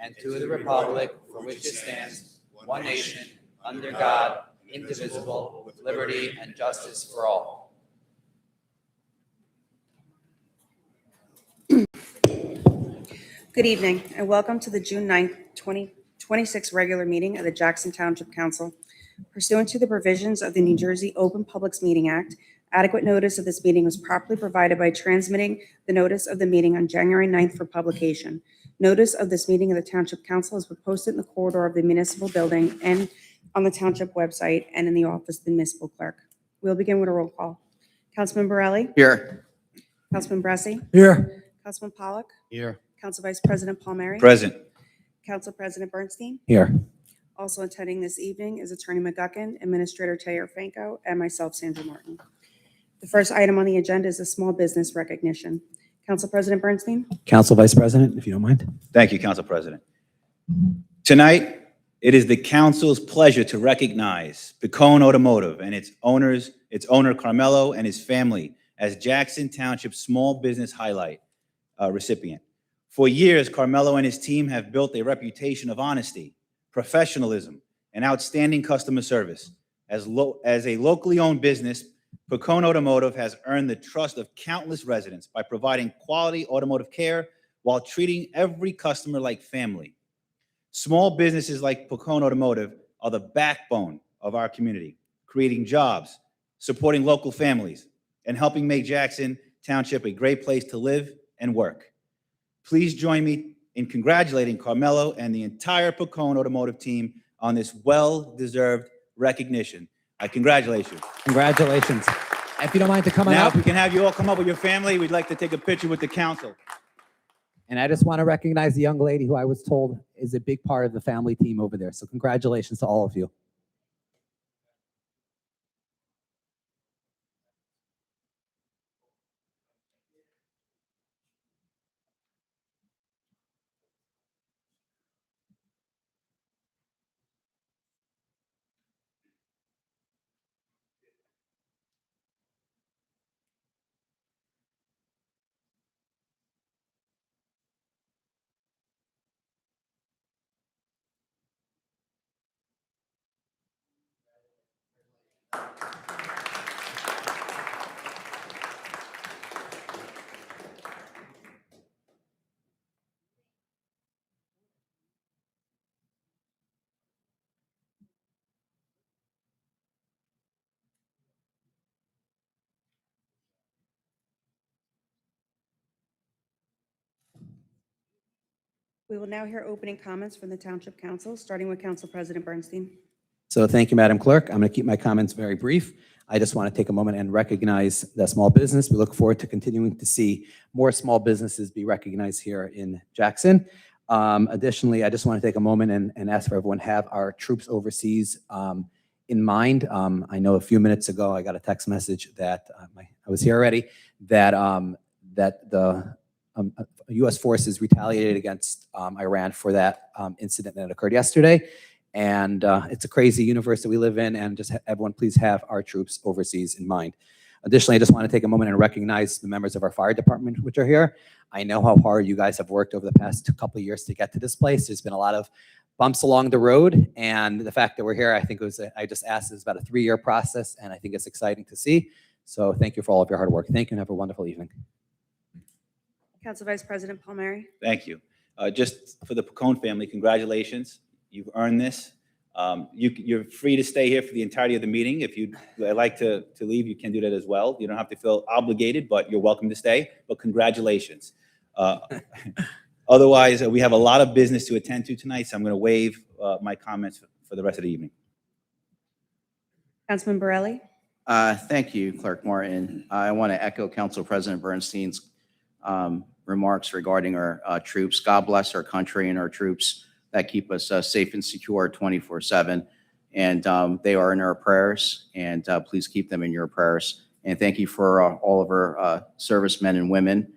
and to the republic for which it stands, one nation, under God, indivisible, with liberty and justice for all. Good evening, and welcome to the June 9th, 2026 regular meeting of the Jackson Township Council. Pursuant to the provisions of the New Jersey Open Publics Meeting Act, adequate notice of this meeting was properly provided by transmitting the notice of the meeting on January 9th for publication. Notice of this meeting of the Township Council has been posted in the corridor of the municipal building and on the Township website and in the office of the municipal clerk. We'll begin with a roll call. Councilman Borelli? Here. Councilman Bressi? Here. Councilman Pollock? Here. Council Vice President Palmieri? Present. Council President Bernstein? Here. Also attending this evening is Attorney McGuckin, Administrator Taylor Franco, and myself, Sandra Martin. The first item on the agenda is a small business recognition. Council President Bernstein? Council Vice President, if you don't mind. Thank you, Council President. Tonight, it is the Council's pleasure to recognize Picone Automotive and its owner Carmelo and his family as Jackson Township Small Business Highlight recipient. For years, Carmelo and his team have built a reputation of honesty, professionalism, and outstanding customer service. As a locally owned business, Picone Automotive has earned the trust of countless residents by providing quality automotive care while treating every customer like family. Small businesses like Picone Automotive are the backbone of our community, creating jobs, supporting local families, and helping make Jackson Township a great place to live and work. Please join me in congratulating Carmelo and the entire Picone Automotive team on this well-deserved recognition. I congratulate you. Congratulations. If you don't mind to come on Now, up. if we can have you all come up with your family, we'd like to take a picture with the council. And I just want to recognize the young lady who I was told is a big part of the family team over there. So congratulations to all of you. We will now hear opening comments from the Township Council, starting with Council President Bernstein. So thank you, Madam Clerk. I'm going to keep my comments very brief. I just want to take a moment and recognize the small business. We look forward to continuing to see more small businesses be recognized here in Jackson. Additionally, I just want to take a moment and ask for everyone to have our troops overseas in mind. I know a few minutes ago I got a text message that I was here already, that the U.S. forces retaliated against Iran for that incident that occurred yesterday. And it's a crazy universe that we live in, and just everyone please have our troops overseas in mind. Additionally, I just want to take a moment and recognize the members of our fire department which are here. I know how hard you guys have worked over the past couple of years to get to this place. There's been a lot of bumps along the road, and the fact that we're here, I think I just asked, is about a 3-year process, and I think it's exciting to see. So thank you for all of your hard work. Thank you, and have a wonderful evening. Council Vice President Palmieri. Thank you. Just for the Picone family, congratulations. You've earned this. You're free to stay here for the entirety of the meeting. If you'd like to leave, you can do that as well. You don't have to feel obligated, but you're welcome to stay. But congratulations. Otherwise, we have a lot of business to attend to tonight, so I'm going to waive my comments for the rest of the evening. Councilman Borelli. Thank you, Clerk Martin. I want to echo Council President Bernstein's remarks regarding our troops. God bless our country and our troops that keep us safe and secure 24/7. And they are in our prayers, and please keep them in your prayers. And thank you for all of our servicemen and women,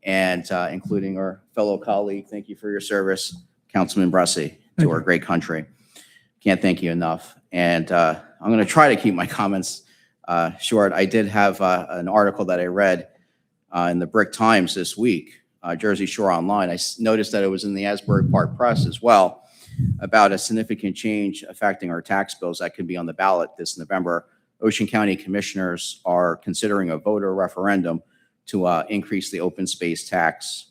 and including our fellow colleague. Thank you for your service, Councilman Bressi, to our great country. Can't thank you enough. And I'm going to try to keep my comments short. I did have an article that I read in the Brick Times this week Jersey Shore Online. I noticed that it was in the Asbury Park Press as well about a significant change affecting our tax bills that could be on the ballot this November. Ocean County commissioners are considering a voter referendum to increase the open space tax.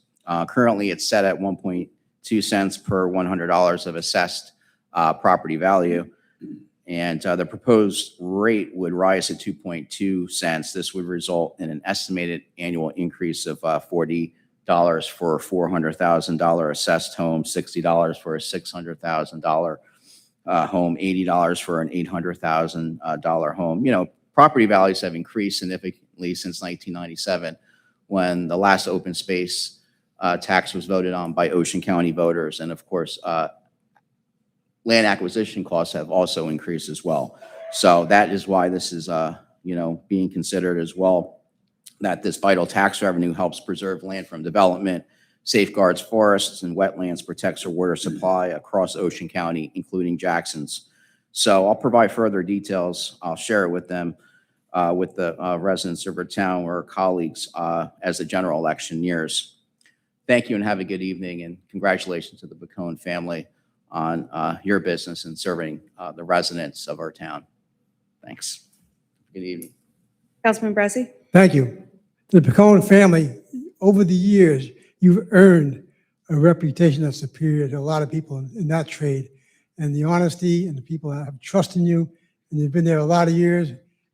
Currently, it's set at 1.2 cents per $100 of assessed property value. And the proposed rate would rise to 2.2 cents. This would result in an estimated annual increase of $40 for a $400,000 assessed home, $60 for a $600,000 home, $80 for an $800,000 home. You know, property values have increased significantly since 1997, when the last open space tax was voted on by Ocean County voters. And of course, land acquisition costs have also increased as well. So that is why this is, being considered as well, that this vital tax revenue helps preserve land from development, safeguards forests and wetlands, protects our water supply across Ocean County, including Jackson's. So I'll provide further details. I'll share it with them, with the residents of our town or colleagues as the general election nears. Thank you and have a good evening, and congratulations to the Bacone family on your business and serving the residents of our town. Thanks. Good evening. Councilman Bressi? Thank you. The Bacone family, over the years, you've earned a reputation that's superior to a lot of people in that trade. And the honesty and the people that have trust in you, and you've been there a lot of years,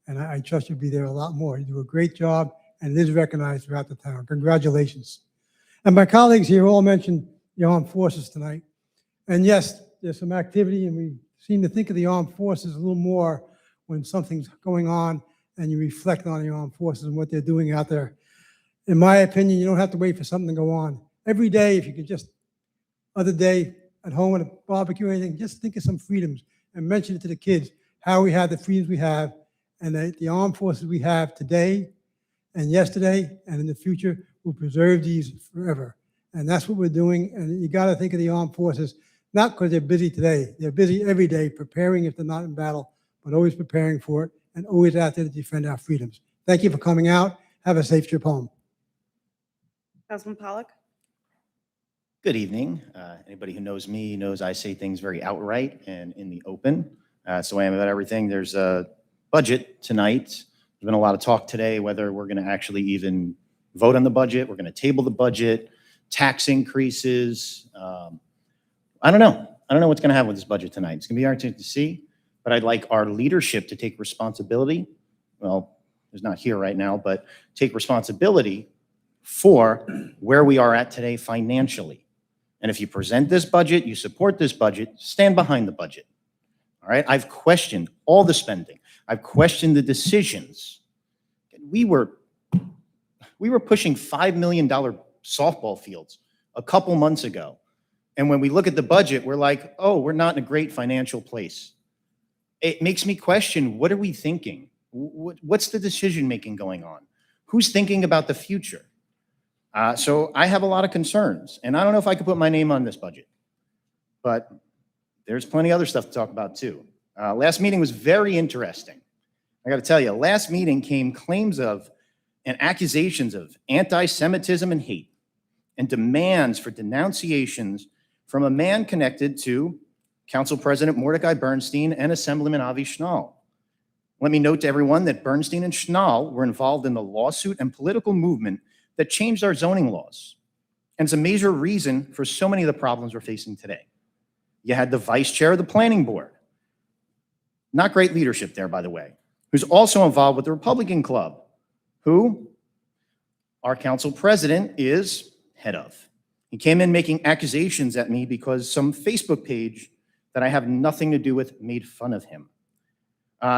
and I trust you'll be there a lot more. You do a great job, and it is recognized throughout the town. Congratulations. And my colleagues here all mentioned the armed forces tonight. And yes, there's some activity, and we seem to think of the armed forces a little more when something's going on and you reflect on the armed forces and what they're doing out there. In my opinion, you don't have to wait for something to go on. Every day, if you could just, other day at home at a barbecue or anything, just think of some freedoms and mention it to the kids, how we have the freedoms we have, and the armed forces we have today and yesterday and in the future will preserve these forever. And that's what we're doing. And you got to think of the armed forces, not because they're busy today. They're busy every day preparing if they're not in battle, but always preparing for it and always out there to defend our freedoms. Thank you for coming out. Have a safe trip home. Councilman Pollock? Good evening. Anybody who knows me knows I say things very outright and in the open. So I am about everything. There's a budget tonight. There's been a lot of talk today whether we're going to actually even vote on the budget. We're going to table the budget, tax increases. I don't know. I don't know what's going to happen with this budget tonight. It's going to be hard to see, but I'd like our leadership to take responsibility. Well, he's not here right now, but take responsibility for where we are at today financially. And if you present this budget, you support this budget, stand behind the budget. All right? I've questioned all the spending. I've questioned the decisions. We were pushing $5 million softball fields a couple months ago. And when we look at the budget, we're like, oh, we're not in a great financial place. It makes me question, what are we thinking? What's the decision-making going on? Who's thinking about the future? So I have a lot of concerns, and I don't know if I could put my name on this budget, but there's plenty of other stuff to talk about too. Last meeting was very interesting. I got to tell you, last meeting came claims of and accusations of anti-Semitism and hate and demands for denunciations from a man connected to Council President Mordecai Bernstein and Assemblyman Avi Schnall. Let me note to everyone that Bernstein and Schnall were involved in the lawsuit and political movement that changed our zoning laws. And it's a major reason for so many of the problems we're facing today. You had the vice chair of the planning board, not great leadership there, by the way, who's also involved with the Republican Club, who our council president is head of. He came in making accusations at me because some Facebook page that I have nothing to do with made fun of him.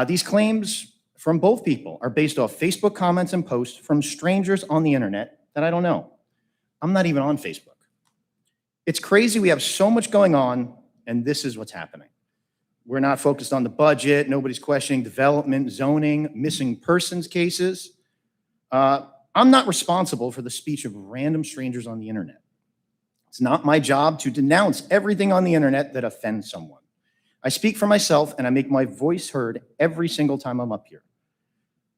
These claims from both people are based off Facebook comments and posts from strangers on the internet that I don't know. I'm not even on Facebook. It's crazy. We have so much going on, and this is what's happening. We're not focused on the budget. Nobody's questioning development, zoning, missing persons cases. I'm not responsible for the speech of random strangers on the internet. It's not my job to denounce everything on the internet that offends someone. I speak for myself, and I make my voice heard every single time I'm up here.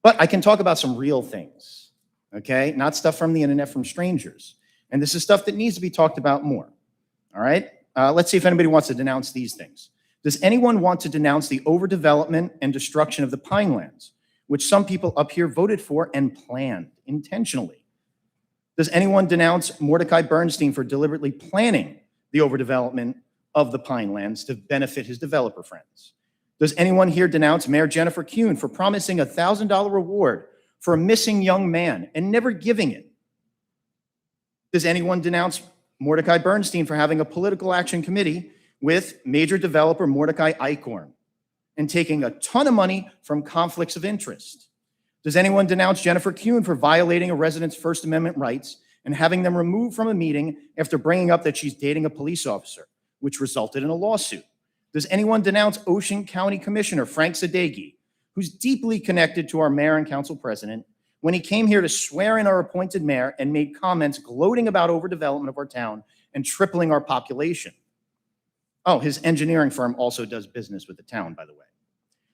But I can talk about some real things, okay? Not stuff from the internet from strangers. And this is stuff that needs to be talked about more. All right? Let's see if anybody wants to denounce these things. Does anyone want to denounce the overdevelopment and destruction of the Pinelands, which some people up here voted for and planned intentionally? Does anyone denounce Mordecai Bernstein for deliberately planning the overdevelopment of the Pinelands to benefit his developer friends? Does anyone here denounce Mayor Jennifer Kuhn for promising a $1,000 reward for a missing young man and never giving it? Does anyone denounce Mordecai Bernstein for having a political action committee with major developer Mordecai Eichhorn and taking a ton of money from conflicts of interest? Does anyone denounce Jennifer Kuhn for violating a resident's First Amendment rights and having them removed from a meeting after bringing up that she's dating a police officer, which resulted in a lawsuit? Does anyone denounce Ocean County Commissioner Frank Sadeghi, who's deeply connected to our mayor and council president, when he came here to swear in our appointed mayor and made comments gloating about overdevelopment of our town and tripling our population? Oh, his engineering firm also does business with the town, by the way.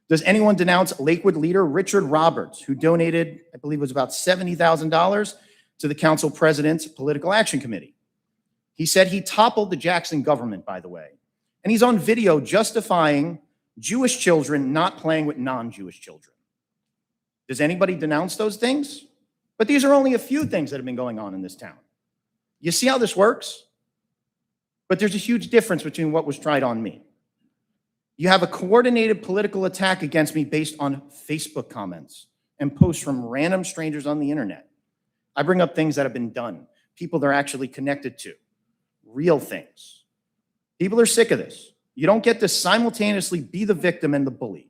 Does anyone denounce Lakewood leader Richard Roberts, who donated, I believe it was about $70,000 to the council president's political action committee? He said he toppled the Jackson government, by the way. And he's on video justifying Jewish children not playing with non-Jewish children. Does anybody denounce those things? But these are only a few things that have been going on in this town. You see how this works? But there's a huge difference between what was tried on me. You have a coordinated political attack against me based on Facebook comments and posts from random strangers on the internet. I bring up things that have been done, people they're actually connected to, real things. People are sick of this. You don't get to simultaneously be the victim and the bully.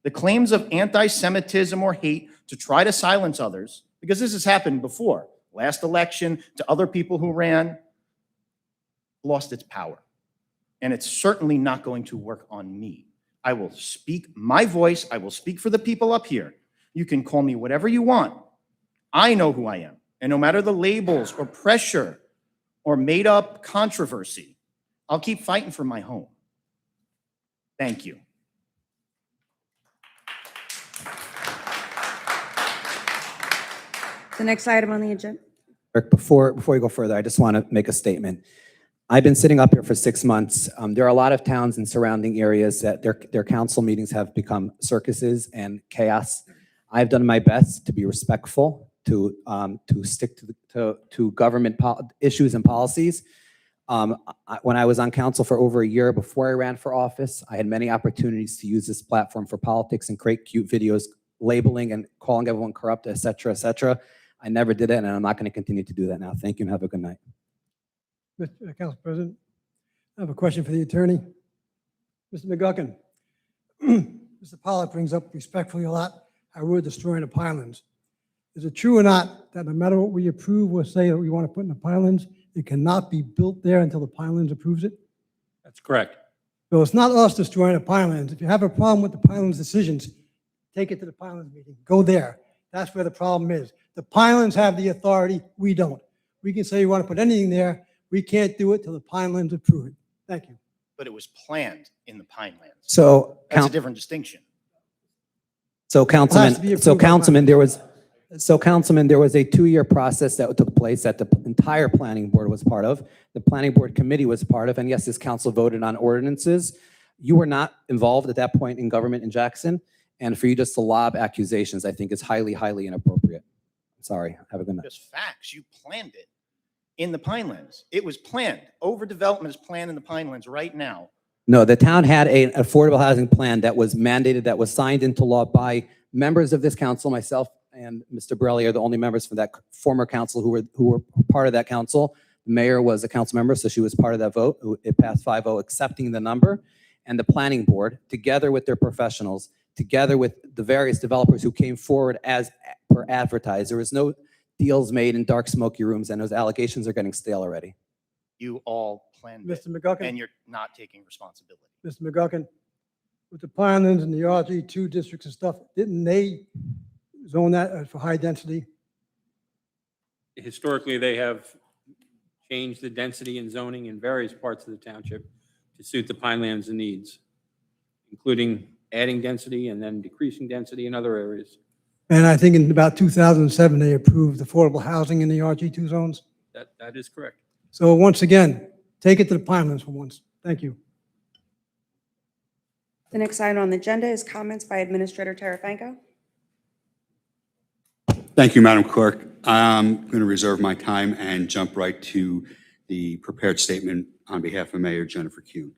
The claims of anti-Semitism or hate to try to silence others, because this has happened before, last election, to other people who ran, lost its power. And it's certainly not going to work on me. I will speak my voice. I will speak for the people up here. You can call me whatever you want. I know who I am. And no matter the labels or pressure or made up controversy, I'll keep fighting for my home. Thank you. The next item on the agenda. Eric, before we go further, I just want to make a statement. I've been sitting up here for 6 months. There are a lot of towns in surrounding areas that their council meetings have become circuses and chaos. I've done my best to be respectful, to stick to government issues and policies. When I was on council for over a year before I ran for office, I had many opportunities to use this platform for politics and create cute videos labeling and calling everyone corrupt, et cetera, et cetera. I never did it, and I'm not going to continue to do that now. Thank you, and have a good night. Mr. Council President, I have a question for the attorney. Mr. McGuckin, Mr. Pollard brings up respectfully a lot how we're destroying the Pinelands. Is it true or not that no matter what we approve or say that we want to put in the Pinelands, it cannot be built there until the Pinelands approves it? That's correct. So it's not us destroying the Pinelands. If you have a problem with the Pinelands decisions, take it to the Pinelands meeting. Go there. That's where the problem is. The Pinelands have the authority. We don't. We can say we want to put anything there. We can't do it till the Pinelands approve it. Thank you. But it was planned in the Pinelands. So, That's a different distinction. Councilman, be approved by Councilman, there was a 2-year process that took place that the entire planning board was part of. The planning board committee was part of, and yes, this council voted on ordinances. You were not involved at that point in government in Jackson, and for you just to lob accusations, I think is highly, highly inappropriate. Sorry. Have a good night. Just facts. You planned it in the Pinelands. It was planned. Overdevelopment is planned in the Pinelands right now. No, the town had an affordable housing plan that was mandated, that was signed into law by members of this council. Myself and Mr. Borelli are the only members from that former council who were part of that council. The mayor was a council member, so she was part of that vote. It passed 5-0, accepting the number. And the planning board, together with their professionals, together with the various developers who came forward as per advertised. There was no deals made in dark, smoky rooms, and those allegations are getting stale already. You all planned it, Mr. McGuckin. and you're not taking responsibility. Mr. McGuckin, with the Pinelands and the RG2 districts and stuff, didn't they zone that for high density? Historically, they have changed the density and zoning in various parts of the township to suit the Pinelands' needs, including adding density and then decreasing density in other areas. And I think in about 2007, they approved affordable housing in the RG2 zones. That is correct. So once again, take it to the Pinelands for once. Thank you. The next item on the agenda is comments by Administrator Tarafanko. Thank you, Madam Clerk. I'm going to reserve my time and jump right to the prepared statement on behalf of Mayor Jennifer Kuhn.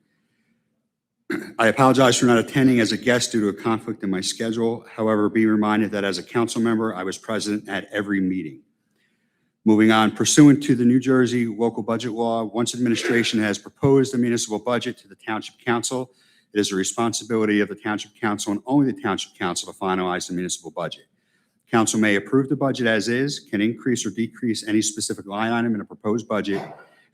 I apologize for not attending as a guest due to a conflict in my schedule. However, be reminded that as a council member, I was present at every meeting. Moving on, pursuant to the New Jersey local budget law, once administration has proposed a municipal budget to the Township Council, it is the responsibility of the Township Council and only the Township Council to finalize the municipal budget. Council may approve the budget as is, can increase or decrease any specific line item in a proposed budget,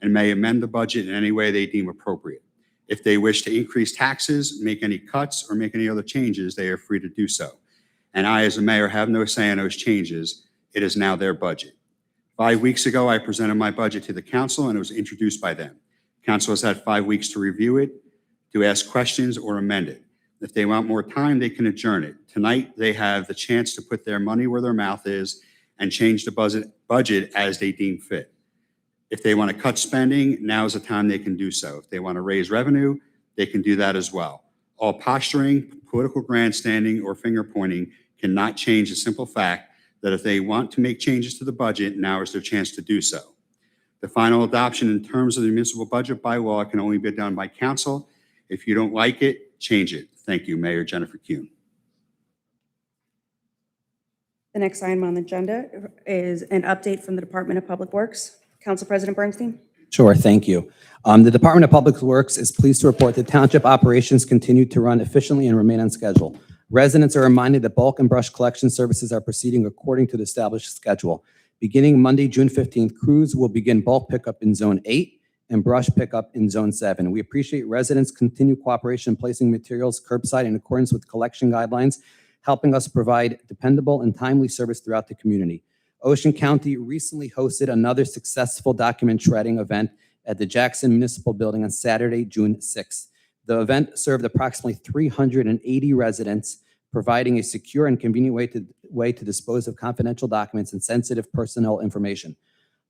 and may amend the budget in any way they deem appropriate. If they wish to increase taxes, make any cuts, or make any other changes, they are free to do so. And I, as a mayor, have no say in those changes. It is now their budget. 5 weeks ago, I presented my budget to the council, and it was introduced by them. Council has had 5 weeks to review it, to ask questions, or amend it. If they want more time, they can adjourn it. Tonight, they have the chance to put their money where their mouth is and change the budget as they deem fit. If they want to cut spending, now is the time they can do so. If they want to raise revenue, they can do that as well. All posturing, political grandstanding, or finger pointing cannot change the simple fact that if they want to make changes to the budget, now is their chance to do so. The final adoption in terms of the municipal budget by law can only be done by council. If you don't like it, change it. Thank you, Mayor Jennifer Kuhn. The next item on the agenda is an update from the Department of Public Works. Council President Bernstein. Sure, thank you. The Department of Public Works is pleased to report that township operations continue to run efficiently and remain on schedule. Residents are reminded that bulk and brush collection services are proceeding according to the established schedule. Beginning Monday, June 15th, crews will begin bulk pickup in Zone 8 and brush pickup in Zone 7. We appreciate residents' continued cooperation in placing materials curbside in accordance with collection guidelines, helping us provide dependable and timely service throughout the community. Ocean County recently hosted another successful document shredding event at the Jackson Municipal Building on Saturday, June 6th. The event served approximately 380 residents, providing a secure and convenient way to dispose of confidential documents and sensitive personal information.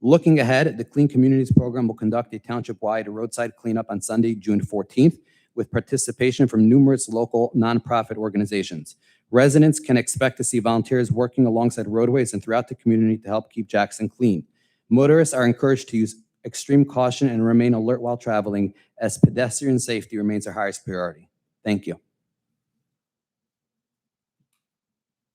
Looking ahead, the Clean Communities Program will conduct a township-wide roadside cleanup on Sunday, June 14th, with participation from numerous local nonprofit organizations. Residents can expect to see volunteers working alongside roadways and throughout the community to help keep Jackson clean. Motorists are encouraged to use extreme caution and remain alert while traveling, as pedestrian safety remains our highest priority. Thank you.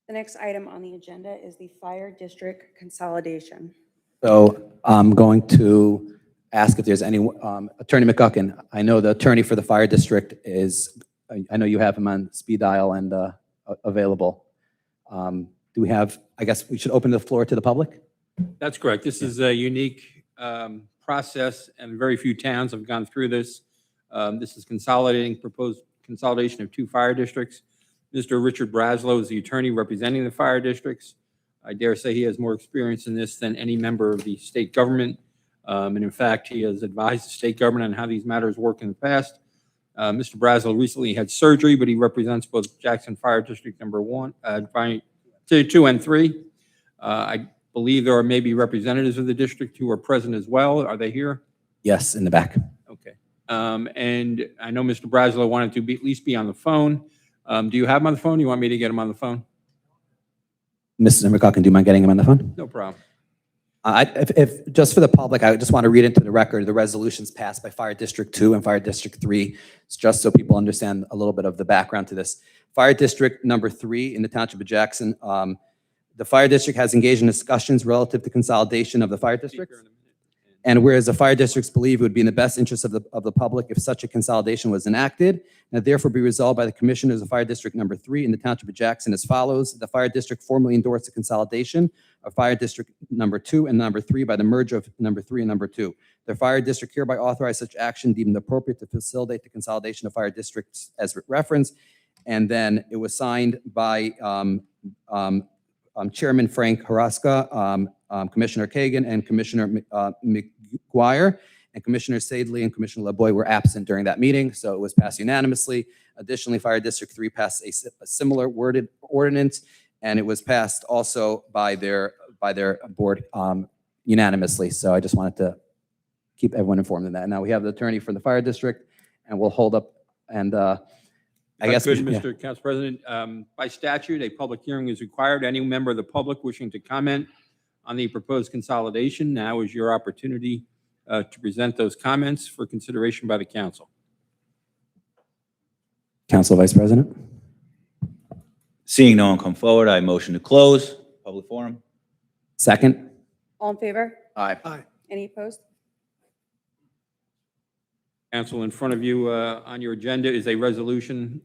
The next item on the agenda is the Fire District Consolidation. So I'm going to ask if there's any, Attorney McGuckin, I know the attorney for the fire district is, I know you have him on speed dial and available. Do we have, I guess we should open the floor to the public? That's correct. This is a unique process, and very few towns have gone through this. This is proposed consolidation of 2 fire districts. Mr. Richard Braslow is the attorney representing the fire districts. I dare say he has more experience in this than any member of the state government. And in fact, he has advised the state government on how these matters work in the past. Mr. Braslow recently had surgery, but he represents both Jackson Fire District number 2 and 3. I believe there are maybe representatives of the district who are present as well. Are they here? Yes, in the back. Okay. And I know Mr. Braslow wanted to at least be on the phone. Do you have him on the phone? You want me to get him on the phone? Mrs. McGuckin, do you mind getting him on the phone? No problem. If just for the public, I just want to read into the record the resolutions passed by Fire District 2 and Fire District 3, just so people understand a little bit of the background to this. Fire District number 3 in the Township of Jackson, the Fire District has engaged in discussions relative to consolidation of the fire districts. And whereas the fire districts believe it would be in the best interest of the public if such a consolidation was enacted, and therefore be resolved by the Commissioners of Fire District number 3 in the Township of Jackson as follows. The Fire District formally endorsed the consolidation of Fire District number 2 and number 3 by the merger of number 3 and number 2. The Fire District hereby authorized such action deemed appropriate to facilitate the consolidation of fire districts as referenced. And then it was signed by Chairman Frank Haraska, Commissioner Kagan, and Commissioner McGuire, and Commissioner Sadley and Commissioner LeBoy were absent during that meeting, so it was passed unanimously. Additionally, Fire District 3 passed a similar worded ordinance, and it was passed also by their board unanimously. So I just wanted to keep everyone informed of that. Now we have the attorney for the fire district, and we'll hold up and I guess. Good, yeah. Mr. Council President. By statute, a public hearing is required. Any member of the public wishing to comment on the proposed consolidation, now is your opportunity to present those comments for consideration by the council. Council Vice President. Seeing no one come forward, I motion to close public forum. Second. All in favor? Aye. Any opposed? Council, in front of you on your agenda is a resolution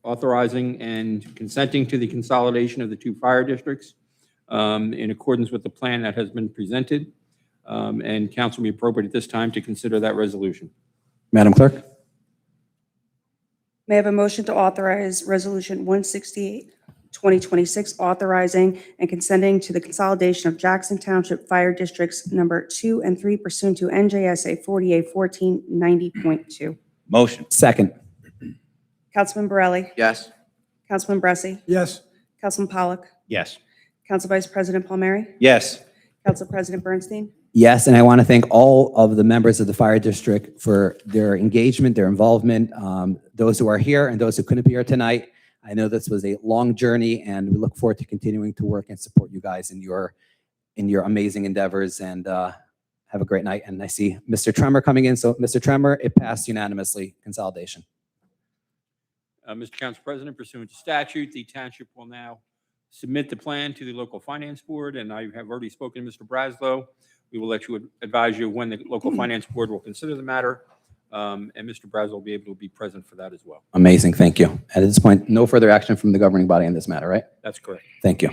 authorizing and consenting to the consolidation of the 2 fire districts in accordance with the plan that has been presented. And council will be appropriate at this time to consider that resolution. Madam Clerk. May I have a motion to authorize Resolution 168, 2026, authorizing and consenting to the consolidation of Jackson Township Fire Districts Number 2 and 3 pursuant to NJSA 481490.2. Motion. Second. Councilman Borelli? Yes. Councilman Bressi? Yes. Councilman Pollock? Yes. Council Vice President Palmieri? Yes. Council President Bernstein? Yes, and I want to thank all of the members of the fire district for their engagement, their involvement, those who are here and those who couldn't be here tonight. I know this was a long journey, and we look forward to continuing to work and support you guys in your amazing endeavors. And have a great night. And I see Mr. Tremor coming in. So, Mr. Tremor, it passed unanimously. Consolidation. Mr. Council President, pursuant to statute, the township will now submit the plan to the local finance board, and I have already spoken to Mr. Braslow. We will let you advise you when the local finance board will consider the matter, and Mr. Braslow will be able to be present for that as well. Amazing. Thank you. At this point, no further action from the governing body on this matter, right? That's correct. Thank you.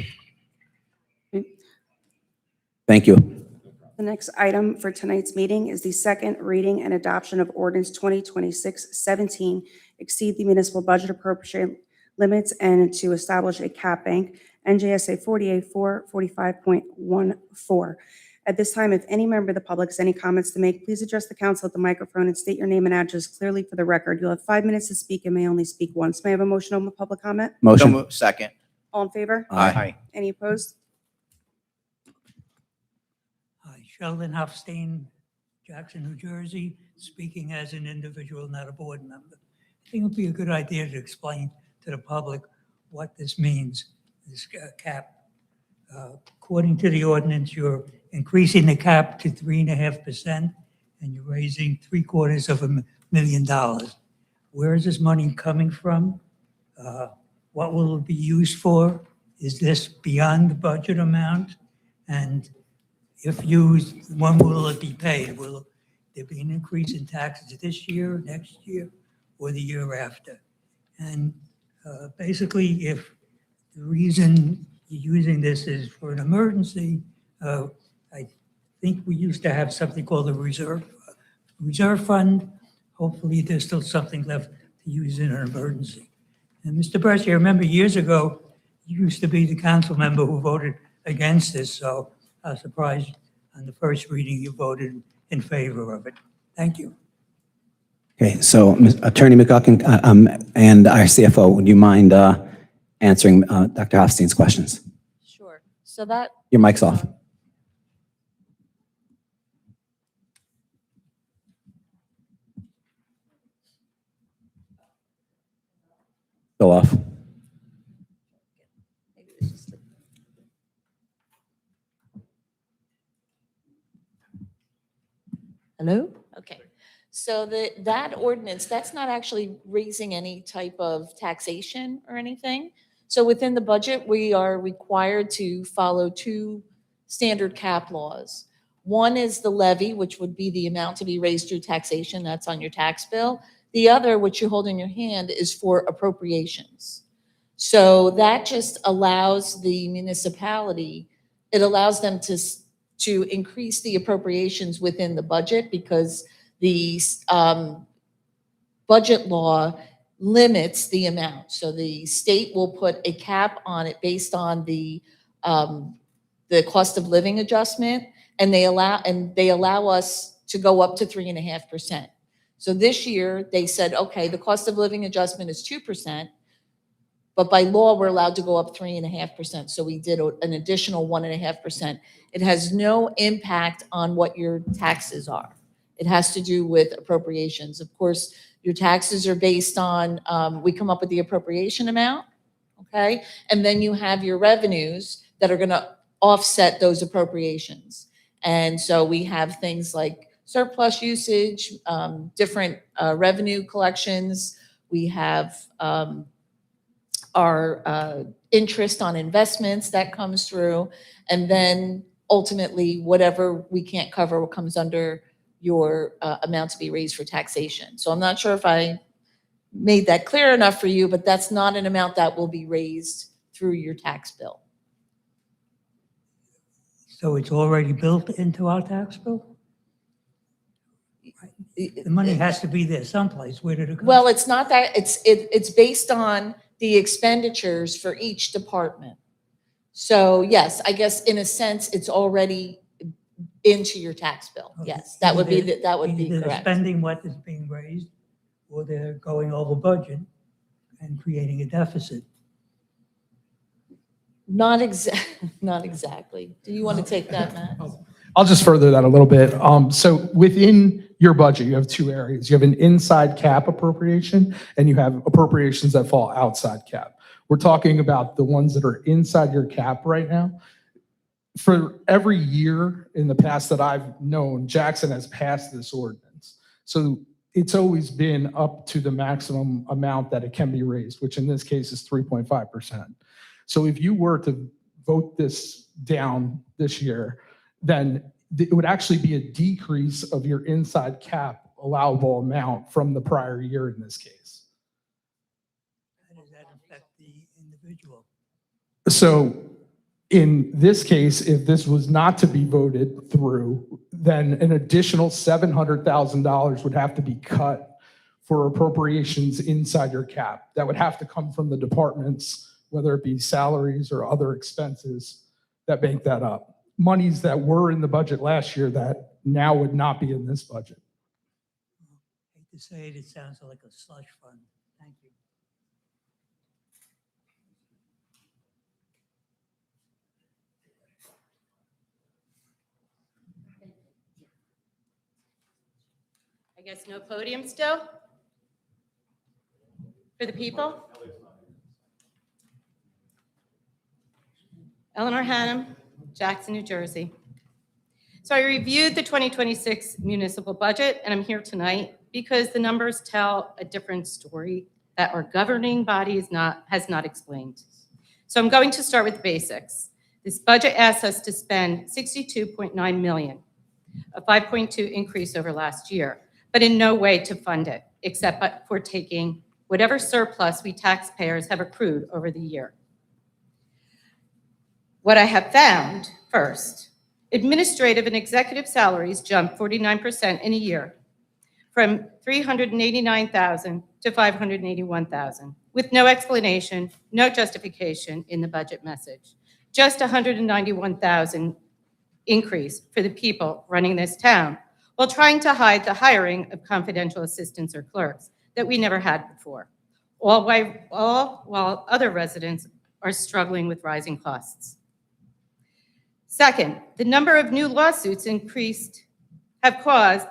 Thank you. The next item for tonight's meeting is the second reading and adoption of ordinance 2026-17, exceed the municipal budget appropriation limits and to establish a cap bank, NJSA 48-445.14. At this time, if any member of the public has any comments to make, please address the council at the microphone and state your name and address clearly for the record. You'll have 5 minutes to speak and may only speak once. May I have a motion on the public comment? So Motion. moved. Second. All in favor? Aye. Any opposed? Hi, Sheldon Hofstein, Jackson, New Jersey, speaking as an individual, not a board member. I think it would be a good idea to explain to the public what this means, this cap. According to the ordinance, you're increasing the cap to 3.5%, and you're raising $750,000. Where is this money coming from? What will it be used for? Is this beyond the budget amount? And if used, when will it be paid? Will there be an increase in taxes this year, next year, or the year after? And basically, if the reason you're using this is for an emergency, I think we used to have something called a reserve fund. Hopefully, there's still something left to use in an emergency. And Mr. Bresci, I remember years ago, you used to be the council member who voted against this, so I was surprised on the first reading you voted in favor of it. Thank you. Okay, so Attorney McGuckin and our CFO, would you mind answering Dr. Hofstein's questions? Sure. So that, Your mic's off. Still off. maybe it was just hello? Okay. So that ordinance, that's not actually raising any type of taxation or anything. So within the budget, we are required to follow 2 standard cap laws. One is the levy, which would be the amount to be raised through taxation. That's on your tax bill. The other, which you hold in your hand, is for appropriations. So that just allows the municipality, it allows them to increase the appropriations within the budget because the budget law limits the amount. So the state will put a cap on it based on the cost of living adjustment, and they allow us to go up to 3.5%. So this year they said, okay, the cost of living adjustment is 2%, But by law, we're allowed to go up 3.5%. So we did an additional 1.5%. It has no impact on what your taxes are. It has to do with appropriations. Of course, your taxes are based on, we come up with the appropriation amount, okay? And then you have your revenues that are going to offset those appropriations. And so we have things like surplus usage, different revenue collections. We have our interest on investments that comes through. And then ultimately, whatever we can't cover comes under your amount to be raised for taxation. So I'm not sure if I made that clear enough for you, but that's not an amount that will be raised through your tax bill. So it's already built into our tax bill? The money has to be there someplace. Where did it go? Well, it's not that, it's based on the expenditures for each department. So yes, I guess in a sense, it's already into your tax bill. Yes, that would be, Either they're correct. spending what is being raised, or they're going over budget and creating a deficit. Not exactly. Do you want to take that, Matt? I'll just further that a little bit. So within your budget, you have two areas. You have an inside cap appropriation, and you have appropriations that fall outside cap. We're talking about the ones that are inside your cap right now. For every year in the past that I've known, Jackson has passed this ordinance. So it's always been up to the maximum amount that it can be raised, which in this case is 3.5%. So if you were to vote this down this year, then it would actually be a decrease of your inside cap allowable amount from the prior year in this case. How does that affect the individual? So in this case, if this was not to be voted through, then an additional $700,000 would have to be cut for appropriations inside your cap. That would have to come from the departments, whether it be salaries or other expenses that make that up. Monies that were in the budget last year that now would not be in this budget. I hate to say it, it sounds like a slush fund. Thank you. I guess no podium still? For the people? Eleanor Hannum, Jackson, New Jersey. So I reviewed the 2026 municipal budget, and I'm here tonight because the numbers tell a different story that our governing body has not explained. So I'm going to start with the basics. This budget asks us to spend $62.9 million, a 5.2 increase over last year, but in no way to fund it, except for taking whatever surplus we taxpayers have accrued over the year. What I have found, first, administrative and executive salaries jumped 49% in a year, from $389,000 to $581,000, with no explanation, no justification in the budget message. Just $191,000 increase for the people running this town, while trying to hide the hiring of confidential assistants or clerks that we never had before, all while other residents are struggling with rising costs. Second, the number of new lawsuits have caused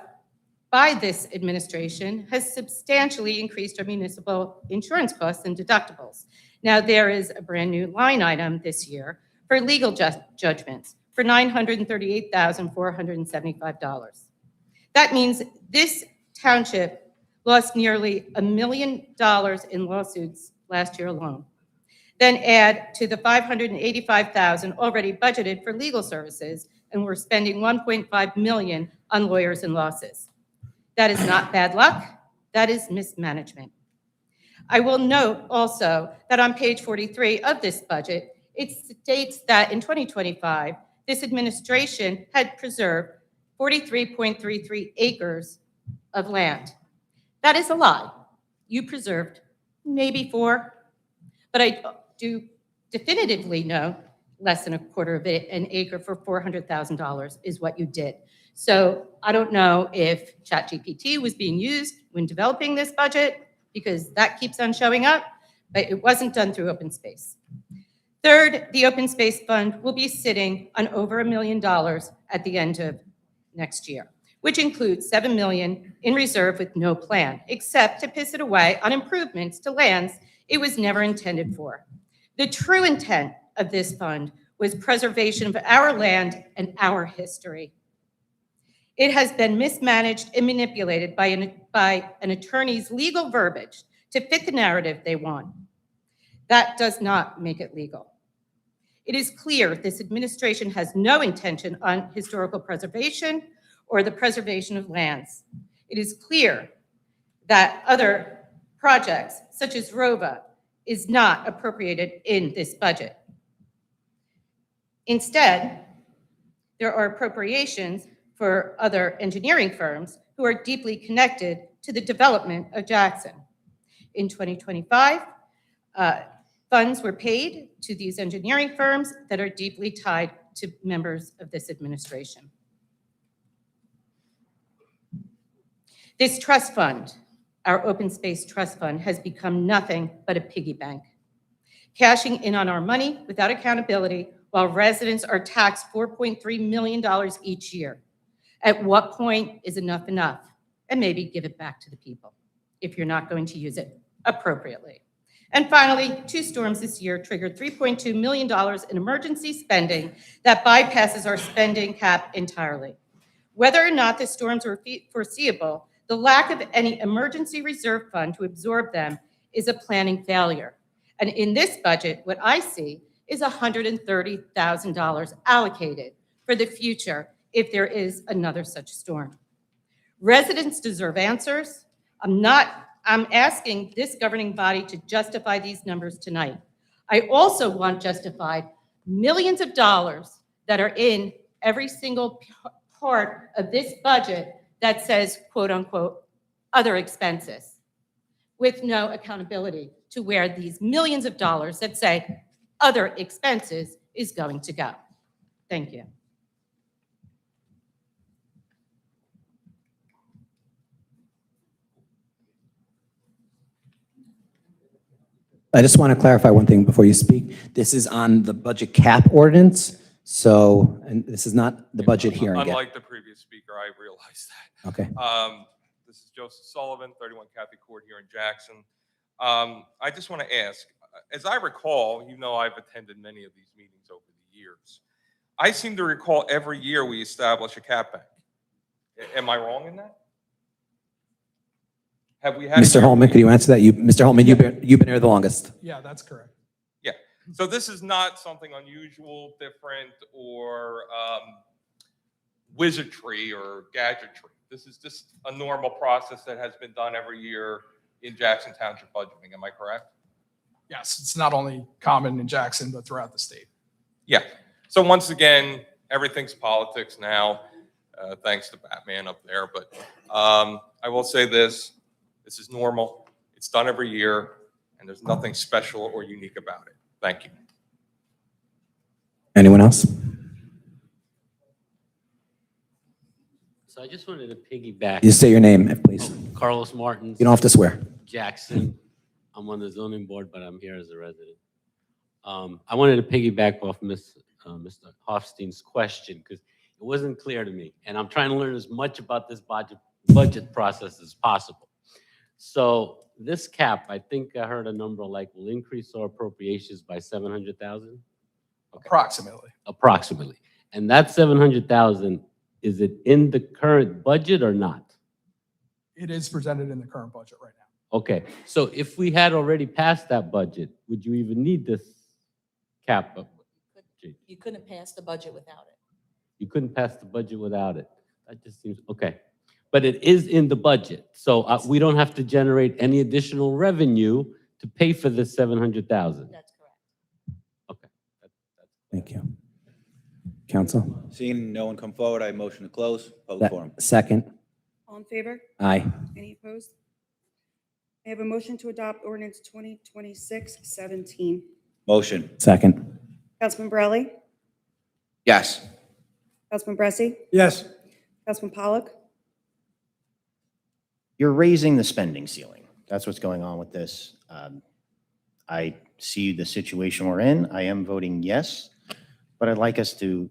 by this administration has substantially increased our municipal insurance costs and deductibles. Now, there is a brand new line item this year for legal judgments for $938,475. That means this township lost nearly $1 million in lawsuits last year alone. Then add to the $585,000 already budgeted for legal services, and we're spending $1.5 million on lawyers and losses. That is not bad luck, that is mismanagement. I will note also that on page 43 of this budget, it states that in 2025, this administration had preserved 43.33 acres of land. That is a lie. You preserved maybe 4, but I do definitively know less than a quarter of an acre for $400,000 is what you did. So I don't know if ChatGPT was being used when developing this budget, because that keeps on showing up, but it wasn't done through open space. Third, the open space fund will be sitting on over $1 million at the end of next year, which includes $7 million in reserve with no plan, except to piss it away on improvements to lands it was never intended for. The true intent of this fund was preservation of our land and our history. It has been mismanaged and manipulated by an attorney's legal verbiage to fit the narrative they want. That does not make it legal. It is clear this administration has no intention on historical preservation or the preservation of lands. It is clear that other projects, such as ROVA, is not appropriated in this budget. Instead, there are appropriations for other engineering firms who are deeply connected to the development of Jackson. In 2025, funds were paid to these engineering firms that are deeply tied to members of this administration. This trust fund, our open space trust fund, has become nothing but a piggy bank, cashing in on our money without accountability while residents are taxed $4.3 million each year. At what point is enough enough? And maybe give it back to the people if you're not going to use it appropriately. And finally, 2 storms this year triggered $3.2 million in emergency spending that bypasses our spending cap entirely. Whether or not the storms were foreseeable, the lack of any emergency reserve fund to absorb them is a planning failure. And in this budget, what I see is $130,000 allocated for the future if there is another such storm. Residents deserve answers. I'm asking this governing body to justify these numbers tonight. I also want justified millions of dollars that are in every single part of this budget that says, quote unquote, other expenses, with no accountability to where these millions of dollars that say other expenses is going to go. Thank you. I just want to clarify one thing before you speak. This is on the budget cap ordinance, so, and this is not the budget hearing yet. Unlike the previous speaker, I realize that. Okay. This is Joseph Sullivan, 31 Kathy Court here in Jackson. I just want to ask, as I recall, you know I've attended many of these meetings over the years. I seem to recall every year we establish a cap bank. Am I wrong in that? Have we had? Mr. Holman, could you answer that? Mr. Holman, you've been here the longest. Yeah, that's correct. Yeah. So this is not something unusual, different, or wizardry or gadgetry. This is just a normal process that has been done every year in Jackson Township budgeting. Am I correct? Yes, it's not only common in Jackson, but throughout the state. Yeah. So once again, everything's politics now, thanks to Batman up there. But I will say this. This is normal. It's done every year, and there's nothing special or unique about it. Thank you. Anyone else? So I just wanted to piggyback. You say your name, please. Carlos Martins. You don't have to swear. Jackson. I'm on the zoning board, but I'm here as a resident. I wanted to piggyback off Mr. Hofstein's question because it wasn't clear to me, and I'm trying to learn as much about this budget process as possible. So this cap, I think I heard a number like will increase our appropriations by 700,000. Okay. Approximately. Approximately, and that 700,000, is it in the current budget or not? It is presented in the current budget right now. Okay, so if we had already passed that budget, would you even need this cap? You couldn't pass the budget without it. You couldn't pass the budget without it. That just seems, okay. But it is in the budget, so we don't have to generate any additional revenue to pay for this 700,000. That's correct. Okay. Thank you. Council? Seeing no one come forward, I motion to close public forum. Second. All in favor? Aye. Any opposed? I have a motion to adopt ordinance 2026-17. Motion. Second. Councilman Borelli? Yes. Councilman Bressi? Yes. Councilman Pollock? You're raising the spending ceiling. That's what's going on with this. I see the situation we're in. I am voting yes, but I'd like us to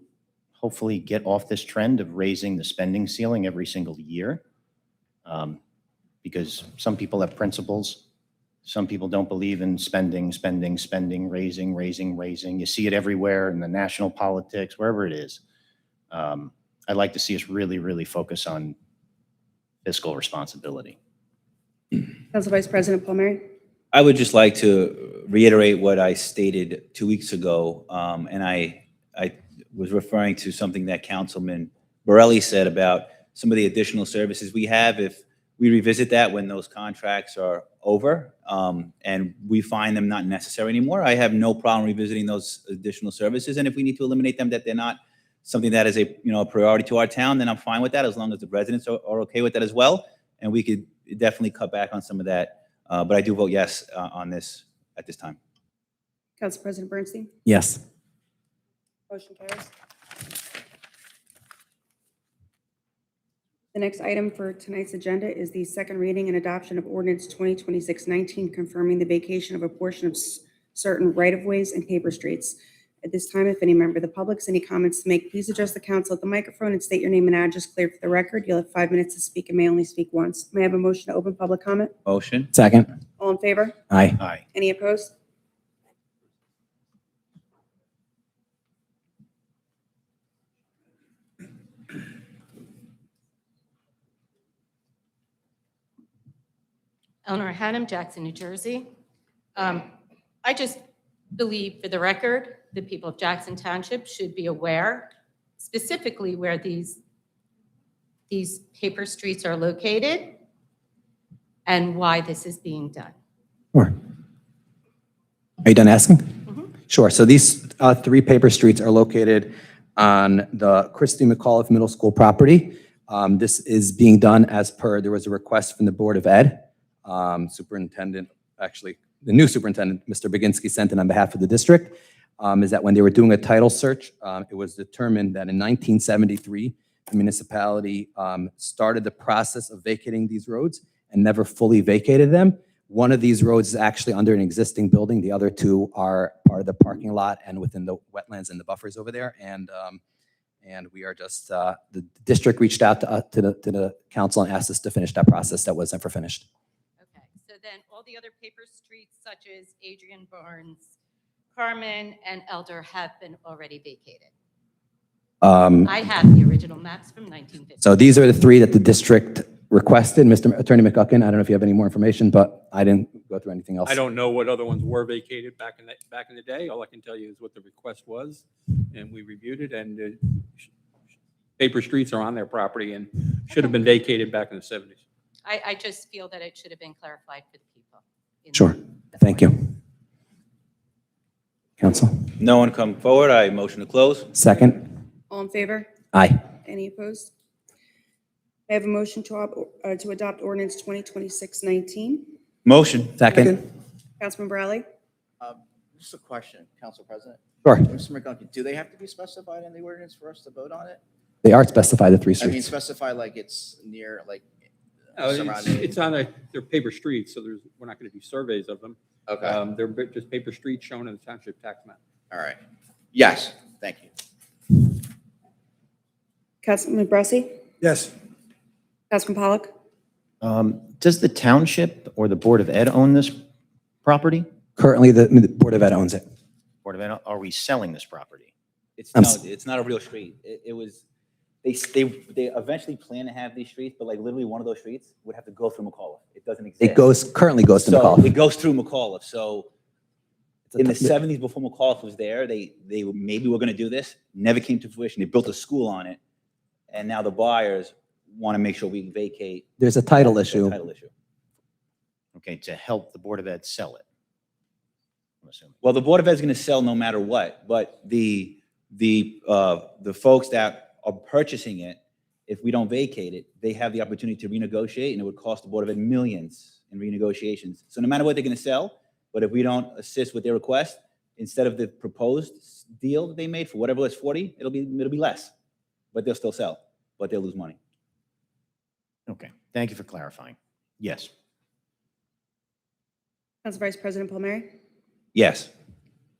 hopefully get off this trend of raising the spending ceiling every single year. Because some people have principles. Some people don't believe in spending, raising. You see it everywhere in the national politics, wherever it is. I'd like to see us really focus on fiscal responsibility. Council Vice President Palmieri? I would just like to reiterate what I stated 2 weeks ago, and I was referring to something that Councilman Borelli said about some of the additional services we have. If we revisit that when those contracts are over, and we find them not necessary anymore, I have no problem revisiting those additional services. And if we need to eliminate them, that they're not something that is a priority to our town, then I'm fine with that, as long as the residents are okay with that as well. And we could definitely cut back on some of that. But I do vote yes on this at this time. Council President Bernstein? Yes. Motion carries. The next item for tonight's agenda is the second reading and adoption of ordinance 2026-19, confirming the vacation of a portion of certain right-of-ways and paper streets. At this time, if any member of the public has any comments to make, please address the council at the microphone and state your name and address clear for the record. You'll have 5 minutes to speak and may only speak once. May I have a motion to open public comment? Motion. Second. All in favor? Aye. Aye. Any opposed? Eleanor Haddam, Jackson, New Jersey. I just believe, for the record, the people of Jackson Township should be aware, specifically where these paper streets are located and why this is being done. Sure. Are you done asking? Sure. So these 3 paper streets are located on the Christy McAuliffe Middle School property. This is being done as per, there was a request from the Board of Ed. Superintendent, actually, the new superintendent, Mr. Baginski, sent in on behalf of the district, is that when they were doing a title search, it was determined that in 1973, the municipality started the process of vacating these roads and never fully vacated them. One of these roads is actually under an existing building. The other 2 are part of the parking lot and within the wetlands and the buffers over there. And we are just, the district reached out to the council and asked us to finish that process that was never finished. Okay, so then all the other paper streets such as Adrian Barnes, Carmen, and Elder have been already vacated. I have the original maps from 1950. So these are the 3 that the district requested. Mr. Attorney McGuckin, I don't know if you have any more information, but I didn't go through anything else. I don't know what other ones were vacated back in the day. All I can tell you is what the request was, and we reviewed it, and the paper streets are on their property and should have been vacated back in the 70s. I just feel that it should have been clarified for the people. Sure. Thank you. Council? No one come forward. I motion to close. Second? All in favor? Aye. Any opposed? I have a motion to adopt ordinance 2026-19. Motion. Second? Councilman Borelli? Just a question, Council President. Sure. Mr. McGuckin, do they have to be specified in the ordinance for us to vote on it? They are specified, the 3 I mean, streets. specify like it's near, like, No, surrounding. it's on they're paper streets, so we're not going to do surveys of them. Okay, They're just paper streets shown in the township tax map. all right. Yes, thank you. Councilman Bressy? Yes. Councilman Pollock? Does the township or the Board of Ed own this property? Currently, the Board of Ed owns it. Board of Ed, are we selling this property? It's I'm no, s- it's not a real street. It was, they eventually plan to have these streets, but like literally one of those streets would have to go through McAuliffe. It doesn't exist. Currently goes to So McAuliffe. it goes through McAuliffe. So It's a in the t- 70s, before McAuliffe was there, they maybe were going to do this. Never came to fruition. They built a school on it, and now the buyers want to make sure we vacate. There's a title the issue. Title issue. Okay, to help the Board of Ed sell it, I'm assuming. Well, the Board of Ed is going to sell no matter what, but the folks that are purchasing it, if we don't vacate it, they have the opportunity to renegotiate, and it would cost the Board of Ed millions in renegotiations. So no matter what they're going to sell, but if we don't assist with their request, instead of the proposed deal that they made for whatever was 40, it'll be less, but they'll still sell, but they'll lose money. Okay, thank you for clarifying. Yes. Council Vice President Palmieri? Yes.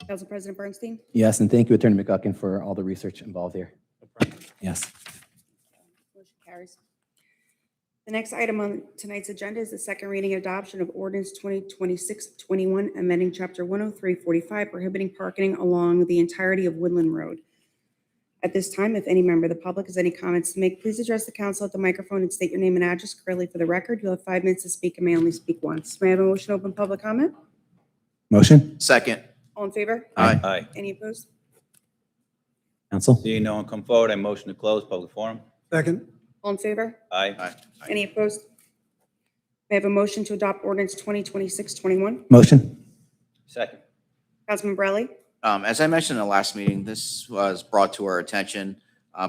Council President Bernstein? Yes, and thank you, Attorney McGuckin, for all the research involved here. Yes. Motion carries. The next item on tonight's agenda is the second reading and adoption of ordinance 2026-21, amending Chapter 103-45, prohibiting parking along the entirety of Woodland Road. At this time, if any member of the public has any comments to make, please address the council at the microphone and state your name and address clearly for the record. You'll have 5 minutes to speak and may only speak once. May I have a motion to open public comment? Motion? Second. All in favor? Aye. Aye. Any opposed? Council? Seeing no one come forward, I motion to close public forum. Second. All in favor? Aye. Aye. Any opposed? May I have a motion to adopt ordinance 2026-21? Motion? Second. Councilman Borelli? As I mentioned in the last meeting, this was brought to our attention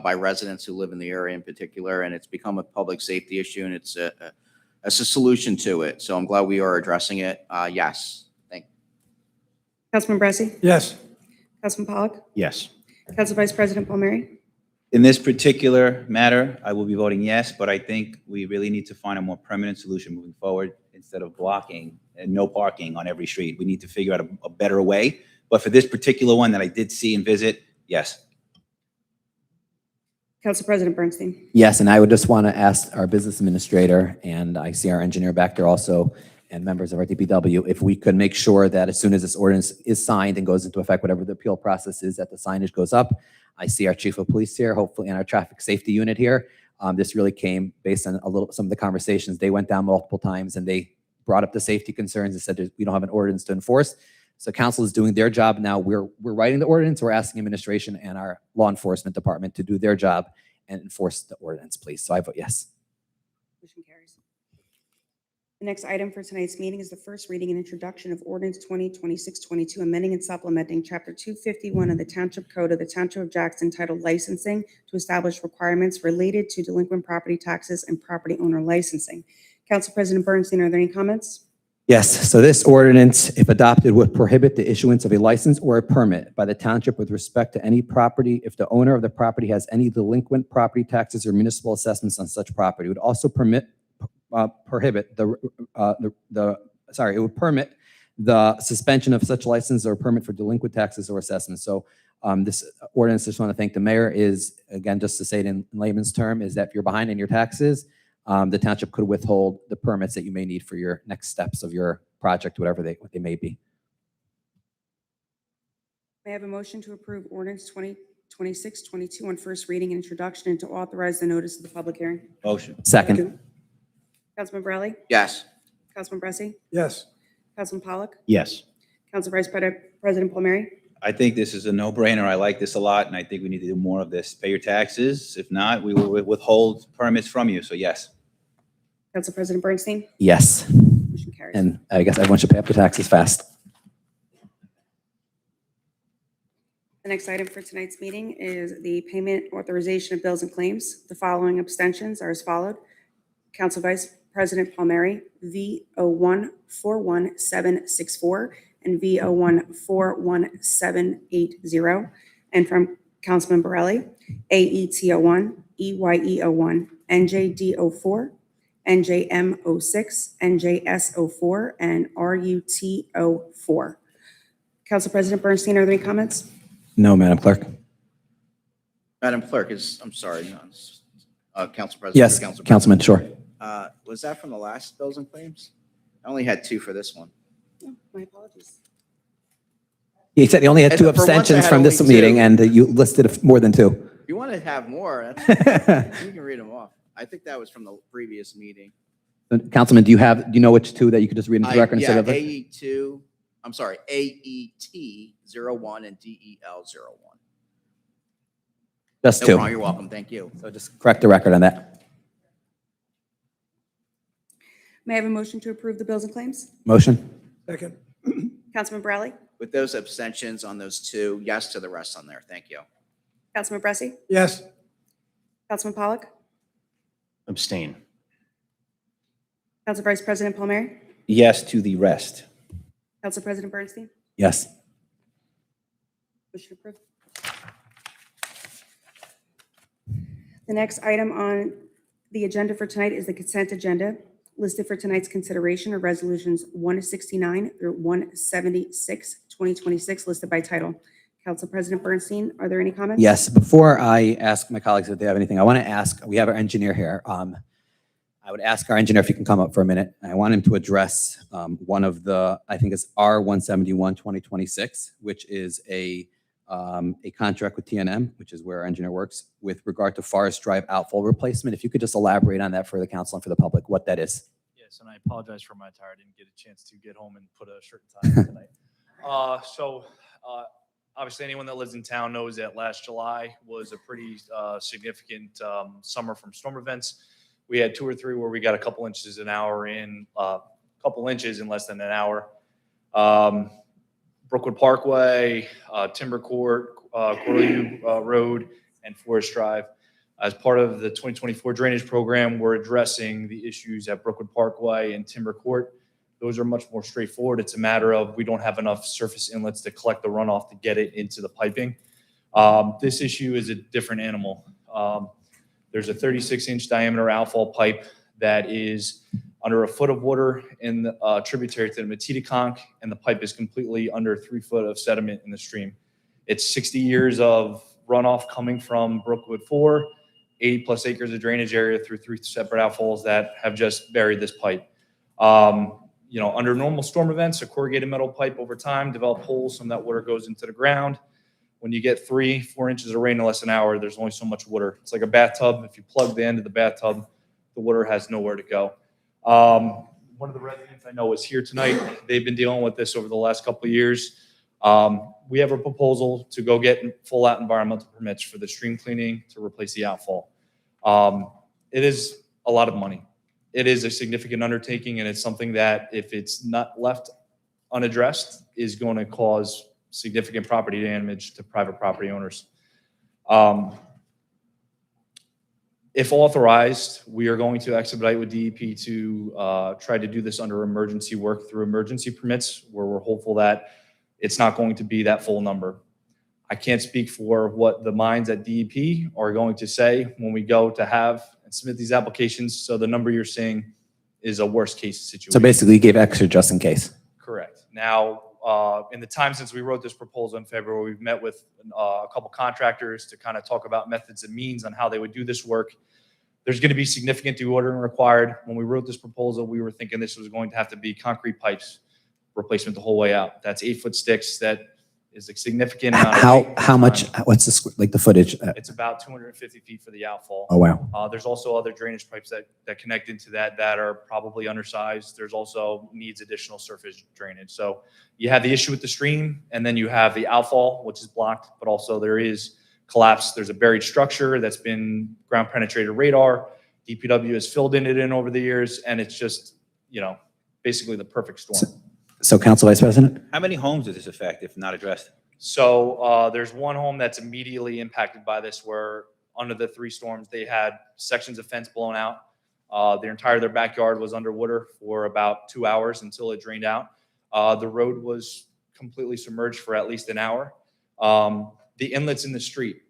by residents who live in the area in particular, and it's become a public safety issue, and it's a solution to it. So I'm glad we are addressing it. Yes. Thank you. Councilman Bressi? Yes. Councilman Pollock? Yes. Council Vice President Palmieri? In this particular matter, I will be voting yes, but I think we really need to find a more permanent solution moving forward instead of blocking and no parking on every street. We need to figure out a better way. But for this particular one that I did see and visit, yes. Council President Bernstein? Yes, and I would just want to ask our business administrator, and I see our engineer back there also, and members of our DPW, if we could make sure that as soon as this ordinance is signed and goes into effect, whatever the appeal process is, that the signage goes up. I see our chief of police here, hopefully, and our traffic safety unit here. This really came based on some of the conversations. They went down multiple times and they brought up the safety concerns and said we don't have an ordinance to enforce. So council is doing their job now. We're writing the ordinance. We're asking administration and our law enforcement department to do their job and enforce the ordinance, please. So I vote yes. Motion carries. The next item for tonight's meeting is the first reading and introduction of ordinance 2026-22, amending and supplementing Chapter 251 of the Township Code of the Township of Jackson titled Licensing to establish requirements related to delinquent property taxes and property owner licensing. Council President Bernstein, are there any comments? Yes, so this ordinance, if adopted, would prohibit the issuance of a license or a permit by the township with respect to any property if the owner of the property has any delinquent property taxes or municipal assessments on such property. It would also permit the suspension of such license or permit for delinquent taxes or assessments. So this ordinance, just want to thank the mayor, is, again, just to say it in layman's term, is that if you're behind in your taxes, the township could withhold the permits that you may need for your next steps of your project, whatever they may be. May I have a motion to approve ordinance 2026-22 on first reading and introduction and to authorize the notice of the public hearing? Motion. Second. Councilman Borelli? Yes. Councilman Bressi? Yes. Councilman Pollock? Yes. Council Vice President Palmieri? I think this is a no-brainer. I like this a lot, and I think we need to do more of this. Pay your taxes. If not, we will withhold permits from you. So yes. Council President Bernstein? Yes. Motion carries. And I guess everyone should pay up their taxes fast. The next item for tonight's meeting is the payment authorization of bills and claims. The following abstentions are as followed. Council Vice President Palmieri, V01-41764 and V01-41780. And from Councilman Borelli, AET01, EYE01, NJD04, NJM06, NJS04, and RUT04. Council President Bernstein, are there any comments? No, Madam Clerk. Madam Clerk, I'm sorry, Council President. Yes, Council Councilman, sure. Was that from the last bills and claims? I only had 2 for this one. Oh, my apologies. He said he only had And 2 for once I abstentions had from this only 2. meeting, and you listed more than 2. If you want to have more, you can read them off. I think that was from the previous meeting. Councilman, do you know which 2 that you could just read into the record instead of? AET01 and DEL01. Just No 2. problem, you're welcome, thank you. So just correct the record on that. May I have a motion to approve the bills and claims? Motion? Second. Councilman Borelli? With those abstentions on those 2, yes to the rest on there, thank you. Councilman Bressi? Yes. Councilman Pollock? Abstain. Council Vice President Palmieri? Yes to the rest. Council President Bernstein? Yes. Motion approved. The next item on the agenda for tonight is the consent agenda. Listed for tonight's consideration are resolutions 169 through 176, 2026, listed by title. Council President Bernstein, are there any comments? Yes, before I ask my colleagues if they have anything, I want to ask, we have our engineer here. I would ask our engineer if he can come up for a minute. I want him to address one of the, I think it's R171 2026, which is a contract with TNM, which is where our engineer works, with regard to Forest Drive outfall replacement. If you could just elaborate on that for the council and for the public, what that is. Yes, and I apologize for my attire. I didn't get a chance to get home and put a shirt and tie on tonight. Obviously, anyone that lives in town knows that last July was a pretty significant summer from storm events. We had 2 or 3 where we got a couple inches in less than an hour. Brookwood Parkway, Timber Court, Corlew Road, and Forest Drive. As part of the 2024 drainage program, we're addressing the issues at Brookwood Parkway and Timber Court. Those are much more straightforward. It's a matter of we don't have enough surface inlets to collect the runoff to get it into the piping. This issue is a different animal. There's a 36-inch diameter outfall pipe that is under a foot of water in the tributary to the Matitaconk, and the pipe is completely under 3 foot of sediment in the stream. It's 60 years of runoff coming from Brookwood 4, 80 plus acres of drainage area through 3 separate outfalls that have just buried this pipe. Under normal storm events, a corrugated metal pipe over time develop holes. Some of that water goes into the ground. When you get 3-4 inches of rain in less than an hour, there's only so much water. It's like a bathtub. If you plug the end of the bathtub, the water has nowhere to go. One of the residents I know is here tonight. They've been dealing with this over the last couple of years. We have a proposal to go get full out environmental permits for the stream cleaning to replace the outfall. It is a lot of money. It is a significant undertaking, and it's something that, if it's not left unaddressed, is going to cause significant property damage to private property owners. If authorized, we are going to expedite with DEP to try to do this under emergency work through emergency permits, where we're hopeful that it's not going to be that full number. I can't speak for what the minds at DEP are going to say when we go to have and submit these applications. So the number you're seeing is a worst case situation. So basically, you gave extra just in case. Correct. Now, in the time since we wrote this proposal in February, we've met with a couple contractors to kind of talk about methods and means on how they would do this work. There's going to be significant dewatering required. When we wrote this proposal, we were thinking this was going to have to be concrete pipes replacement the whole way out. That's 8-foot sticks. That is a significant amount of weight. How much, what's the footage? It's about 250 feet for the outfall. Oh, wow. There's also other drainage pipes that connect into that are probably undersized. There's also needs additional surface drainage. So you have the issue with the stream, and then you have the outfall, which is blocked, but also there is collapse. There's a buried structure that's been ground penetrated radar. DPW has filled in over the years, and it's just, basically the perfect storm. So Council Vice President? How many homes does this affect if not addressed? So there's one home that's immediately impacted by this, where under the 3 storms, they had sections of fence blown out. Their backyard was underwater for about 2 hours until it drained out. The road was completely submerged for at least an hour. The inlets in the street,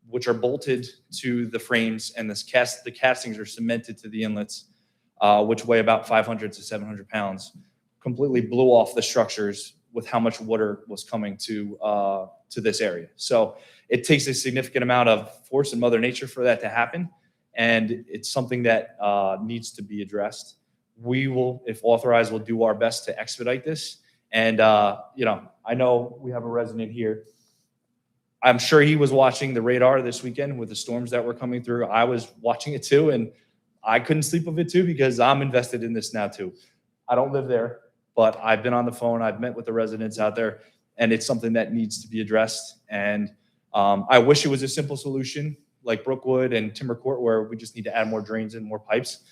which are bolted to the frames, and the castings are cemented to the inlets, which weigh about 500 to 700 pounds, completely blew off the structures with how much water was coming to this area. So it takes a significant amount of force in Mother Nature for that to happen, and it's something that needs to be addressed. We will, if authorized, will do our best to expedite this. And I know we have a resident here. I'm sure he was watching the radar this weekend with the storms that were coming through. I was watching it too, and I couldn't sleep with it too, because I'm invested in this now too. I don't live there, but I've been on the phone. I've met with the residents out there, and it's something that needs to be addressed. And I wish it was a simple solution like Brookwood and Timber Court, where we just need to add more drains and more pipes.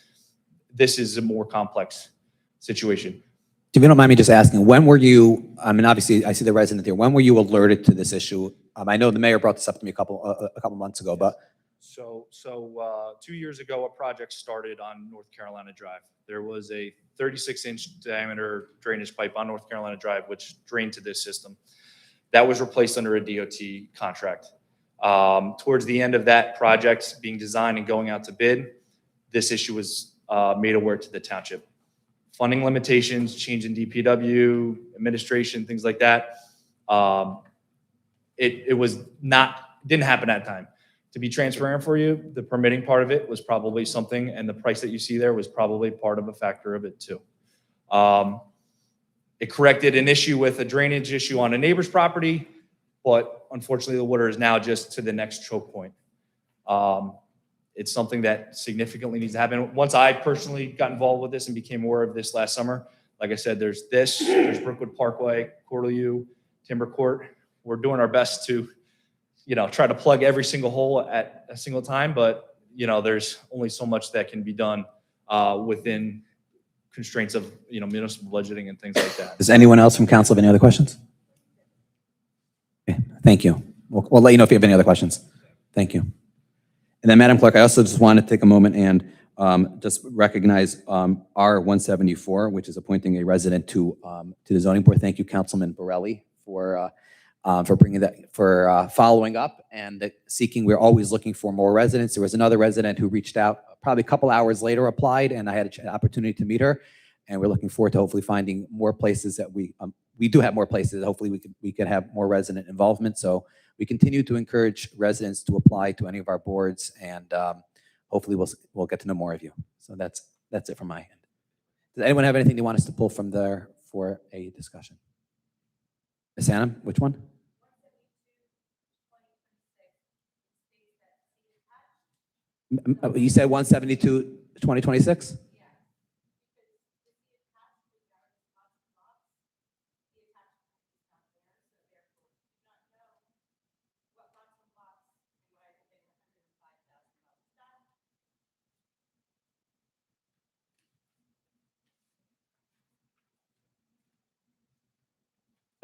This is a more complex situation. If you don't mind me just asking, when were you, obviously I see the resident there, when were you alerted to this issue? I know the mayor brought this up to me a couple months ago, but. So 2 years ago, a project started on North Carolina Drive. There was a 36-inch diameter drainage pipe on North Carolina Drive, which drained to this system. That was replaced under a DOT contract. Towards the end of that project being designed and going out to bid, this issue was made aware to the township. Funding limitations, change in DPW, administration, things like that. It was not, didn't happen at that time. To be transparent for you, the permitting part of it was probably something, and the price that you see there was probably part of a factor of it too. It corrected an issue with a drainage issue on a neighbor's property, but unfortunately the water is now just to the next choke point. It's something that significantly needs to happen. Once I personally got involved with this and became aware of this last summer, like I said, there's Brookwood Parkway, Corlew, Timber Court. We're doing our best to, try to plug every single hole at a single time, but, there's only so much that can be done within constraints of, municipal budgeting and things like that. Does anyone else from council have any other questions? Okay, thank you. We'll let you know if you have any other questions. Thank you. And then, Madam Clerk, I also just want to take a moment and just recognize R174, which is appointing a resident to the zoning board. Thank you, Councilman Borelli, for bringing that, for following up and seeking. We're always looking for more residents. There was another resident who reached out probably a couple hours later, applied, and I had an opportunity to meet her. And we're looking forward to hopefully finding more places that we do have more places. Hopefully we can have more resident involvement. So we continue to encourage residents to apply to any of our boards, and hopefully we'll get to know more of you. So that's it from my end. Does anyone have anything they want us to pull from there for a discussion? Ms. Hannum, which one? You said 172, 2026?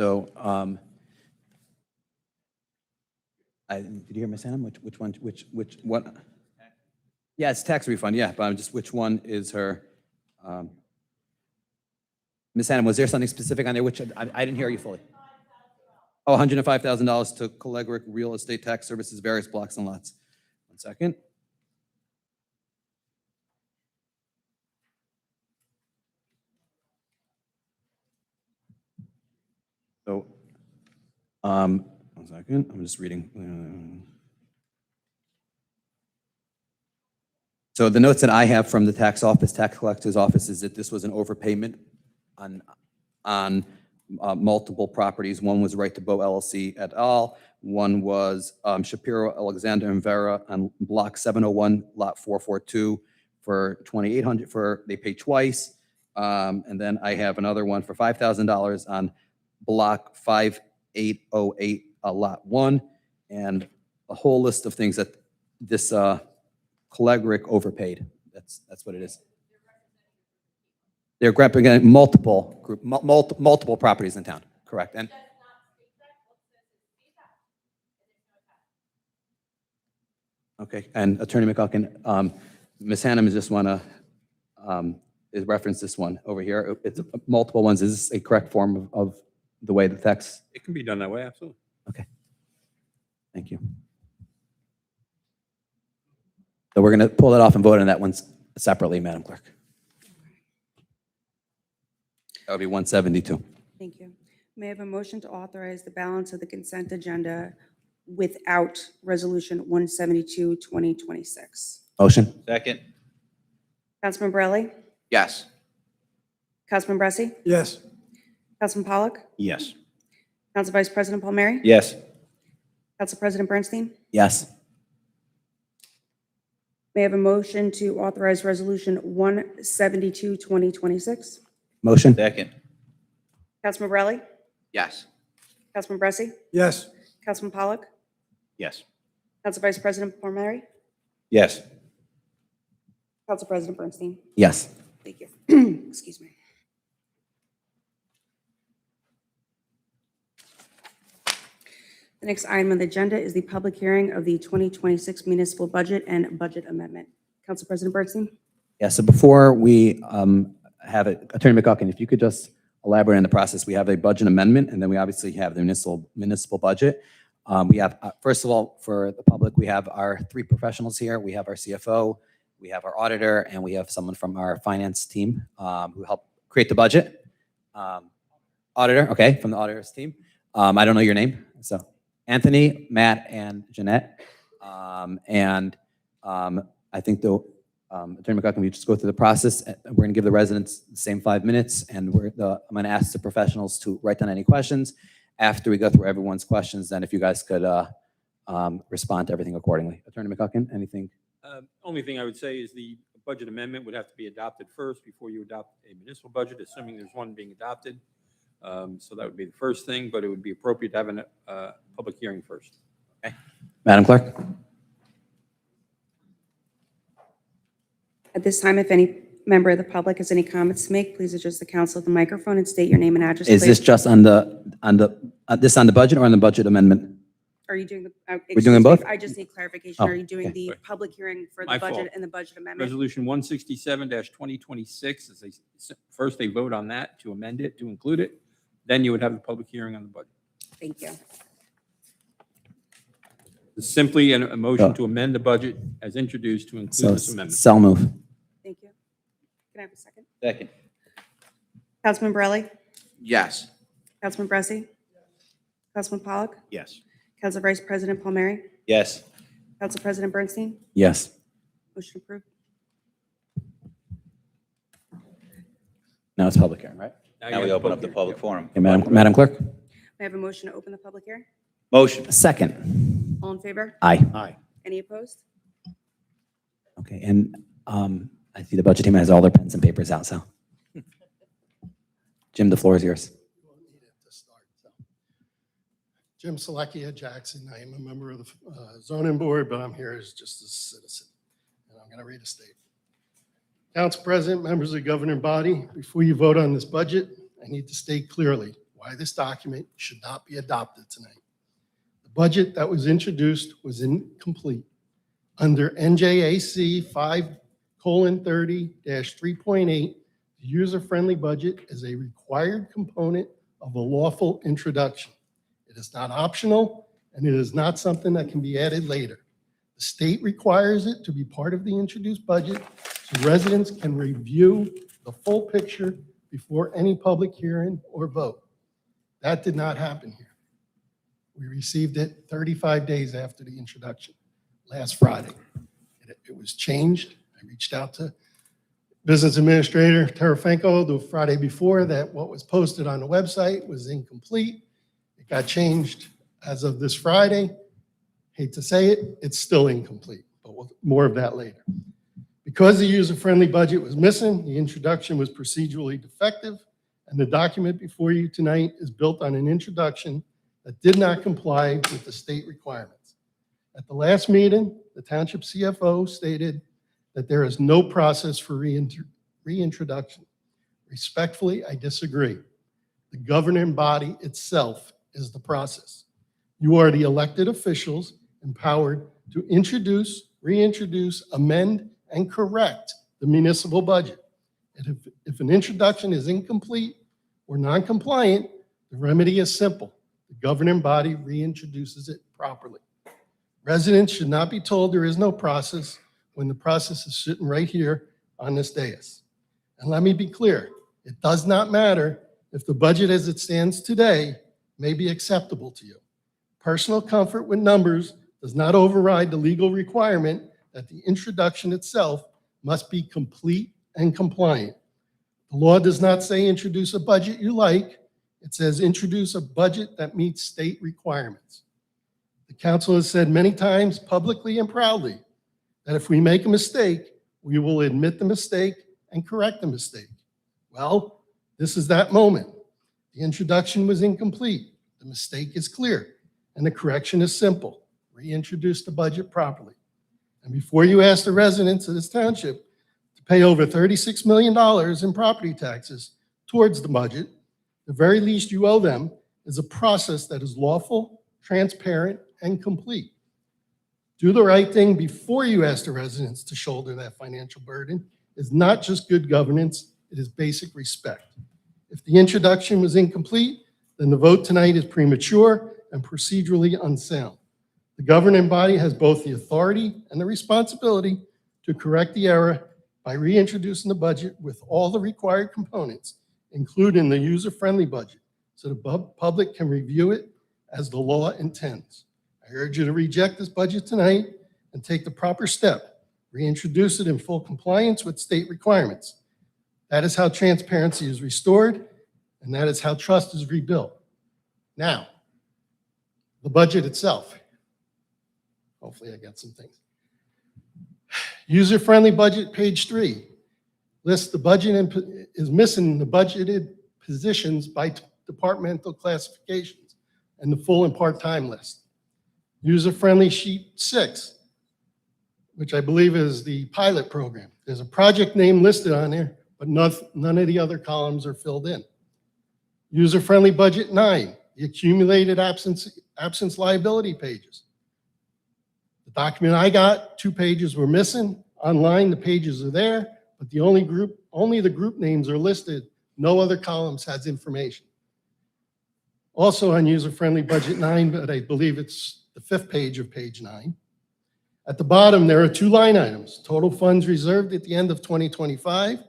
So, did you hear Ms. Hannum? Which one? Which what? Yeah, it's tax refund. Yeah, but I'm just which one is her? Ms. Hannum, was there something specific on there? Which I didn't hear you fully. Oh, $105,000 to Colegric Real Estate Tax Services, various blocks and lots. 1 second. So, 1 second. I'm just reading. So the notes that I have from the tax collector's office, is that this was an overpayment on multiple properties. One was Right to Bow LLC et al. One was Shapiro, Alexander, and Vera on block 701, lot 442 for $2,800 they paid twice. And then I have another one for $5,000 on block 5808, lot 1, and a whole list of things that this Colegric overpaid. That's what it is. They're representing multiple properties in town, correct? And okay, and Attorney McCulkin, Ms. Hannum just want to reference this one over here. It's multiple ones. Is this a correct form of the way the text? It can be done that way, absolutely. Okay. Thank you. So we're going to pull it off and vote on that one separately, Madam Clerk. That would be 172. Thank you. May I have a motion to authorize the balance of the consent agenda without Resolution 172, 2026? Motion? Second. Councilman Borelli? Yes. Councilman Bressi? Yes. Councilman Pollock? Yes. Council Vice President Palmieri? Yes. Council President Bernstein? Yes. May I have a motion to authorize Resolution 172, 2026? Motion? Second. Councilman Borelli? Yes. Councilman Bressi? Yes. Councilman Pollock? Yes. Council Vice President Palmieri? Yes. Council President Bernstein? Yes. Thank you. Excuse me. The next item on the agenda is the public hearing of the 2026 municipal budget and budget amendment. Council President Bernstein? Yeah, so before we have it, Attorney McCulkin, if you could just elaborate on the process. We have a budget amendment, and then we obviously have the municipal budget. We have, first of all, for the public, we have our three professionals here. We have our CFO, We have our auditor, and we have someone from our finance team who helped create the budget. Auditor, okay, from the auditor's team. I don't know your name, so Anthony, Matt, and Jeanette. I think the Attorney McGuckin, we just go through the process. We're going to give the residents the same 5 minutes, and I'm going to ask the professionals to write down any questions. After we go through everyone's questions, then if you guys could respond to everything accordingly. Attorney McGuckin, anything? Only thing I would say is the budget amendment would have to be adopted first before you adopt a municipal budget, assuming there's one being adopted. So that would be the first thing, but it would be appropriate to have a public hearing first. Okay. Madam Clerk? At this time, if any member of the public has any comments to make, please address the council at the microphone and state your name and address. Is please. this just on the budget or on the budget amendment? Are you doing the? We're doing excuse me, both? I just need clarification. Oh, Are you doing okay. the public hearing for the My budget fault. and the budget amendment? Resolution 167-2026 is first they vote on that to amend it, to include it. Then you would have the public hearing on the budget. Thank you. It's simply a motion to amend the budget as introduced to include So, this amendment. so move. Thank you. Can I have a second? Second. Councilman Borelli? Yes. Councilman Bressi? Councilman Pollock? Yes. Council Vice President Palmieri? Yes. Council President Bernstein? Yes. Motion approved. Now it's public hearing, right? Now you we have open up the hearing. public forum. Okay, Madam Clerk? May I have a motion to open the public hearing? Motion. Second. All in favor? Aye. Aye. Any opposed? Okay, and I see the budget team has all their pens and papers out, so. Jim, the floor is yours. Jim Seleckia, Jackson. I am a member of the zoning board, but I'm here as just a citizen. And I'm going to read a statement. Council President, members of the governing body, before you vote on this budget, I need to state clearly why this document should not be adopted tonight. The budget that was introduced was incomplete. Under NJAC 5:30-3.8, the user-friendly budget is a required component of a lawful introduction. It is not optional, and it is not something that can be added later. The state requires it to be part of the introduced budget so residents can review the full picture before any public hearing or vote. That did not happen here. We received it 35 days after the introduction, last Friday. It was changed. I reached out to Business Administrator Tarafenko the Friday before that what was posted on the website was incomplete. It got changed as of this Friday. Hate to say it, it's still incomplete, but more of that later. Because the user-friendly budget was missing, the introduction was procedurally defective, and the document before you tonight is built on an introduction that did not comply with the state requirements. At the last meeting, the Township CFO stated that there is no process for reintroduction. Respectfully, I disagree. The governing body itself is the process. You are the elected officials empowered to introduce, reintroduce, amend, and correct the municipal budget. And if an introduction is incomplete or non-compliant, the remedy is simple. The governing body reintroduces it properly. Residents should not be told there is no process when the process is sitting right here on this dais. And let me be clear, it does not matter if the budget as it stands today may be acceptable to you. Personal comfort with numbers does not override the legal requirement that the introduction itself must be complete and compliant. The law does not say introduce a budget you like. It says introduce a budget that meets state requirements. The council has said many times publicly and proudly that if we make a mistake, we will admit the mistake and correct the mistake. Well, this is that moment. The introduction was incomplete. The mistake is clear, and the correction is simple. Reintroduce the budget properly. And before you ask the residents of this township to pay over $36 million in property taxes towards the budget, the very least you owe them is a process that is lawful, transparent, and complete. Do the right thing before you ask the residents to shoulder that financial burden is not just good governance, it is basic respect. If the introduction was incomplete, then the vote tonight is premature and procedurally unsound. The governing body has both the authority and the responsibility to correct the error by reintroducing the budget with all the required components, including the user-friendly budget, so the public can review it as the law intends. I urge you to reject this budget tonight and take the proper step. Reintroduce it in full compliance with state requirements. That is how transparency is restored, and that is how trust is rebuilt. Now, the budget itself. Hopefully I got some things. User-friendly budget, page 3, lists the budget and is missing the budgeted positions by departmental classifications and the full and part-time list. User-friendly sheet 6, which I believe is the pilot program. There's a project name listed on there, but none of the other columns are filled in. User-friendly budget 9, the accumulated absence liability pages. The document I got, 2 pages were missing. Online, the pages are there, but only the group names are listed. No other columns has information. Also on user-friendly budget 9, but I believe it's the 5th page of page 9. At the bottom, there are 2 line items: total funds reserved at the end of 2025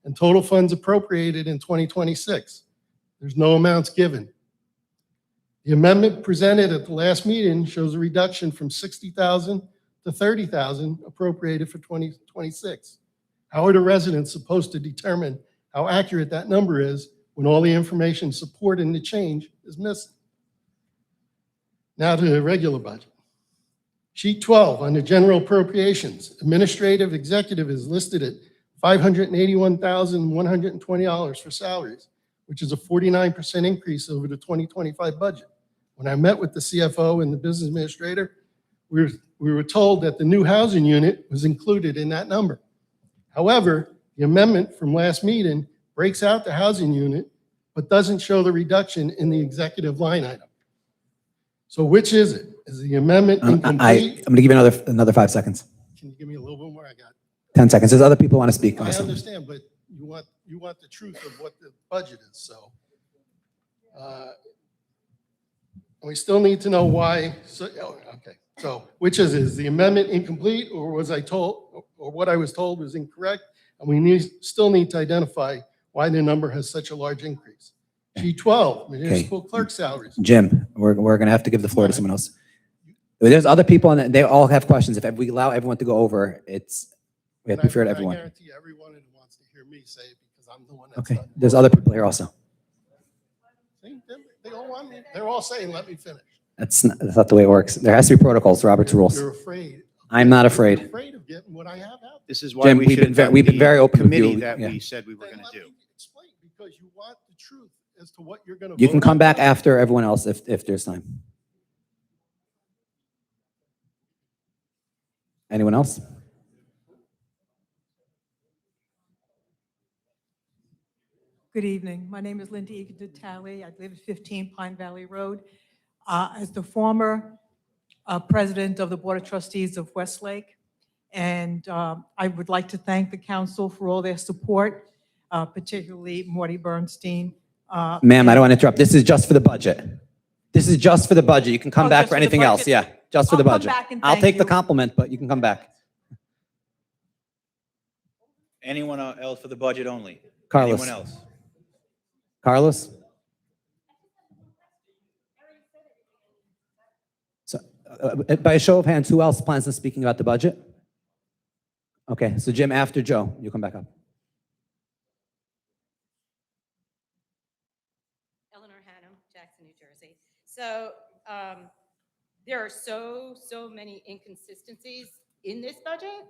and total funds appropriated in 2026. There's no amounts given. The amendment presented at the last meeting shows a reduction from $60,000 to $30,000 appropriated for 2026. How are the residents supposed to determine how accurate that number is when all the information supporting the change is missing? Now to the regular budget. Sheet 12 on the general appropriations. Administrative executive is listed at $581,120 for salaries, which is a 49% increase over the 2025 budget. When I met with the CFO and the business administrator, we were told that the new housing unit was included in that number. However, the amendment from last meeting breaks out the housing unit, but doesn't show the reduction in the executive line item. So which is it? Is the amendment I'm incomplete? going to give you another 5 seconds. Can you give me a little bit more? I got 10 seconds. There's other people who want to speak. I also. understand, but you want the truth of what the budget is, so. We still need to know why, okay. So which is the amendment incomplete, or was I told, or what I was told was incorrect? And we still need to identify why the number has such a large increase. G12, municipal clerk salaries. Jim, we're going to have to give the floor to someone else. There's other people, and they all have questions. If we allow everyone to go over, we have to be fair to everyone. I guarantee everyone wants to hear me say it because I'm the one that's Okay, done. there's other people here also. See, they all want me. They're all saying, let me finish. That's not the way it works. There has to be protocols, Robert's rules. You're afraid. I'm not afraid. You're afraid of getting what I have out. This is why Jim, we we've should been have we've been done very the open with you. committee that Yeah. we said we were Then going to let do. me explain, because you want the truth as to what you're going to. You can come back after everyone else if there's time. Anyone else? Good evening. My name is Linda Egan-Talley. I live at 15 Pine Valley Road. As the former president of the Board of Trustees of Westlake, and I would like to thank the council for all their support, particularly Morty Bernstein. Ma'am, I don't want to interrupt. This is just for the budget. This is just for the budget. You can come Oh, back just for for the anything else. budget. Yeah, just for the I'll come budget. back and I'll thank take the you. compliment, but you can come back. Anyone else for the budget only? Carlos. Anyone else? Carlos? So, by a show of hands, who else plans on speaking about the budget? Okay, so Jim, after Joe, you come back up. Eleanor Hannum, Jackson, New Jersey. So there are so many inconsistencies in this budget.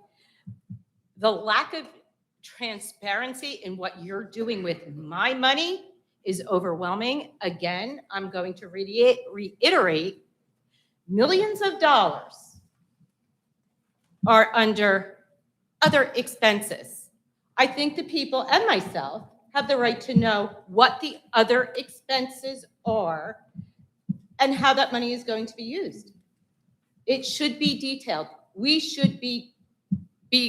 The lack of transparency in what you're doing with my money is overwhelming. Again, I'm going to reiterate, millions of dollars are under other expenses. I think the people and myself have the right to know what the other expenses are and how that money is going to be used. It should be detailed. We should be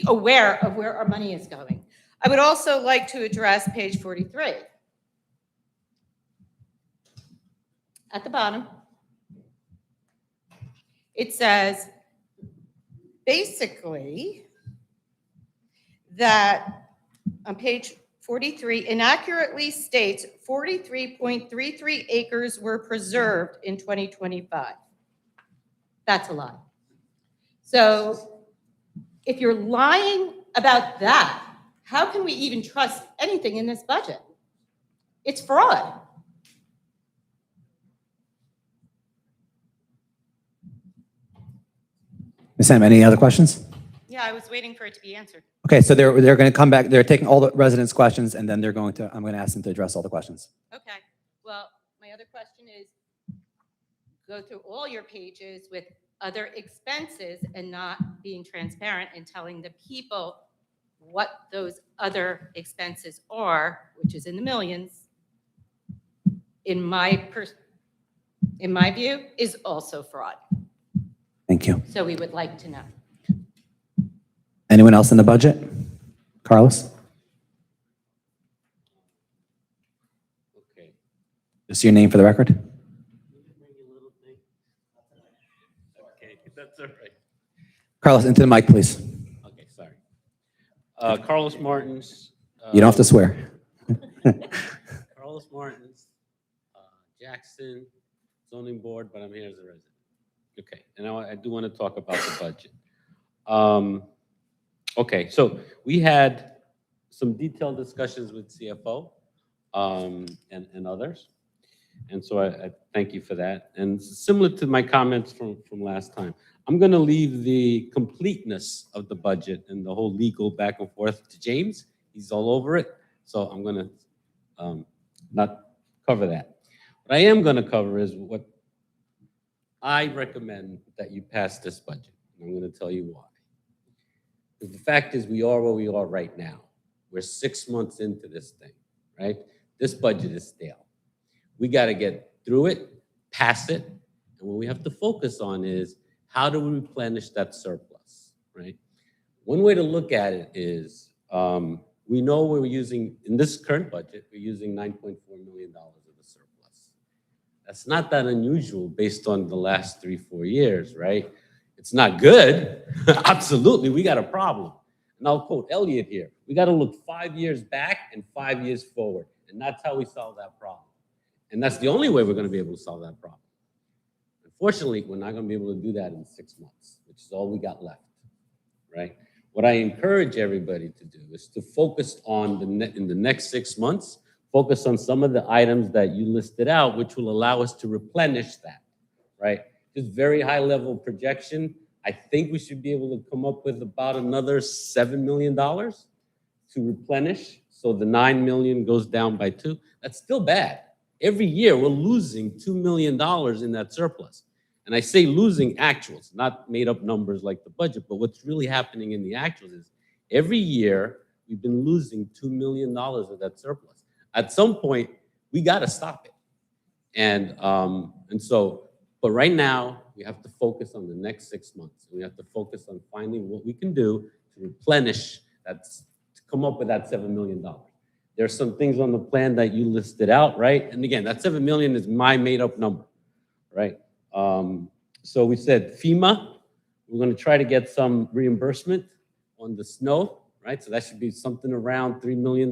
aware of where our money is going. I would also like to address page 43. At the bottom, it says, basically, that on page 43 inaccurately states 43.33 acres were preserved in 2025. That's a lie. So if you're lying about that, how can we even trust anything in this budget? It's fraud. Ms. Sam, any other questions? Yeah, I was waiting for it to be answered. Okay, so they're going to come back. They're taking all the residents' questions, and then I'm going to ask them to address all the questions. Okay, well, my other question is, go through all your pages with other expenses and not being transparent and telling the people what those other expenses are, which is in the millions, in my view, is also fraud. Thank you. So we would like to know. Anyone else in the budget? Carlos? Okay. Just your name for the record. Okay, that's all right. Carlos, into the mic, please. Okay, sorry. Carlos Martins. You don't have to swear. Carlos Martins, Jackson Zoning Board, but I'm here as a resident. Okay, and now I do want to talk about the budget. Okay, so we had some detailed discussions with CFO and others. And so I thank you for that. And similar to my comments from last time, I'm going to leave the completeness of the budget and the whole legal back and forth to James. He's all over it. So I'm going to not cover that. What I am going to cover is what I recommend that you pass this budget. And I'm going to tell you why. Because the fact is we are where we are right now. We're 6 months into this thing, right? This budget is stale. We got to get through it, pass it, and what we have to focus on is how do we replenish that surplus, right? One way to look at it is we know we're using, in this current budget, we're using $9.4 million of the surplus. That's not that unusual based on the last 3-4 years, right? It's not good. Absolutely, we got a problem. And I'll quote Elliot here. We got to look 5 years back and 5 years forward. And that's how we solve that problem. And that's the only way we're going to be able to solve that problem. Unfortunately, we're not going to be able to do that in 6 months, which is all we got left, right? What I encourage everybody to do is to focus on in the next 6 months, focus on some of the items that you listed out, which will allow us to replenish that, right? Just very high level projection. I think we should be able to come up with about another $7 million to replenish. So the 9 million goes down by 2. That's still bad. Every year we're losing $2 million in that surplus. And I say losing actuals, not made up numbers like the budget, but what's really happening in the actuals is every year we've been losing $2 million of that surplus. At some point, we got to stop it. And so, but right now, we have to focus on the next 6 months. We have to focus on finding what we can do to replenish that, to come up with that $7 million. There are some things on the plan that you listed out, right? And again, that $7 million is my made up number, right? So we said FEMA, we're going to try to get some reimbursement on the snow, right? So that should be something around $3 million.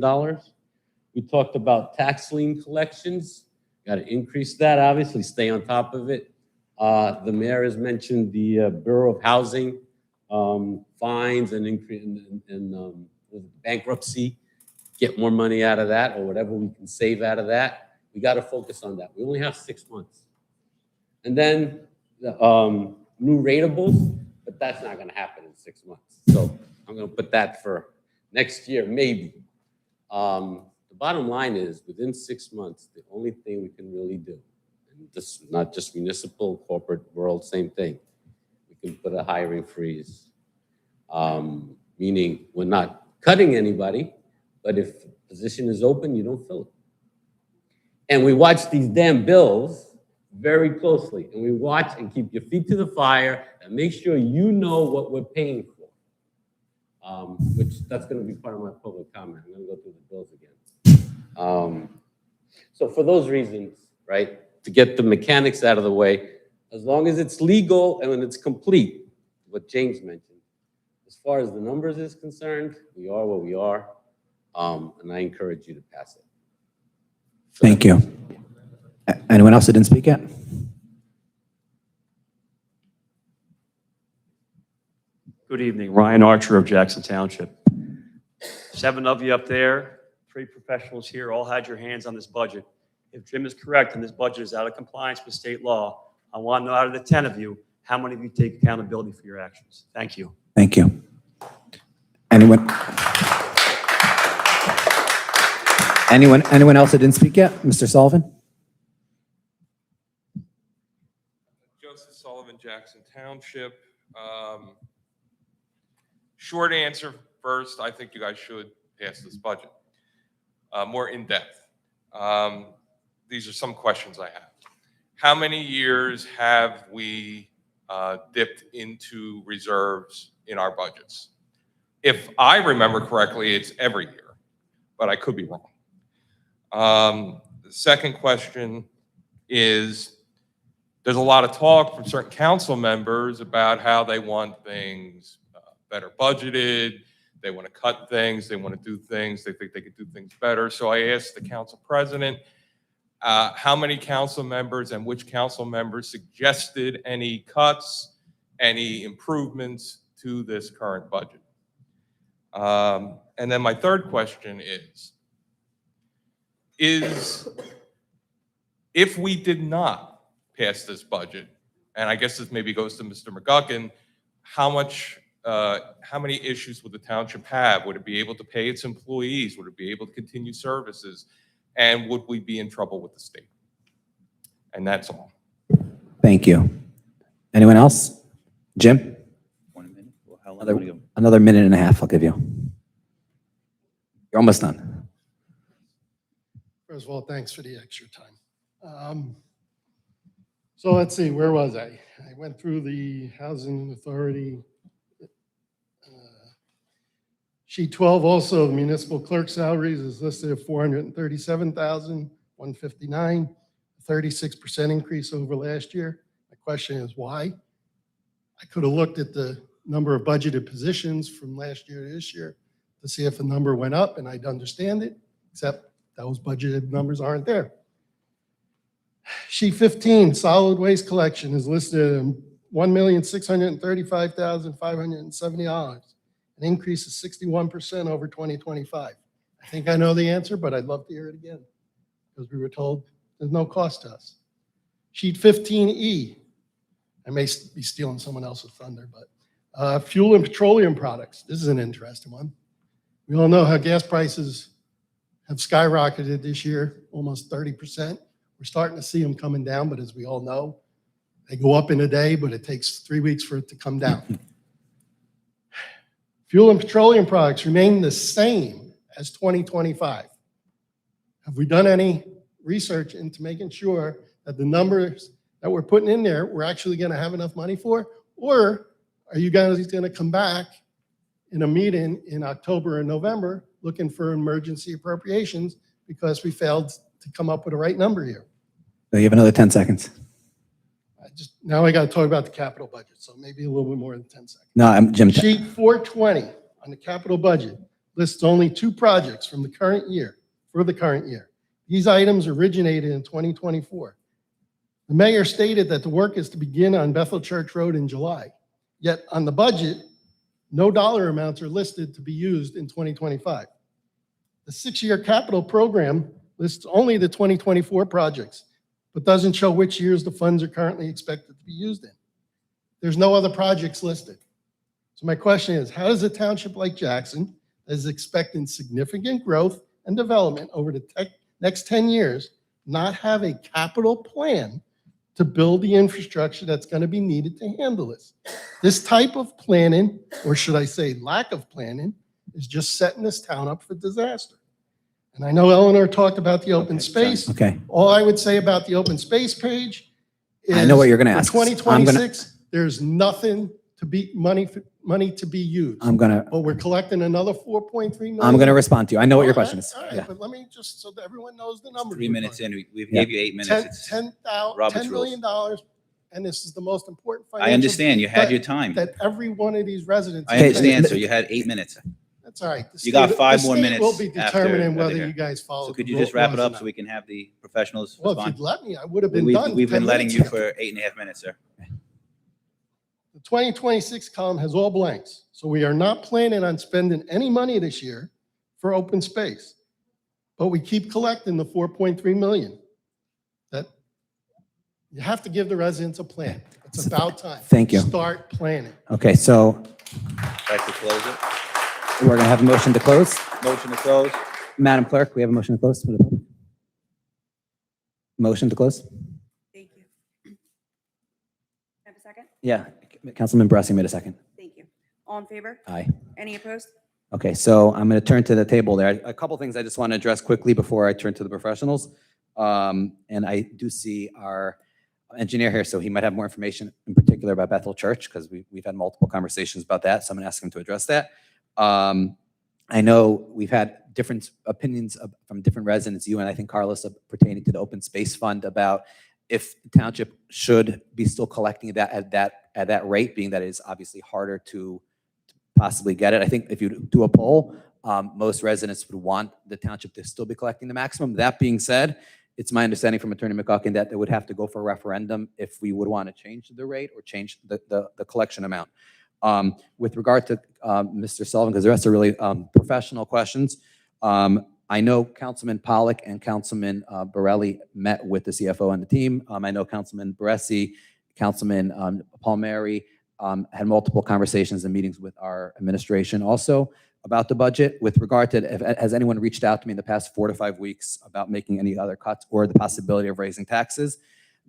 We talked about tax lien collections. Got to increase that, obviously, stay on top of it. The mayor has mentioned the Bureau of Housing fines and bankruptcy. Get more money out of that or whatever we can save out of that. We got to focus on that. We only have 6 months. And then the new ratables, but that's not going to happen in 6 months. So I'm going to put that for next year, maybe. The bottom line is within 6 months, the only thing we can really do, and this is not just municipal, corporate world, same thing. We can put a hiring freeze, meaning we're not cutting anybody, but if a position is open, you don't fill it. And we watch these damn bills very closely, and we watch and keep your feet to the fire and make sure you know what we're paying for, which that's going to be part of my public comment. I'm going to go through the bills again. So for those reasons, right, to get the mechanics out of the way, as long as it's legal and when it's complete, what James mentioned, the as far as the numbers is concerned, we are where we are. And I encourage you to pass it. Thank you. Anyone else that didn't speak yet? Good evening, Ryan Archer of Jackson Township. 7 of you up there, 3 professionals here, all had your hands on this budget. If Jim is correct and this budget is out of compliance with state law, I want to know out of the 10 of you, how many of you take accountability for your actions? Thank you. Thank you. Anyone else that didn't speak yet? Mr. Sullivan? Joseph Sullivan, Jackson Township. Short answer first, I think you guys should pass this budget. More in depth. These are some questions I have. How many years have we dipped into reserves in our budgets? If I remember correctly, it's every year, but I could be wrong. The second question is, there's a lot of talk from certain council members about how they want things better budgeted, they want to cut things, they want to do things, they think they could do things better. So I asked the council president, how many council members and which council members suggested any cuts, any improvements to this current budget? And then my third question is if we did not pass this budget, and I guess this maybe goes to Mr. McGuckin, how many issues would the township have? Would it be able to pay its employees? Would it be able to continue services? And would we be in trouble with the state? And that's all. Thank you. Anyone else? Jim? 1 minute. Well, how long do you want to go? Another minute and a half I'll give you. You're almost done. First of all, thanks for the extra time. So let's see, where was I? I went through the Housing Authority. Sheet 12, also the municipal clerk salaries is listed at $437,159, 36% increase over last year. My question is why? I could have looked at the number of budgeted positions from last year to this year to see if the number went up, and I'd understand it, except those budgeted numbers aren't there. Sheet 15, solid waste collection is listed at $1,635,570, an increase of 61% over 2025. I think I know the answer, but I'd love to hear it again because we were told there's no cost to us. Sheet 15E, I may be stealing someone else's thunder, but fuel and petroleum products. This is an interesting one. We all know how gas prices have skyrocketed this year, almost 30%. We're starting to see them coming down, but as we all know, they go up in a day, but it takes 3 weeks for it to come down. Fuel and petroleum products remain the same as 2025. Have we done any research into making sure that the numbers that we're putting in there, we're actually going to have enough money for? Or are you guys going to come back in a meeting in October and November looking for emergency appropriations because we failed to come up with the right number here? So you have another 10 seconds. Now I got to talk about the capital budget, so maybe a little bit more than 10 seconds. No, I'm Jim. Sheet 420 on the capital budget lists only 2 projects from the current year, for the current year. These items originated in 2024. The mayor stated that the work is to begin on Bethel Church Road in July. Yet on the budget, no dollar amounts are listed to be used in 2025. The 6-year capital program lists only the 2024 projects, but doesn't show which years the funds are currently expected to be used in. There's no other projects listed. So my question is, how does a township like Jackson, that is expecting significant growth and development over the next 10 years, not have a capital plan to build the infrastructure that's going to be needed to handle this? This type of planning, or should I say lack of planning, is just setting this town up for disaster. And I know Eleanor talked about the open space. Okay. All I would say about the open space page is I know what you're going to ask. for 2026, there's nothing to be money to be used. But we're collecting another 4.3 million. I'm going to respond to you. I know what your question is. All right, Yeah. but let me just, so that everyone knows the numbers. 3 minutes in, we Yeah. gave you 8 minutes. It's $10 Robert's million, and this is the most important I financial. understand. You had that- your time. That every one of these residents. I understand, sir. You had 8 minutes. That's all right. The You got state- 5 the more state minutes will be after determining whether here. you guys follow. So could the you just wrap it laws or up not. so we can have the professionals Well, if respond? you'd let me, I would have been We've done. been 10 letting minutes you ago. for 8.5 minutes, sir. The 2026 column has all blanks. So we are not planning on spending any money this year for open space. But we keep collecting the 4.3 million. That you have to give the residents a plan. It's about time. Thank you. Start planning. Okay, so Like to close it? we're going to have a motion to close. Motion to close? Madam Clerk, we have a motion to close for the public. Motion to close? Thank you. Have a second? Yeah, Councilman Baresi made a second. Thank you. All in favor? Aye. Any opposed? Okay, so I'm going to turn to the table there. A couple things I just want to address quickly before I turn to the professionals. And I do see our engineer here, so he might have more information in particular about Bethel Church, because we've had multiple conversations about that, so I'm going to ask him to address that. I know we've had different opinions from different residents, you and I think Carlos, pertaining to the open space fund, about if the township should be still collecting that at that rate, being that it is obviously harder to possibly get it. I think if you do a poll, most residents would want the township to still be collecting the maximum. That being said, it's my understanding from Attorney McCucken that they would have to go for a referendum if we would want to change the rate or change the collection amount. With regard to Mr. Sullivan, because the rest are really professional questions, I know Councilman Pollack and Councilman Borelli met with the CFO and the team. I know Councilman Baresi, Councilman Palmieri had multiple conversations and meetings with our administration also about the budget. With regard to, has anyone reached out to me in the past 4 to 5 weeks about making any other cuts or the possibility of raising taxes?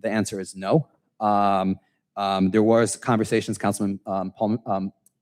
The answer is no. There was conversations, Councilman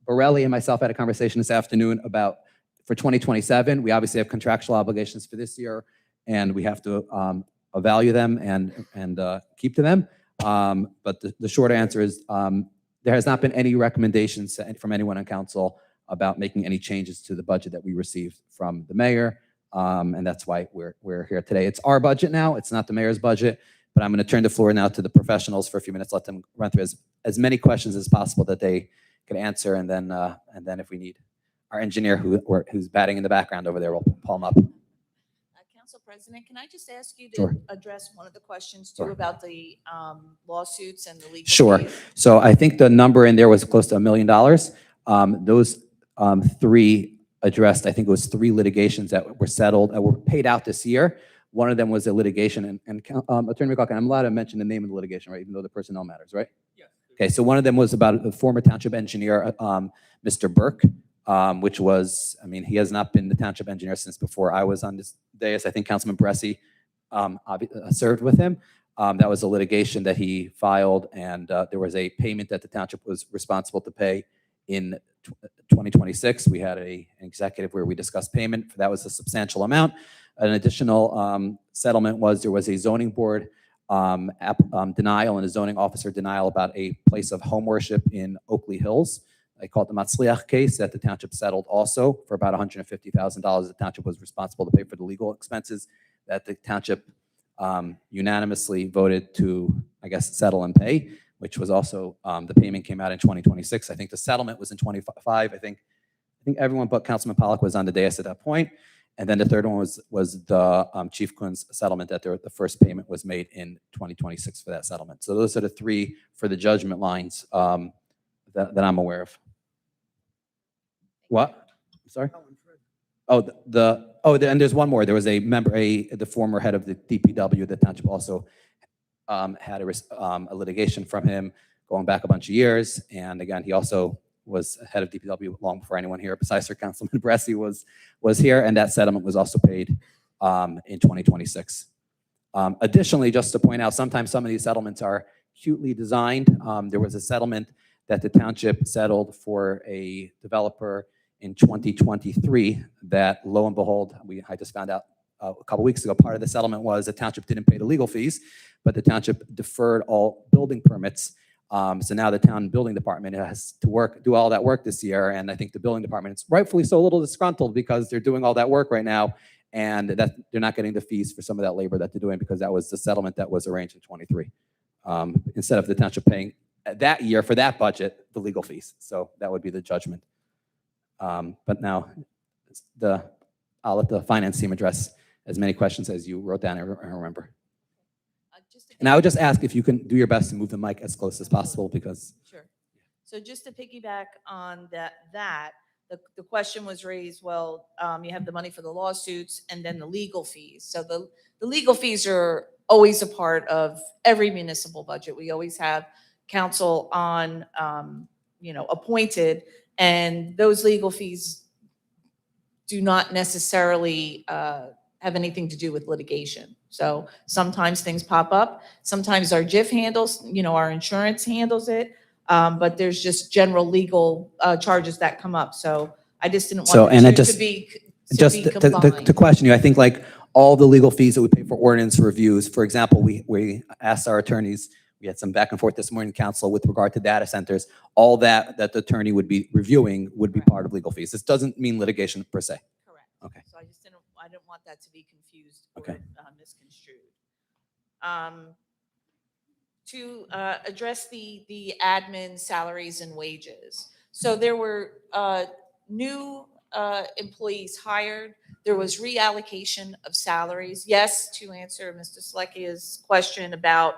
Borelli and myself had a conversation this afternoon about for 2027, we obviously have contractual obligations for this year, and we have to value them and keep to them. But the short answer is there has not been any recommendations from anyone on council about making any changes to the budget that we received from the mayor, and that's why we're here today. It's our budget now; it's not the mayor's budget. But I'm going to turn the floor now to the professionals for a few minutes. Let them run through as many questions as possible that they can answer, and then if we need our engineer who's batting in the background over there, we'll pull him up. Council President, can I just ask you to Sure. address one of the questions too Sure. about the lawsuits and the legal Sure. fees? So I think the number in there was close to $1 million. Those 3 addressed, I think it was 3 litigations that were settled, were paid out this year. One of them was a litigation, and Attorney McCucken, I'm allowed to mention the name of the litigation, right? Even though the personnel matters, right? Yes. Okay, so one of them was about a former township engineer, Mr. Burke, which was, I mean, he has not been the township engineer since before I was on this dais. I think Councilman Baresi served with him. That was a litigation that he filed, and there was a payment that the township was responsible to pay in 2026. We had an executive where we discussed payment. That was a substantial amount. An additional settlement was there was a zoning board denial and a zoning officer denial about a place of home worship in Oakley Hills. I call it the Matzliach case that the township settled also for about $150,000. The township was responsible to pay for the legal expenses that the township unanimously voted to, I guess, settle and pay, which was also, the payment came out in 2026. I think the settlement was in 25. I think everyone but Councilman Pollack was on the dais at that point. And then the third one was the Chief Kuhn's settlement that the first payment was made in 2026 for that settlement. So those are the 3 for the judgment lines that I'm aware of. What? I'm sorry? And there's one more. There was a member, the former head of the DPW, the township also had a litigation from him going back a bunch of years. And again, he also was head of DPW long before anyone here besides Sir Councilman Baresi was here, and that settlement was also paid in 2026. Additionally, just to point out, sometimes some of these settlements are cutely designed. There was a settlement that the township settled for a developer in 2023 that, lo and behold, I just found out a couple weeks ago, part of the settlement was the township didn't pay the legal fees, but the township deferred all building permits. So now the town building department has to do all that work this year. And I think the building department is rightfully so a little disgruntled because they're doing all that work right now. And that they're not getting the fees for some of that labor that they're doing because that was the settlement that was arranged in 23. instead of the township paying that year for that budget, the legal fees. So that would be the judgment. But now I'll let the finance team address as many questions as you wrote down and remember. And I would just ask if you can do your best to move the mic as close as possible because. Sure. So just to piggyback on the question was raised, well, you have the money for the lawsuits and then the legal fees. So the legal fees are always a part of every municipal budget. We always have counsel on, appointed, and those legal fees do not necessarily have anything to do with litigation. So sometimes things pop up. Sometimes our JIF handles, our insurance handles it. But there's just general legal charges that come up. So I just didn't want the two to be combined. To question you, I think like all the legal fees that we pay for ordinance reviews, for example, we asked our attorneys, we had some back and forth this morning, council, with regard to data centers, all that the attorney would be reviewing would be part of legal fees. This doesn't mean litigation per se. Correct. Okay. So I didn't want that to be confused or Okay. Misconstrued. To address the admin salaries and wages. So there were new employees hired. There was reallocation of salaries. Yes, to answer Mr. Seleckia's question about,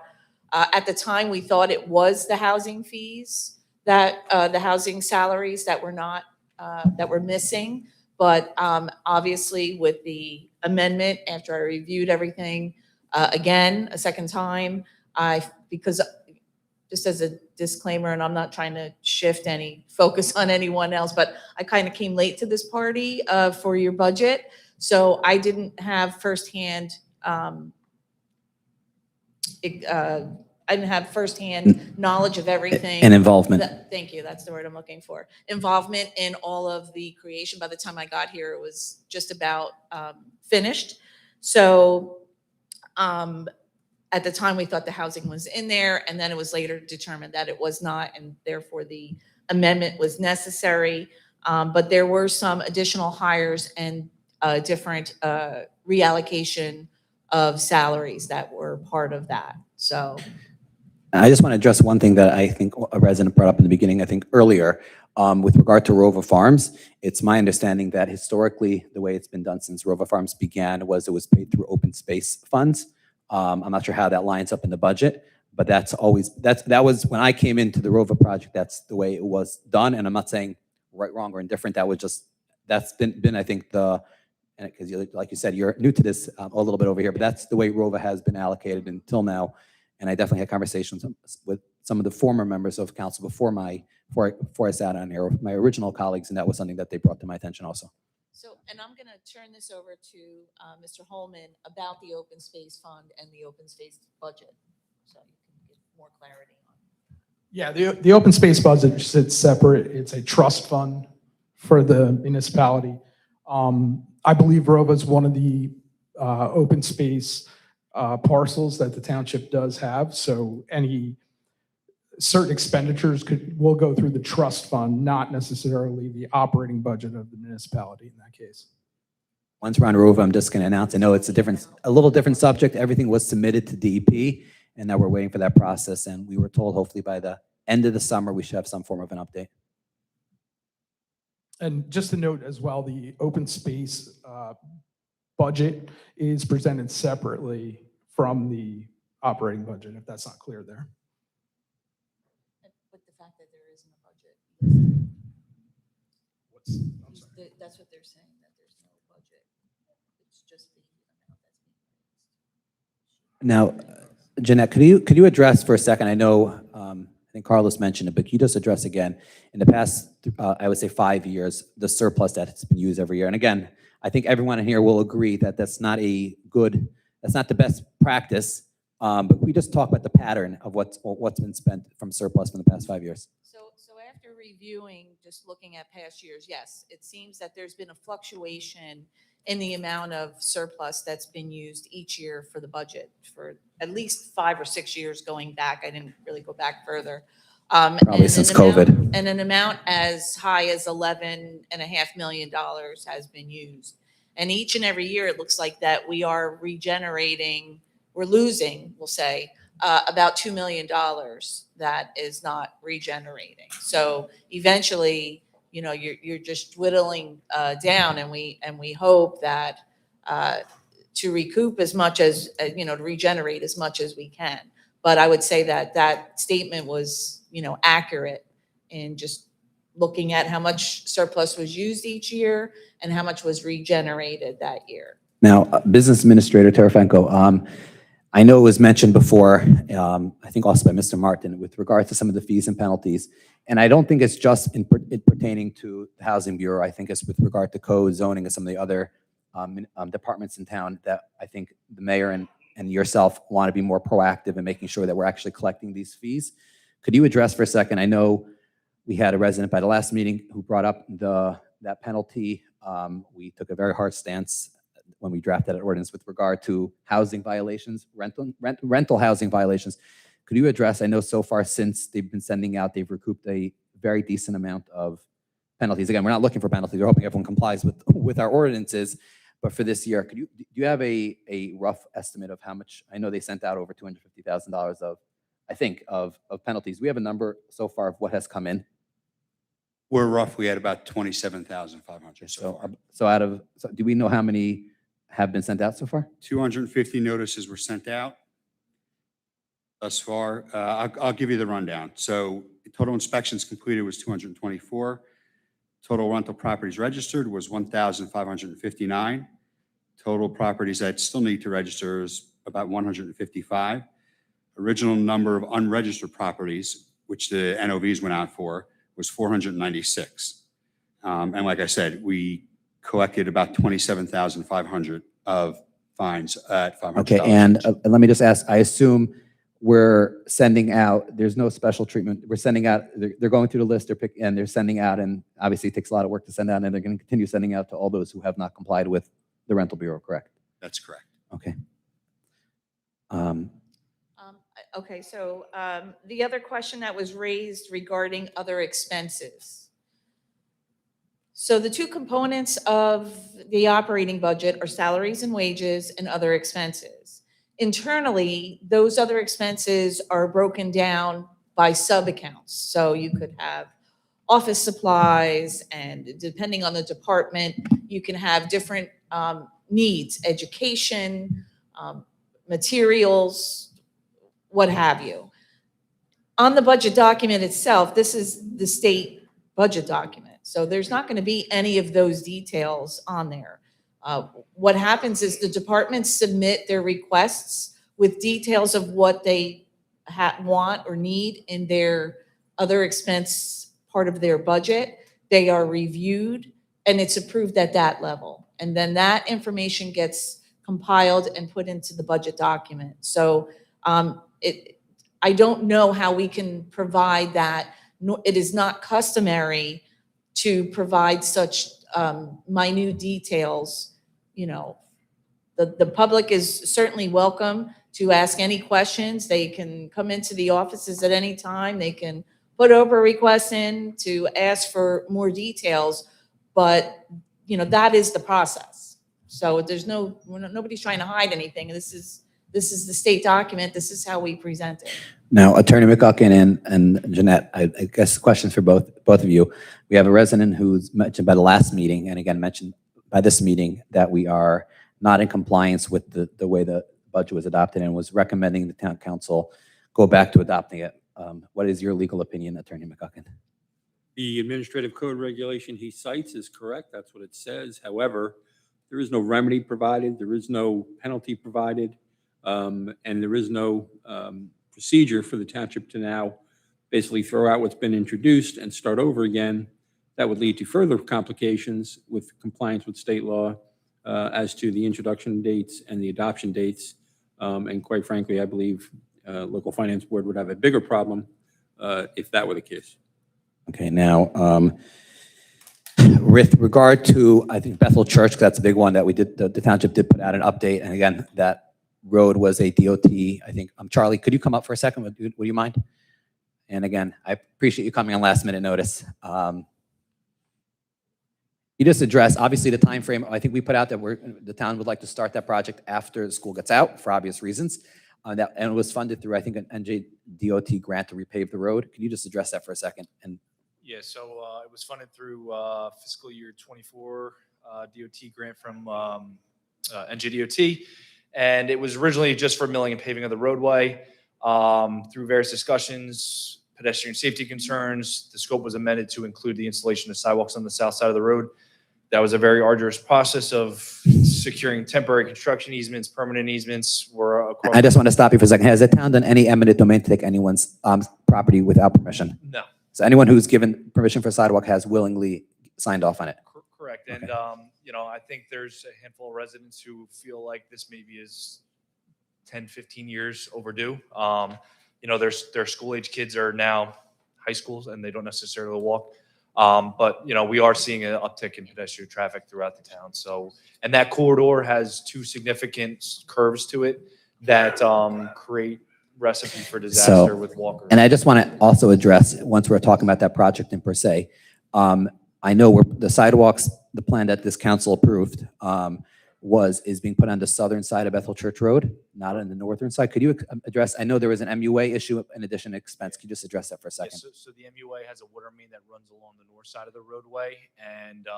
at the time, we thought it was the housing fees, that the housing salaries that were not, that were missing. But obviously with the amendment, after I reviewed everything again, a second time, because just as a disclaimer, and I'm not trying to shift any focus on anyone else, but I kind of came late to this party for your budget. So I didn't have firsthand, knowledge of everything. And involvement. Thank you. That's the word I'm looking for. Involvement in all of the creation. By the time I got here, it was just about finished. So at the time, we thought the housing was in there, and then it was later determined that it was not, and therefore the amendment was necessary. But there were some additional hires and different reallocation of salaries that were part of that. So I just want to address one thing that I think a resident brought up in the beginning, I think earlier, with regard to Rova Farms. It's my understanding that historically, the way it's been done since Rova Farms began was it was paid through open space funds. I'm not sure how that lines up in the budget, but that was when I came into the Rova project, that's the way it was done. And I'm not saying right, wrong, or indifferent. That's been I think because like you said, you're new to this a little bit over here, but that's the way Rova has been allocated until now. And I definitely had conversations with some of the former members of council before I sat on here, my original colleagues, and that was something that they brought to my attention also. So, and I'm going to turn this over to Mr. Holman about the open space fund and the open space budget, so you can get more clarity on. Yeah, the open space budget sits separate. It's a trust fund for the municipality. I believe Rova is one of the open space parcels that the township does have. So any certain expenditures will go through the trust fund, not necessarily the operating budget of the municipality in that case. Once we're on Rova, I'm just going to announce, I know it's a little different subject. Everything was submitted to DEP, and now we're waiting for that process. And we were told hopefully by the end of the summer, we should have some form of an update. And just to note as well, the open space budget is presented separately from the operating budget, if that's not clear there. But the fact that there isn't a budget. That's what they're saying, that there's no budget. It's just the amount that's being raised. Now, Jeanette, could you address for a second? I know, I think Carlos mentioned it, but can you just address again, in the past, I would say 5 years, the surplus that's been used every year. And again, I think everyone in here will agree that that's not the best practice. But we just talk about the pattern of what's been spent from surplus from the past 5 years. So after reviewing, just looking at past years, yes, it seems that there's been a fluctuation in the amount of surplus that's been used each year for the budget for at least 5 or 6 years going back. I didn't really go back further. Probably since COVID. And an amount as high as $11.5 million has been used. And each and every year, it looks like that we are regenerating, we're losing, we'll say, about $2 million that is not regenerating. So eventually, you know, you're just whittling down, and we hope that to recoup as much as, you know, to regenerate as much as we can. But I would say that that statement was, you know, accurate in just looking at how much surplus was used each year and how much was regenerated that year. Now, Business Administrator Tarafanko, I know it was mentioned before, I think also by Mr. Martin, with regard to some of the fees and penalties. And I don't think it's just in pertaining to the Housing Bureau. I think it's with regard to code, zoning, and some of the other departments in town that I think the mayor and yourself want to be more proactive in making sure that we're actually collecting these fees. Could you address for a second? I know we had a resident by the last meeting who brought up that penalty. We took a very hard stance when we drafted that ordinance with regard to housing violations, rental housing violations. Could you address, I know so far since they've been sending out, they've recouped a very decent amount of penalties. Again, we're not looking for penalties. We're hoping everyone complies with our ordinances. But for this year, do you have a rough estimate of how much? I know they sent out over $250,000 of penalties. We have a number so far of what has come in. We're roughly at about 27,500 so far. So do we know how many have been sent out so far? 250 notices were sent out thus far. I'll give you the rundown. So total inspections completed was 224. Total rental properties registered was 1,559. Total properties that still need to register is about 155. Original number of unregistered properties, which the NOVs went out for, was 496. And like I said, we collected about 27,500 of fines at $500. Okay, and let me just ask, I assume we're sending out, there's no special treatment. We're sending out, they're going through the list, and they're sending out, and obviously it takes a lot of work to send out, and they're going to continue sending out to all those who have not complied with the rental bureau, correct? That's correct. Okay. Okay, so the other question that was raised regarding other expenses. So the two components of the operating budget are salaries and wages and other expenses. Internally, those other expenses are broken down by sub-accounts. So you could have office supplies, and depending on the department, you can have different needs, education, materials, what have you. On the budget document itself, this is the state budget document. So there's not going to be any of those details on there. What happens is the departments submit their requests with details of what they want or need in their other expense part of their budget. They are reviewed, and it's approved at that level. And then that information gets compiled and put into the budget document. So I don't know how we can provide that. It is not customary to provide such minute details. You know, the public is certainly welcome to ask any questions. They can come into the offices at any time. They can put over requests in to ask for more details, but you know, that is the process. So there's nobody's trying to hide anything. This is the state document. This is how we present it. Now, Attorney McGuckin and Jeanette, I guess questions for both of you. We have a resident who's mentioned by the last meeting, and again mentioned by this meeting, that we are not in compliance with the way the budget was adopted, and was recommending the town council go back to adopting it. What is your legal opinion, Attorney McGuckin? The administrative code regulation he cites is correct. That's what it says. However, there is no remedy provided. There is no penalty provided. And there is no procedure for the township to now basically throw out what's been introduced and start over again. That would lead to further complications with compliance with state law as to the introduction dates and the adoption dates. And quite frankly, I believe local finance board would have a bigger problem if that were the case. Okay, now, with regard to, I think, Bethel Church, 'cause that's a big one that we did, the township did put out an update. And again, that road was a DOT, I think. Charlie, could you come up for a second? Would you mind? And again, I appreciate you coming on last minute notice. You just addressed, obviously, the time frame. I think we put out that the town would like to start that project after the school gets out for obvious reasons. And it was funded through, I think, an NJDOT grant to repave the road. Can you just address that for a second? And Yeah, so it was funded through fiscal year 24 DOT grant from NJDOT. And it was originally just for milling and paving of the roadway. Through various discussions, pedestrian safety concerns, the scope was amended to include the installation of sidewalks on the south side of the road. That was a very arduous process of securing temporary construction easements, permanent easements. I just want to stop you for a second. Has the town done any eminent domain to take anyone's property without permission? No. So anyone who's given permission for a sidewalk has willingly signed off on it? Correct. And, I think there's a handful of residents who feel like this maybe is 10, 15 years overdue. Their school-age kids are now high schools and they don't necessarily walk. But we are seeing an uptick in pedestrian traffic throughout the town. So, and that corridor has two significant curves to it that create recipe for disaster with walkers. And I just want to also address, once we're talking about that project in per se, I know the sidewalks, the plan that this council approved is being put on the southern side of Bethel Church Road, not on the northern side. Could you address, I know there was an MUA issue in addition to expense. Could you just address that for a second? So the MUA has a water main that runs along the north side of the roadway, and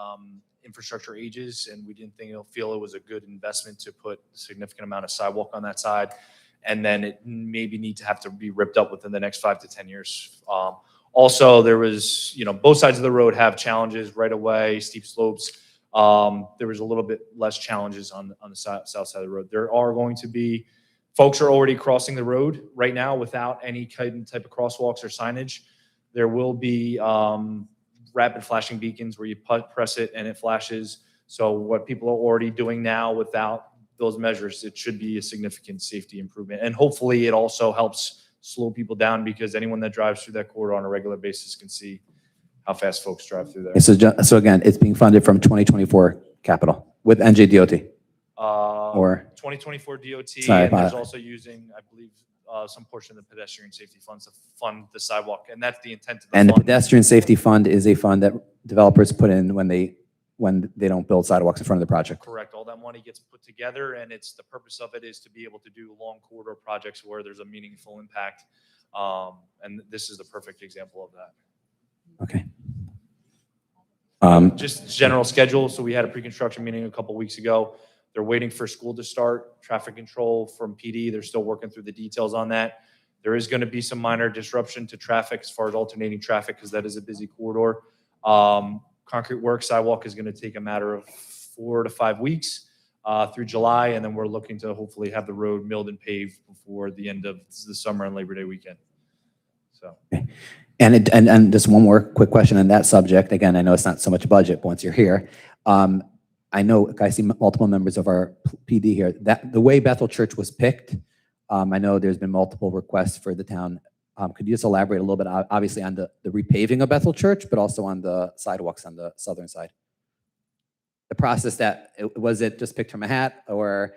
infrastructure ages, and we didn't feel it was a good investment to put a significant amount of sidewalk on that side, and then it maybe have to be ripped up within the next 5 to 10 years. Also, there was, both sides of the road have challenges right away, steep slopes. There was a little bit less challenges on the south side of the road. There are going to be, folks are already crossing the road right now without any type of crosswalks or signage. There will be rapid flashing beacons where you press it and it flashes. So what people are already doing now without those measures, it should be a significant safety improvement. And hopefully it also helps slow people down, because anyone that drives through that corridor on a regular basis can see how fast folks drive through there. So again, it's being funded from 2024 capital with NJDOT? Or 2024 DOT, Sorry, and there's also using, I believe, some portion of the pedestrian safety funds to fund the sidewalk, and that's the intent of the And the fund. pedestrian safety fund is a fund that developers put in when they don't build sidewalks in front of the project? Correct. All that money gets put together, and the purpose of it is to be able to do long corridor projects where there's a meaningful impact. And this is the perfect example of that. Okay. Just general schedule. So we had a pre-construction meeting a couple weeks ago. They're waiting for school to start. Traffic control from PD, they're still working through the details on that. There is going to be some minor disruption to traffic as far as alternating traffic, because that is a busy corridor. Concrete work sidewalk is going to take a matter of 4 to 5 weeks through July, and then we're looking to hopefully have the road milled and paved before the end of the summer and Labor Day weekend. So. Okay. And just one more quick question on that subject. Again, I know it's not so much budget, but once you're here, I know I see multiple members of our PD here. That the way Bethel Church was picked, I know there's been multiple requests for the town. Could you just elaborate a little bit, obviously, on the repaving of Bethel Church, but also on the sidewalks on the southern side? The process was it just picked from a hat, or?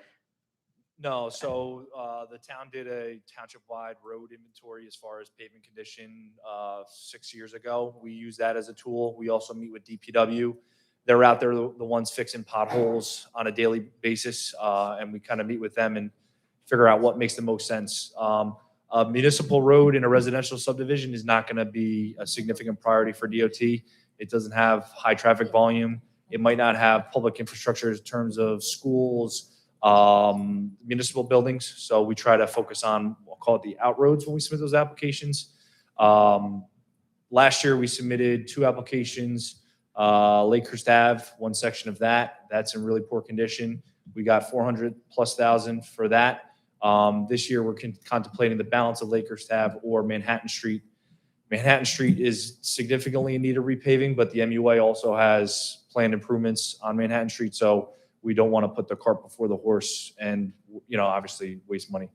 No, so the town did a township-wide road inventory as far as pavement condition 6 years ago. We use that as a tool. We also meet with DPW. They're out there, the ones fixing potholes on a daily basis, and we kind of meet with them and figure out what makes the most sense. A municipal road in a residential subdivision is not going to be a significant priority for DOT. It doesn't have high traffic volume. It might not have public infrastructure in terms of schools, municipal buildings. So we try to focus on, we'll call it the outroads when we submit those applications. Last year we submitted 2 applications, Lakehurst Ave, one section of that's in really poor condition. We got 400,000+ for that. This year we're contemplating the balance of Lakehurst Ave or Manhattan Street. Manhattan Street is significantly in need of repaving, but the MUA also has planned improvements on Manhattan Street. So we don't want to put the cart before the horse and, obviously waste money.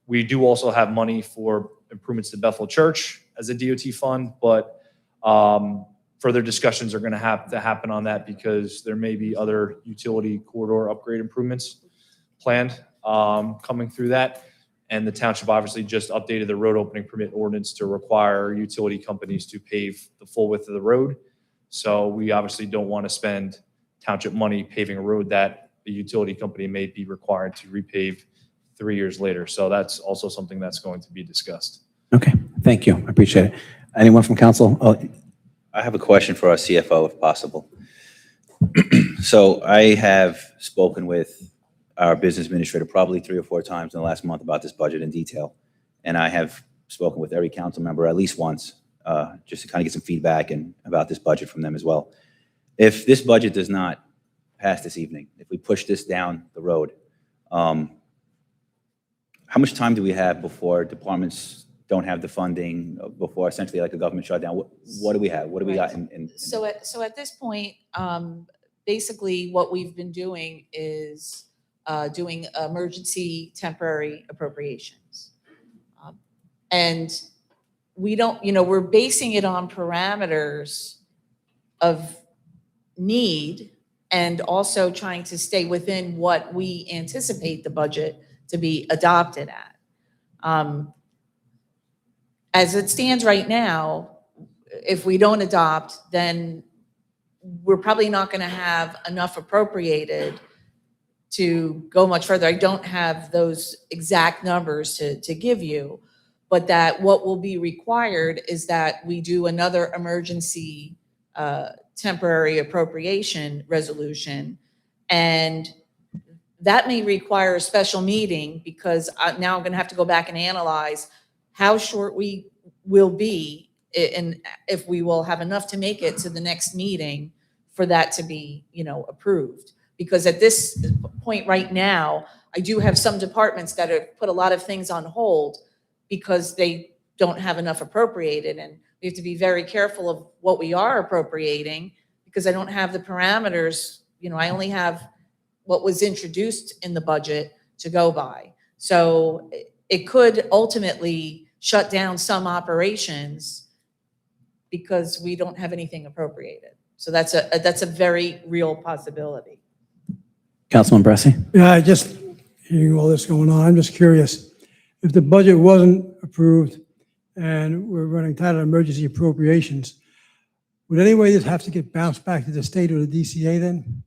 We do also have money for improvements to Bethel Church as a DOT fund, but further discussions are going to have to happen on that, because there may be other utility corridor upgrade improvements planned coming through that. And the township obviously just updated the road opening permit ordinance to require utility companies to pave the full width of the road. So we obviously don't want to spend township money paving a road that the utility company may be required to repave 3 years later. So that's also something that's going to be discussed. Okay, thank you. I appreciate it. Anyone from council? Oh, I have a question for our CFO, if possible. So I have spoken with our business administrator probably 3 or 4 times in the last month about this budget in detail. And I have spoken with every council member at least once, just to kind of get some feedback and about this budget from them as well. If this budget does not pass this evening, if we push this down the road, how much time do we have before departments don't have the funding, before essentially like a government shutdown? What do we have? What do we got in? So at this point, basically what we've been doing is doing emergency temporary appropriations. And we don't, we're basing it on parameters of need and also trying to stay within what we anticipate the budget to be adopted at. As it stands right now, if we don't adopt, then we're probably not going to have enough appropriated to go much further. I don't have those exact numbers to give you, but that what will be required is that we do another emergency temporary appropriation resolution. And that may require a special meeting because now I'm going to have to go back and analyze how short we will be and if we will have enough to make it to the next meeting for that to be, approved. Because at this point right now, I do have some departments that have put a lot of things on hold because they don't have enough appropriated. And we have to be very careful of what we are appropriating because I don't have the parameters. I only have what was introduced in the budget to go by. So it could ultimately shut down some operations because we don't have anything appropriated. So that's a very real possibility. Councilman Bressi? Yeah, just hearing all this going on, I'm just curious. If the budget wasn't approved and we're running tight on emergency appropriations, would any way this have to get bounced back to the state or the DCA then?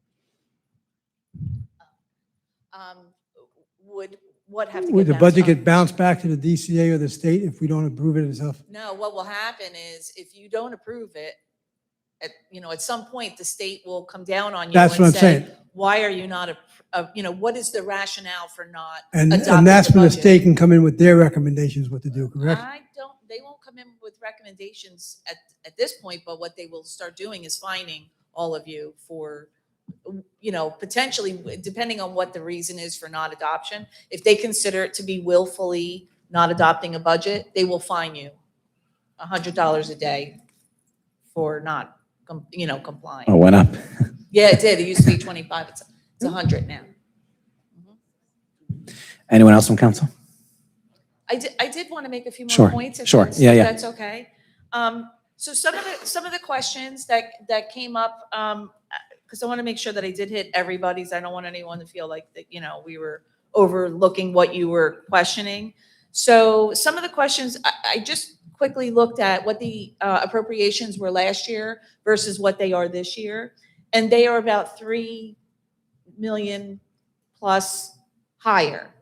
Would have to Would the get budget bounced get bounced back to the DCA or the state if we don't approve it itself? No, what will happen is if you don't approve it, at some point the state will come down on you That's what I'm and say, saying. why are you not, what is the rationale for not And adopting that's the when the budget? state can come in with their recommendations what to do, correct? They won't come in with recommendations at this point, but what they will start doing is fining all of you for, potentially, depending on what the reason is for not adoption, if they consider it to be willfully not adopting a budget, they will fine you $100 a day for not, complying. Oh, went up. Yeah, it did. It used to be 25. It's 100 now. Anyone else from council? I did want to make a few more Sure, points. If sure. that's- Yeah, if yeah. That's okay. So some of the questions that came up, because I want to make sure that I did hit everybody's. I don't want anyone to feel like that, we were overlooking what you were questioning. So some of the questions, I just quickly looked at what the appropriations were last year versus what they are this year. And they are about 3 million plus higher.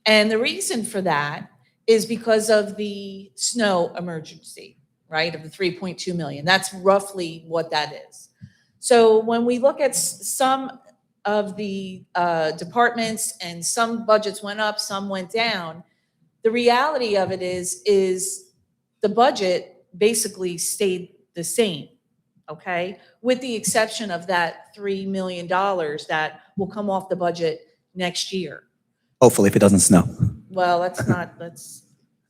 And the reason for that is because of the snow emergency, right, of the 3.2 million. That's roughly what that is. So when we look at some of the departments and some budgets went up, some went down, the reality of it is the budget basically stayed the same, okay? With the exception of that $3 million that will come off the budget next year. Hopefully, if it doesn't snow. Well,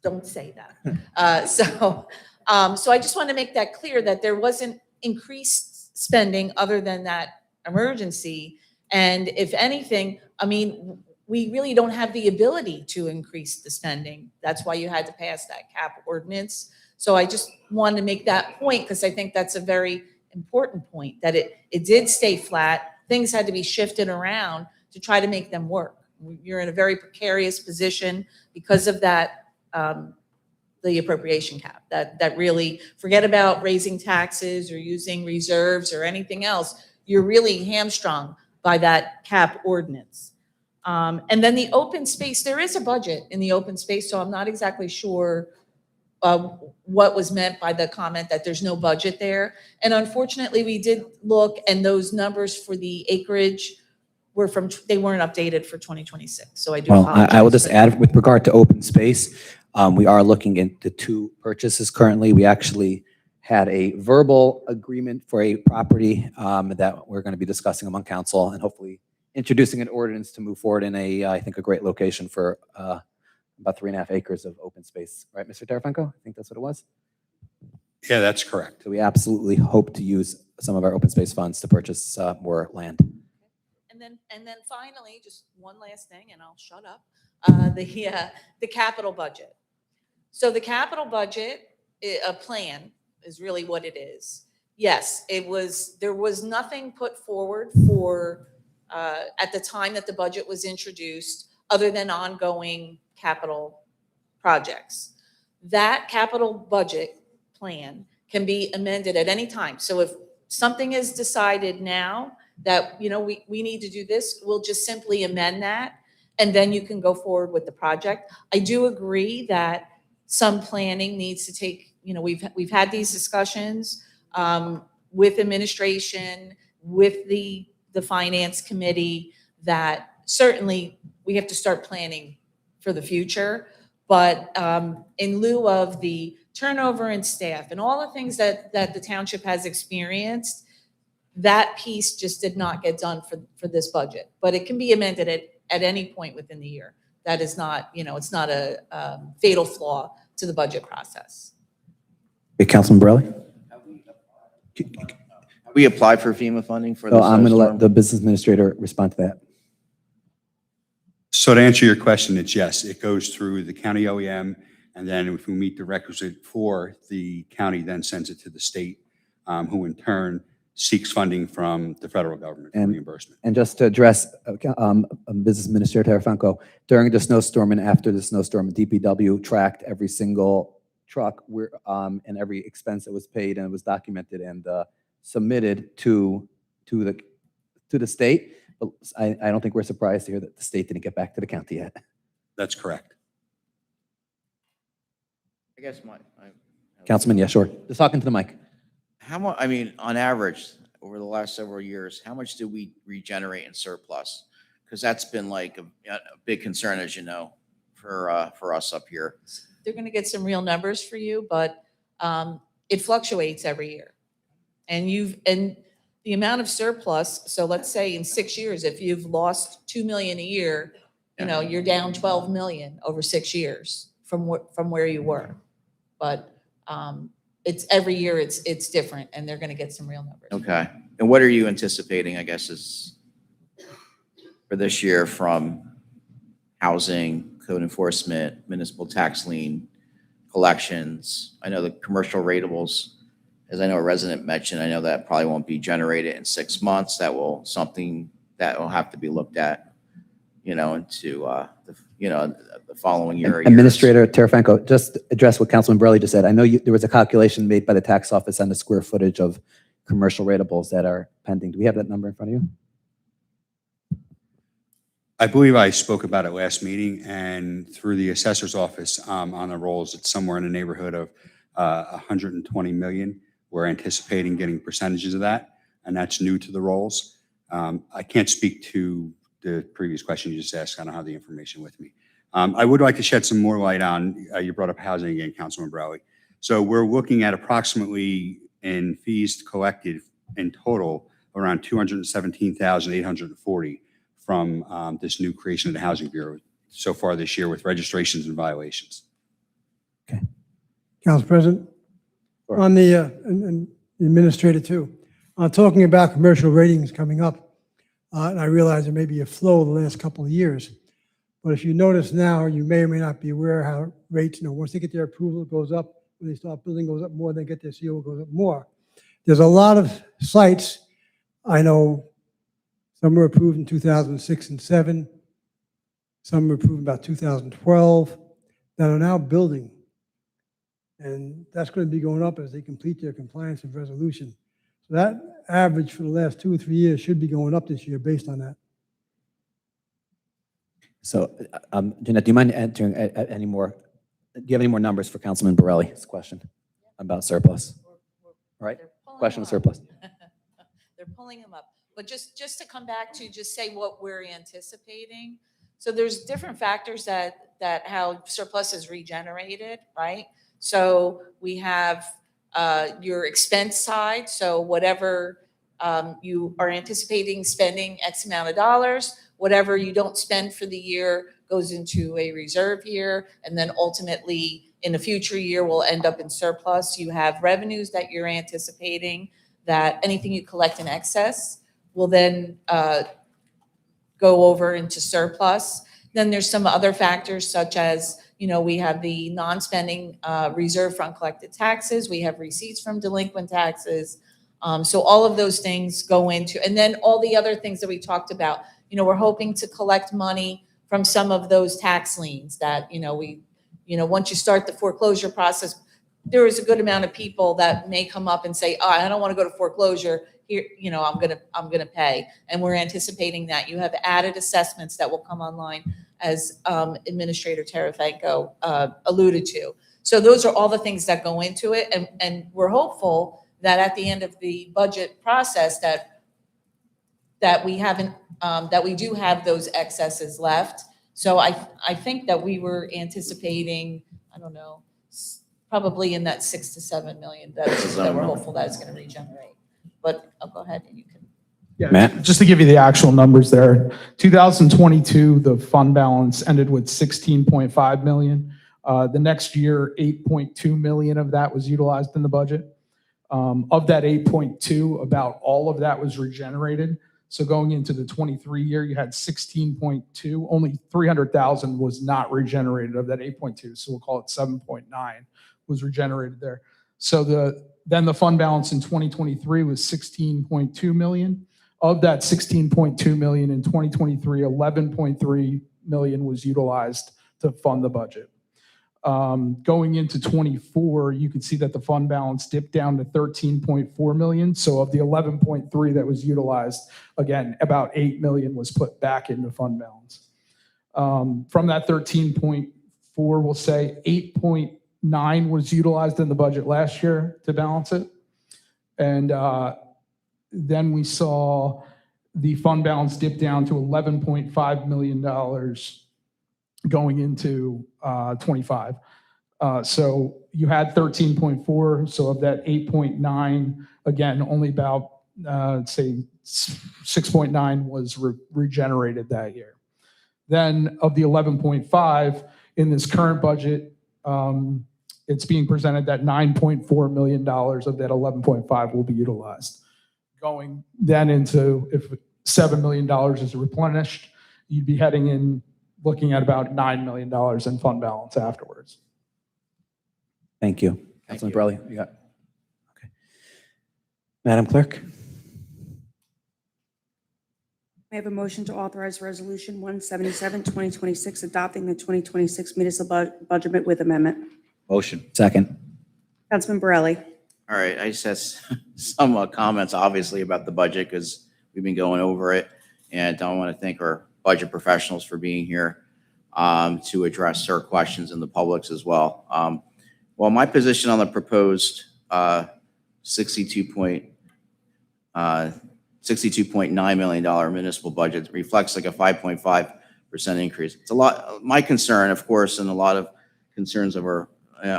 don't say that. So I just want to make that clear that there wasn't increased spending other than that emergency. And if anything, we really don't have the ability to increase the spending. That's why you had to pass that cap ordinance. So I just wanted to make that point because I think that's a very important point, that it did stay flat. Things had to be shifted around to try to make them work. You're in a very precarious position because of that, the appropriation cap. That really, forget about raising taxes or using reserves or anything else. You're really hamstrung by that cap ordinance. And then the open space, there is a budget in the open space, so I'm not exactly sure what was meant by the comment that there's no budget there. And unfortunately, we did look, and those numbers for the acreage were they weren't updated for 2026. So I do Well, apologize. I will just for add, that. with regard to open space, we are looking into 2 purchases currently. We actually had a verbal agreement for a property that we're going to be discussing among council and hopefully introducing an ordinance to move forward in I think, a great location for about 3.5 acres of open space. Right, Mr. Tarafanko? I think that's what it was. Yeah, that's correct. So we absolutely hope to use some of our open space funds to purchase more land. And then finally, just one last thing, and I'll shut up. The capital budget. So the capital budget, a plan, is really what it is. Yes, there was nothing put forward for at the time that the budget was introduced, other than ongoing capital projects. That capital budget plan can be amended at any time. So if something is decided now that, we need to do this, we'll just simply amend that, and then you can go forward with the project. I do agree that some planning needs to take, we've had these discussions with administration, with the finance committee, that certainly we have to start planning for the future. But in lieu of the turnover in staff and all the things that the township has experienced, that piece just did not get done for this budget. But it can be amended at any point within the year. That is not, it's not a fatal flaw to the budget process. Hey, Councilman Borelli? We applied for FEMA funding for So this. I'm going to let storm? the business administrator respond to that. So to answer your question, it's yes, it goes through the county OEM, and then if we meet the requisite for, the county then sends it to the state, who in turn seeks funding from the federal government for reimbursement. And just to address Business Administrator Tarafanko, during the snowstorm and after the snowstorm, DPW tracked every single truck and every expense that was paid, and it was documented and submitted to the state. But I don't think we're surprised to hear that the state didn't get back to the county yet. That's correct. I guess Councilman, yeah, sure. Just talking to the mic. how much, on average, over the last several years, how much do we regenerate in surplus? Because that's been like a big concern, as you know, for us up here. They're going to get some real numbers for you, but it fluctuates every year. And the amount of surplus, so let's say in 6 years, if you've lost 2 million a year, you're down 12 million over 6 years from where you were. But it's every year it's different, and they're going to get some real numbers. Okay. And what are you anticipating, I guess, is for this year from housing, code enforcement, municipal tax lien, collections? I know the commercial ratables, as I know a resident mentioned, I know that probably won't be generated in 6 months. Something that will have to be looked at, into the following year. Administrator Tarafanko, just address what Councilman Borelli just said. I know there was a calculation made by the tax office on the square footage of commercial ratables that are pending. Do we have that number in front of you? I believe I spoke about it last meeting, and through the assessor's office on the rolls, it's somewhere in the neighborhood of 120 million. We're anticipating getting percentages of that, and that's new to the rolls. I can't speak to the previous question you just asked. I don't have the information with me. I would like to shed some more light on, you brought up housing again, Councilman Borelli. So we're looking at approximately in fees collected in total around 217,840 from this new creation of the Housing Bureau so far this year with registrations and violations. Council President, Sure. on the and the administrator too, talking about commercial ratings coming up, and I realize there may be a flow the last couple of years, but if you notice now, you may or may not be aware how rates, once they get their approval, it goes up. When they start building, it goes up more. They get their CO, it goes up more. There's a lot of sites, I know some were approved in 2006 and 7, some were approved about 2012, that are now building. And that's going to be going up as they complete their compliance and resolution. So that average for the last 2 or 3 years should be going up this year based on that. So, Jeanette, do you mind entering any more? Do you have any more numbers for Councilman Borelli's question about surplus? Right? They're pulling Question them of surplus. up. They're pulling them up. But just to come back to just say what we're anticipating. So there's different factors that how surplus is regenerated, right? So we have your expense side. So whatever you are anticipating spending X amount of dollars, whatever you don't spend for the year goes into a reserve year, and then ultimately in a future year will end up in surplus. You have revenues that you're anticipating, that anything you collect in excess will then go over into surplus. Then there's some other factors such as, we have the non-spending reserve for uncollected taxes. We have receipts from delinquent taxes. So all of those things go into, and then all the other things that we talked about. We're hoping to collect money from some of those tax liens that, once you start the foreclosure process, there is a good amount of people that may come up and say, oh, I don't want to go to foreclosure. Here, I'm gonna pay. And we're anticipating that. You have added assessments that will come online, as Administrator Tarafanko alluded to. So those are all the things that go into it. And we're hopeful that at the end of the budget process that we haven't, that we do have those excesses left. So I think that we were anticipating, I don't know, probably in that 6 to 7 million that we're hopeful that it's going to regenerate. But I'll go ahead and you can. Yeah, Matt? just to give you the actual numbers there, 2022, the fund balance ended with 16.5 million. The next year, 8.2 million of that was utilized in the budget. Of that 8.2, about all of that was regenerated. So going into the 23 year, you had 16.2, only 300,000 was not regenerated of that 8.2. So we'll call it 7.9 was regenerated there. So then the fund balance in 2023 was 16.2 million. Of that 16.2 million in 2023, 11.3 million was utilized to fund the budget. Going into 24, you could see that the fund balance dipped down to 13.4 million. So of the 11.3 that was utilized, again, about 8 million was put back into fund balance. From that 13.4, we'll say 8.9 was utilized in the budget last year to balance it. And then we saw the fund balance dip down to $11.5 million going into 25. So you had 13.4. So of that 8.9, again, only about, say 6.9 was regenerated that year. Then of the 11.5 in this current budget, it's being presented that $9.4 million of that 11.5 will be utilized. Going then into, if $7 million is replenished, you'd be heading in, looking at about $9 million in fund balance afterwards. Thank you. Councilman Borelli, you got, okay. Madam Clerk? I have a motion to authorize Resolution 177, 2026, adopting the 2026 municipal budget with amendment. Motion. Second. Councilman Borelli. All right, I just have some comments, obviously, about the budget because we've been going over it. And I want to thank our budget professionals for being here to address our questions and the public's as well. Well, my position on the proposed $62.9 million municipal budget reflects like a 5.5% increase. It's a lot. My concern, of course, and a lot of concerns of our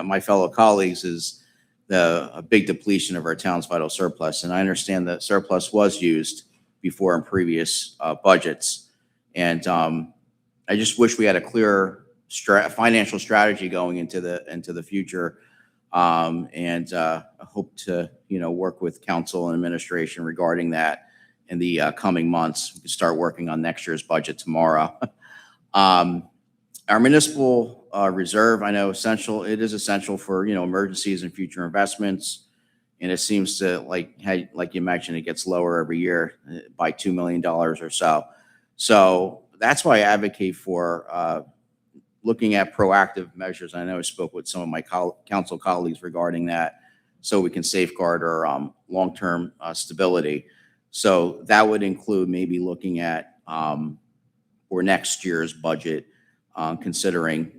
my fellow colleagues is a big depletion of our town's vital surplus. And I understand that surplus was used before in previous budgets. And I just wish we had a clearer financial strategy going into the future. And I hope to, work with council and administration regarding that in the coming months. We can start working on next year's budget tomorrow. Our municipal reserve, I know it is essential for, emergencies and future investments. And it seems to, like you mentioned, it gets lower every year by $2 million or so. So that's why I advocate for looking at proactive measures. I know I spoke with some of my council colleagues regarding that, so we can safeguard our long-term stability. So that would include maybe looking at or next year's budget, considering,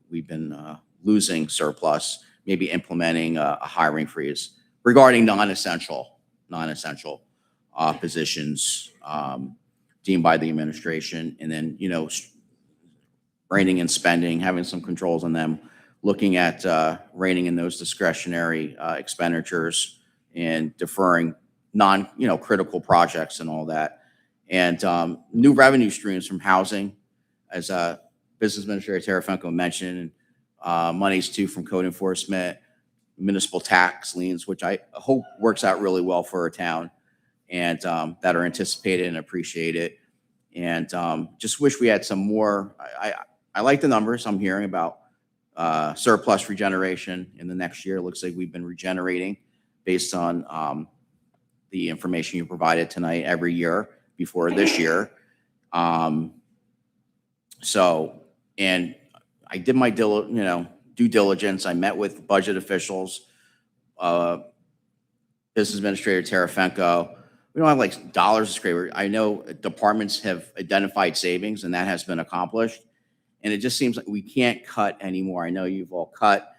we've been losing surplus, maybe implementing a hiring freeze regarding non-essential positions deemed by the administration, and then, reining in spending, having some controls on them, looking at reining in those discretionary expenditures and deferring critical projects and all that. And new revenue streams from housing, as Business Administrator Terafenko mentioned, monies too from code enforcement, municipal tax liens, which I hope works out really well for our town, and that are anticipated and appreciated. And just wish we had some more. I like the numbers I'm hearing about surplus regeneration in the next year. It looks like we've been regenerating based on the information you provided tonight every year before this year. So, and I did my due diligence. I met with budget officials, Business Administrator Terafenko. We don't have like dollars to scrape. I know departments have identified savings, and that has been accomplished. And it just seems like we can't cut anymore. I know you've all cut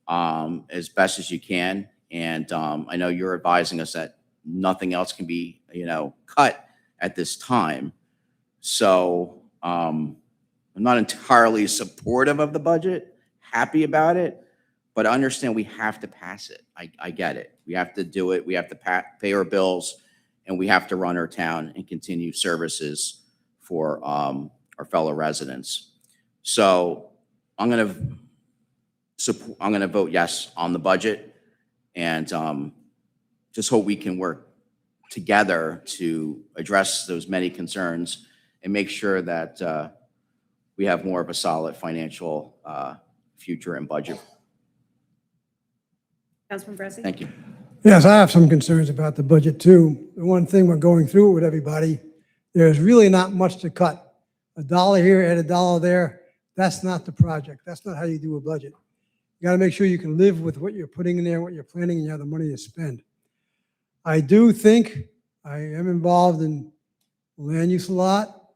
as best as you can. And I know you're advising us that nothing else can be, cut at this time. So I'm not entirely supportive of the budget, happy about it, but I understand we have to pass it. I get it. We have to do it. We have to pay our bills, and we have to run our town and continue services for our fellow residents. So I'm going to vote yes on the budget, and just hope we can work together to address those many concerns and make sure that we have more of a solid financial future and budget. Councilman Bressi? Thank you. Yes, I have some concerns about the budget too. The one thing we're going through with everybody, there's really not much to cut. $1 here, add $1 there. That's not the project. That's not how you do a budget. You got to make sure you can live with what you're putting in there, what you're planning, and you have the money to spend. I do think I am involved in land use a lot,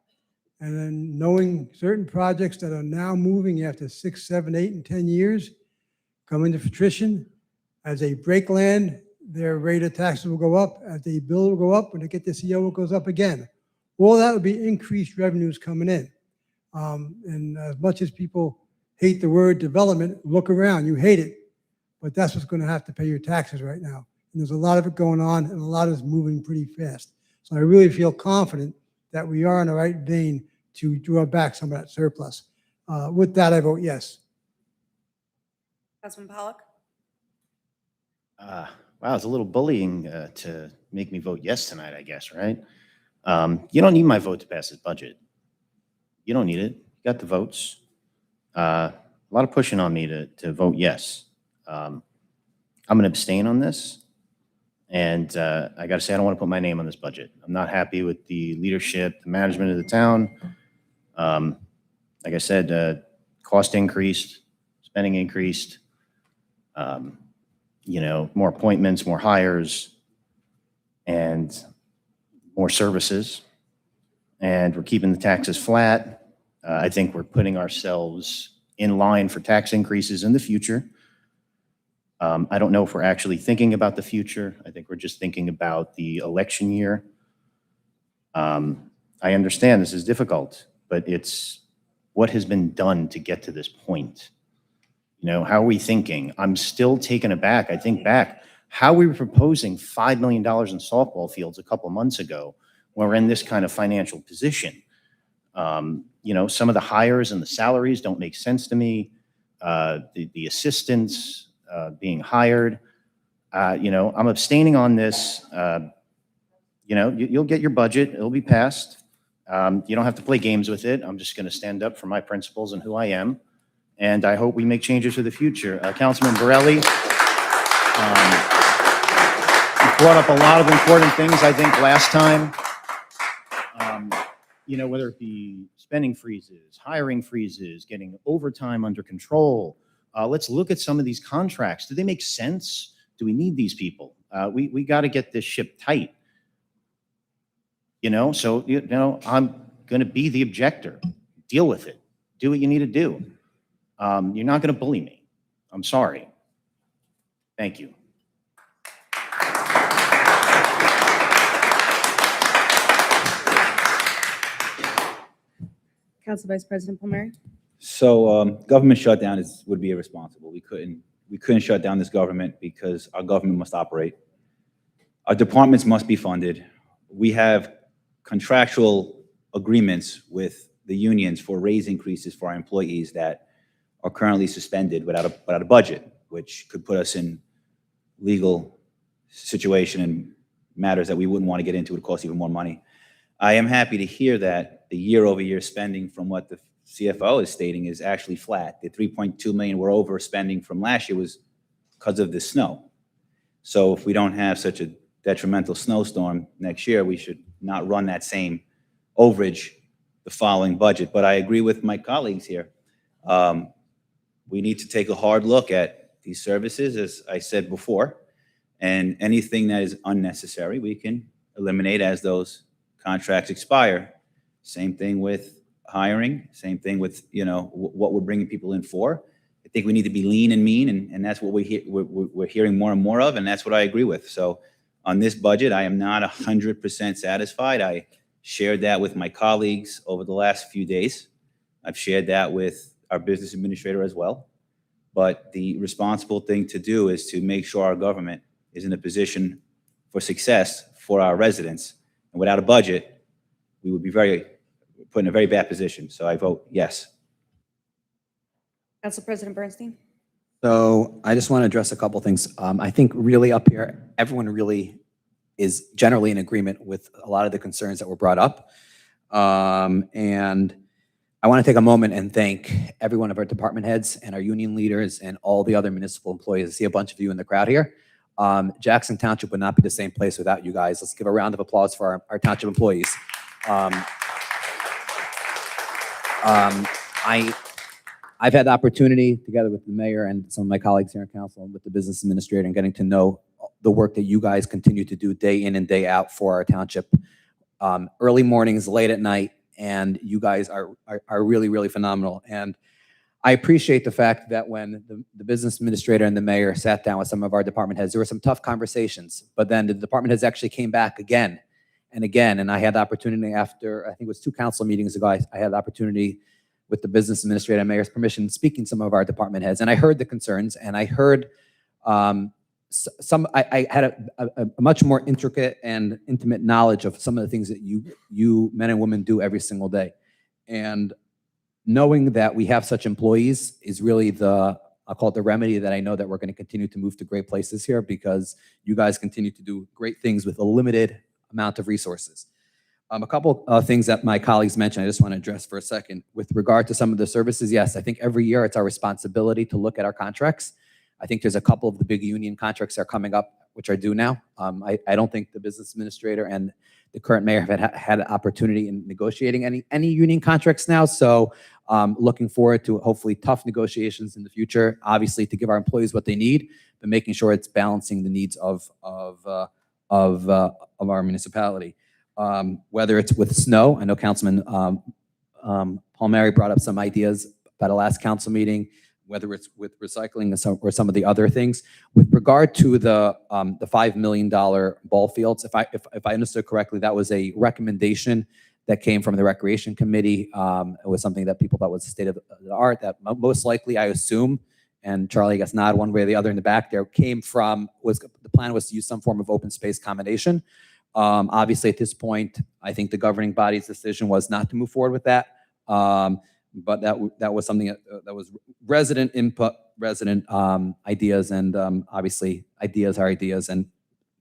and then knowing certain projects that are now moving after 6, 7, 8, and 10 years coming to fruition. As they break land, their rate of taxes will go up. As they build will go up. When they get the CO, it goes up again. All that would be increased revenues coming in. And as much as people hate the word development, look around, you hate it. But that's what's going to have to pay your taxes right now. And there's a lot of it going on, and a lot is moving pretty fast. So I really feel confident that we are in the right vein to draw back some of that surplus. With that, I vote yes. Councilman Pollock? Wow, it's a little bullying to make me vote yes tonight, I guess, right? You don't need my vote to pass this budget. You don't need it. You got the votes. A lot of pushing on me to vote yes. I'm going to abstain on this. And I got to say, I don't want to put my name on this budget. I'm not happy with the leadership, the management of the town. Like I said, cost increased, spending increased. More appointments, more hires, and more services. And we're keeping the taxes flat. I think we're putting ourselves in line for tax increases in the future. I don't know if we're actually thinking about the future. I think we're just thinking about the election year. I understand this is difficult, but it's what has been done to get to this point. How are we thinking? I'm still taken aback. I think back, how we were proposing $5 million in softball fields a couple months ago when we're in this kind of financial position. Some of the hires and the salaries don't make sense to me. The assistants being hired, I'm abstaining on this. You'll get your budget. It'll be passed. You don't have to play games with it. I'm just going to stand up for my principles and who I am. And I hope we make changes for the future. Councilman Borelli, brought up a lot of important things, I think, last time. Whether it be spending freezes, hiring freezes, getting overtime under control. Let's look at some of these contracts. Do they make sense? Do we need these people? We got to get this ship tight. I'm going to be the objector. Deal with it. Do what you need to do. You're not going to bully me. I'm sorry. Thank you. Council Vice President Palmieri? So government shutdown would be irresponsible. We couldn't shut down this government because our government must operate. Our departments must be funded. We have contractual agreements with the unions for raise increases for our employees that are currently suspended without a budget, which could put us in legal situation and matters that we wouldn't want to get into. It would cost even more money. I am happy to hear that the year-over-year spending from what the CFO is stating is actually flat. The 3.2 million we're overspending from last year was because of the snow. So if we don't have such a detrimental snowstorm next year, we should not run that same overage the following budget. But I agree with my colleagues here. We need to take a hard look at these services, as I said before, and anything that is unnecessary, we can eliminate as those contracts expire. Same thing with hiring, same thing with, what we're bringing people in for. I think we need to be lean and mean, and that's what we're hearing more and more of, and that's what I agree with. So on this budget, I am not 100% satisfied. I shared that with my colleagues over the last few days. I've shared that with our business administrator as well. But the responsible thing to do is to make sure our government is in a position for success for our residents. And without a budget, we would be put in a very bad position. So I vote yes. Council President Bernstein? So I just want to address a couple things. I think really up here, everyone really is generally in agreement with a lot of the concerns that were brought up. And I want to take a moment and thank every one of our department heads and our union leaders and all the other municipal employees. I see a bunch of you in the crowd here. Jackson Township would not be the same place without you guys. Let's give a round of applause for our township employees. I've had the opportunity, together with the mayor and some of my colleagues here in council and with the business administrator, and getting to know the work that you guys continue to do day in and day out for our township. Early mornings, late at night, and you guys are really, really phenomenal. And I appreciate the fact that when the business administrator and the mayor sat down with some of our department heads, there were some tough conversations, but then the department heads actually came back again and again. And I had the opportunity after, I think it was 2 council meetings ago, I had the opportunity with the business administrator and mayor's permission, speaking to some of our department heads. And I heard the concerns, and I heard I had a much more intricate and intimate knowledge of some of the things that you men and women do every single day. And knowing that we have such employees is really I'll call it the remedy that I know that we're going to continue to move to great places here, because you guys continue to do great things with a limited amount of resources. A couple of things that my colleagues mentioned, I just want to address for a second. With regard to some of the services, yes, I think every year it's our responsibility to look at our contracts. I think there's a couple of the big union contracts that are coming up, which are due now. I don't think the business administrator and the current mayor have had an opportunity in negotiating any union contracts now. So looking forward to hopefully tough negotiations in the future, obviously to give our employees what they need, but making sure it's balancing the needs of our municipality. Whether it's with snow, I know Councilman Palmieri brought up some ideas about a last council meeting, whether it's with recycling or some of the other things. With regard to the $5 million ball fields, if I understood correctly, that was a recommendation that came from the Recreation Committee. It was something that people thought was state of the art, that most likely, I assume, and Charlie, I guess, nod one way or the other in the back there, came from, the plan was to use some form of open space combination. Obviously, at this point, I think the governing body's decision was not to move forward with that. But that was something that was resident input, resident ideas, and obviously ideas are ideas, and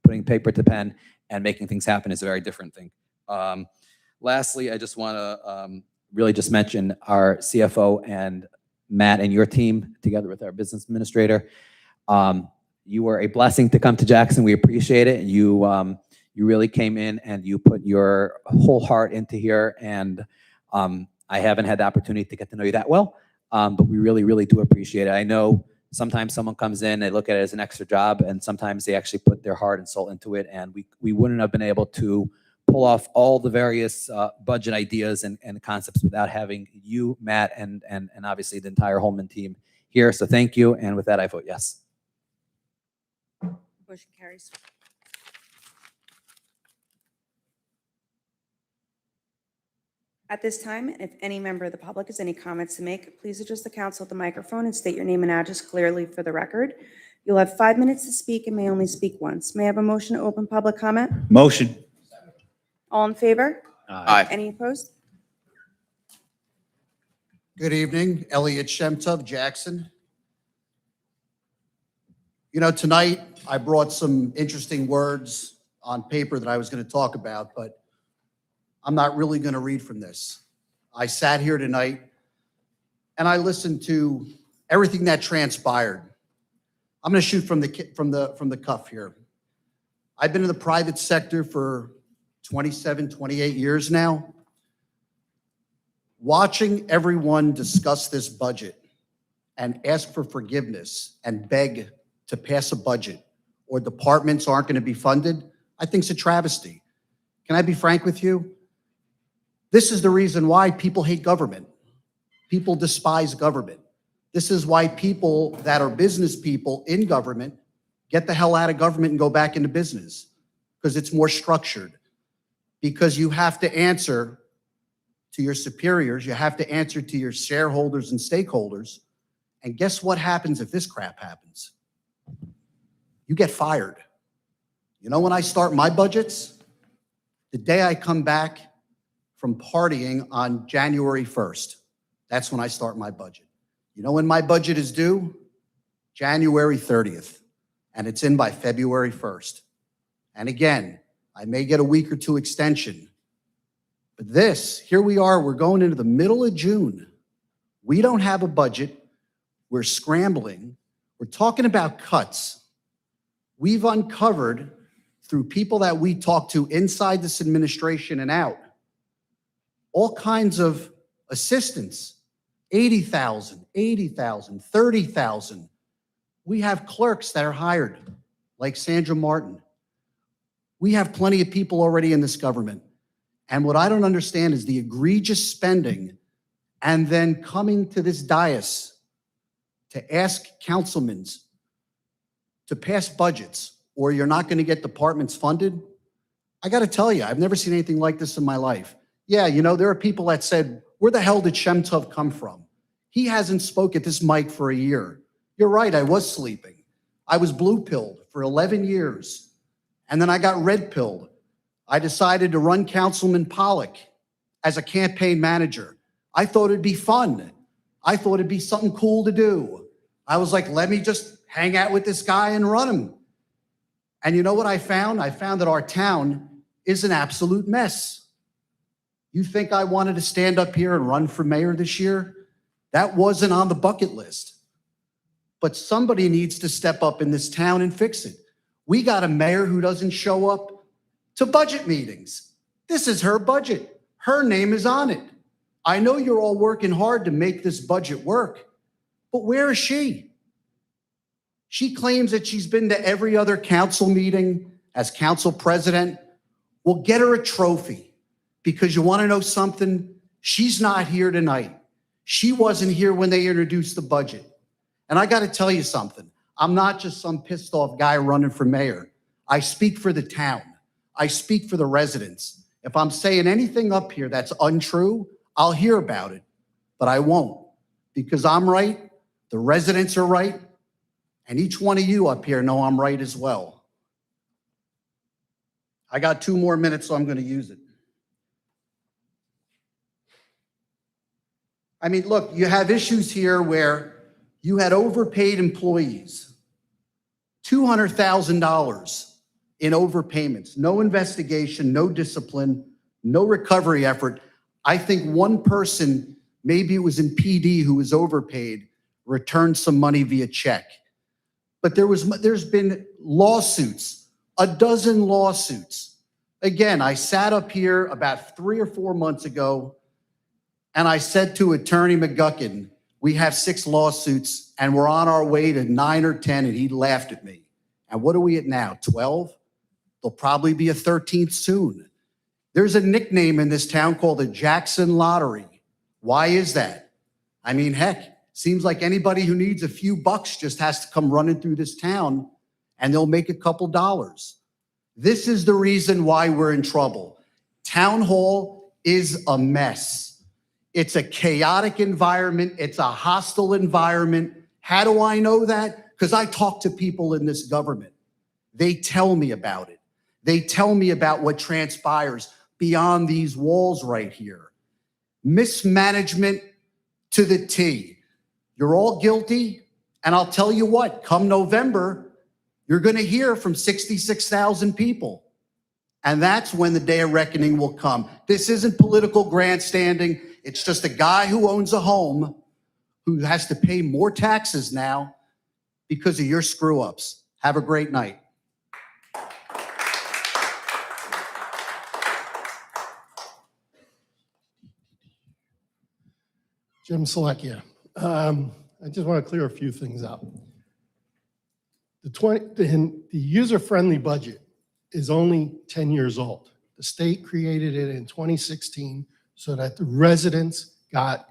putting paper to pen and making things happen is a very different thing. Lastly, I just want to really just mention our CFO and Matt and your team, together with our business administrator. You were a blessing to come to Jackson. We appreciate it. You really came in and you put your whole heart into here, and I haven't had the opportunity to get to know you that well, but we really, really do appreciate it. I know sometimes someone comes in, they look at it as an extra job, and sometimes they actually put their heart and soul into it, and we wouldn't have been able to pull off all the various budget ideas and concepts without having you, Matt, and obviously the entire Holman team here. So thank you. And with that, I vote yes. Motion carries. At this time, if any member of the public has any comments to make, please address the council at the microphone and state your name and address clearly for the record. You'll have 5 minutes to speak and may only speak once. May I have a motion to open public comment? Motion. All in favor? Aye. Any opposed? Good evening, Elliot Shemtov, Jackson. You know, tonight I brought some interesting words on paper that I was going to talk about, but I'm not really going to read from this. I sat here tonight and I listened to everything that transpired. I'm going to shoot from the cuff here. I've been in the private sector for 27, 28 years now. Watching everyone discuss this budget and ask for forgiveness and beg to pass a budget or departments aren't going to be funded, I think it's a travesty. Can I be frank with you? This is the reason why people hate government. People despise government. This is why people that are business people in government get the hell out of government and go back into business, because it's more structured. Because you have to answer to your superiors, you have to answer to your shareholders and stakeholders. And guess what happens if this crap happens? You get fired. You know when I start my budgets? The day I come back from partying on January 1st. That's when I start my budget. You know when my budget is due? January 30th. And it's in by February 1st. And again, I may get a week or two extension. But this, here we are, we're going into the middle of June. We don't have a budget. We're scrambling. We're talking about cuts. We've uncovered, through people that we talk to inside this administration and out, all kinds of assistance, 80,000, 80,000, 30,000. We have clerks that are hired, like Sandra Martin. We have plenty of people already in this government. And what I don't understand is the egregious spending and then coming to this dais to ask councilmen to pass budgets or you're not going to get departments funded. I got to tell you, I've never seen anything like this in my life. Yeah, you know, there are people that said, where the hell did Shemtov come from? He hasn't spoke at this mic for a year. You're right, I was sleeping. I was blue-pilled for 11 years. And then I got red-pilled. I decided to run Councilman Pollock as a campaign manager. I thought it'd be fun. I thought it'd be something cool to do. I was like, let me just hang out with this guy and run him. And you know what I found? I found that our town is an absolute mess. You think I wanted to stand up here and run for mayor this year? That wasn't on the bucket list. But somebody needs to step up in this town and fix it. We got a mayor who doesn't show up to budget meetings. This is her budget. Her name is on it. I know you're all working hard to make this budget work, but where is she? She claims that she's been to every other council meeting as council president. Well, get her a trophy. Because you want to know something? She's not here tonight. She wasn't here when they introduced the budget. And I got to tell you something. I'm not just some pissed off guy running for mayor. I speak for the town. I speak for the residents. If I'm saying anything up here that's untrue, I'll hear about it, but I won't, because I'm right, the residents are right, and each one of you up here know I'm right as well. I got 2 more minutes, so I'm going to use it. I mean, look, you have issues here where you had overpaid employees, $200,000 in overpayments, no investigation, no discipline, no recovery effort. I think one person, maybe it was in PD who was overpaid, returned some money via check. But there's been lawsuits, a dozen lawsuits. Again, I sat up here about 3 or 4 months ago, and I said to Attorney McGuckin, we have 6 lawsuits and we're on our way to 9 or 10, and he laughed at me. And what are we at now, 12? There'll probably be a 13th soon. There's a nickname in this town called the Jackson Lottery. Why is that? I mean, heck, seems like anybody who needs a few bucks just has to come running through this town and they'll make a couple dollars. This is the reason why we're in trouble. Town Hall is a mess. It's a chaotic environment. It's a hostile environment. How do I know that? Because I talk to people in this government. They tell me about it. They tell me about what transpires beyond these walls right here. Mismanagement to the T. You're all guilty, and I'll tell you what, come November, you're going to hear from 66,000 people. And that's when the day of reckoning will come. This isn't political grandstanding. It's just a guy who owns a home who has to pay more taxes now because of your screw-ups. Have a great night. Jim Selecchia. I just want to clear a few things up. The user-friendly budget is only 10 years old. The state created it in 2016 so that the residents got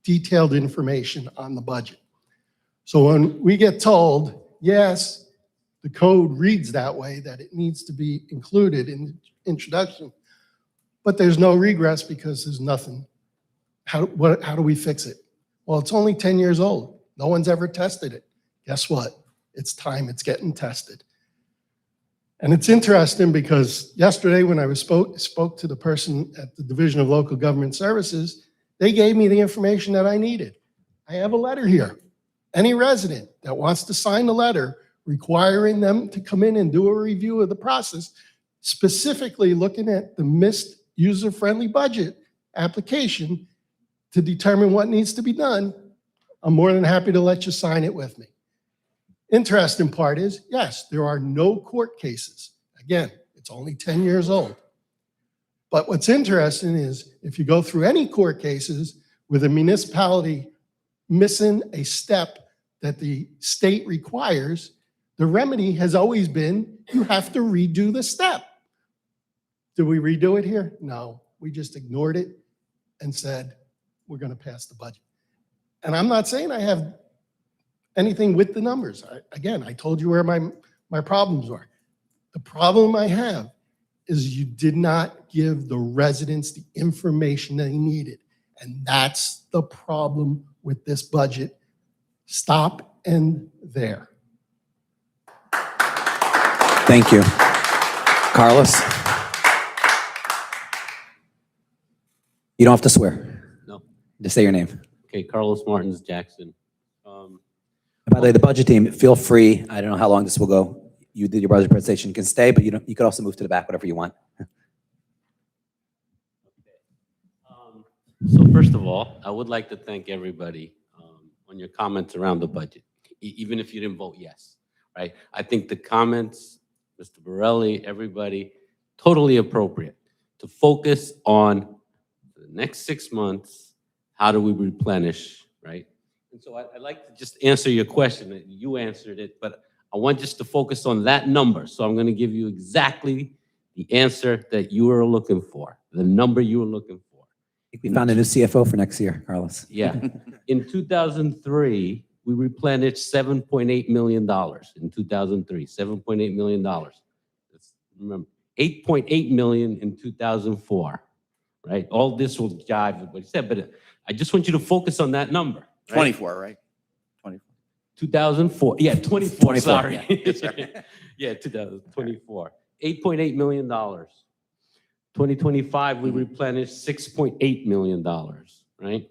detailed information on the budget. So when we get told, yes, the code reads that way, that it needs to be included in the introduction, but there's no regress because there's nothing. How do we fix it? Well, it's only 10 years old. No one's ever tested it. Guess what? It's time it's getting tested. And it's interesting because yesterday when I spoke to the person at the Division of Local Government Services, they gave me the information that I needed. I have a letter here. Any resident that wants to sign the letter requiring them to come in and do a review of the process, specifically looking at the missed user-friendly budget application to determine what needs to be done, I'm more than happy to let you sign it with me. Interesting part is, yes, there are no court cases. Again, it's only 10 years old. But what's interesting is if you go through any court cases with a municipality missing a step that the state requires, the remedy has always been you have to redo the step. Did we redo it here? No, we just ignored it and said, we're going to pass the budget. And I'm not saying I have anything with the numbers. Again, I told you where my problems are. The problem I have is you did not give the residents the information they needed. And that's the problem with this budget. Stop and there. Thank you. Carlos? You don't have to swear. No. Just say your name. Okay, Carlos Martins, Jackson. By the way, the budget team, feel free. I don't know how long this will go. You did your budget presentation. You can stay, but you could also move to the back, whatever you want. So first of all, I would like to thank everybody on your comments around the budget, even if you didn't vote yes, right? I think the comments, Mr. Borelli, everybody, totally appropriate to focus on the next 6 months, how do we replenish, right? And so I'd like to just answer your question. You answered it, but I want just to focus on that number. So I'm going to give you exactly the answer that you were looking for, the number you were looking for. We found a new CFO for next year, Carlos. Yeah. In 2003, we replenished $7.8 million. In 2003, $7.8 million. Remember, $8.8 million in 2004, right? All this will jive with what you said, but I just want you to focus on that number. Right? 24, right? 24. 2004. Yeah, 24. Sorry. Yeah, sorry. Yeah, 2024. $8.8 million. 2025, we replenished $6.8 million, right?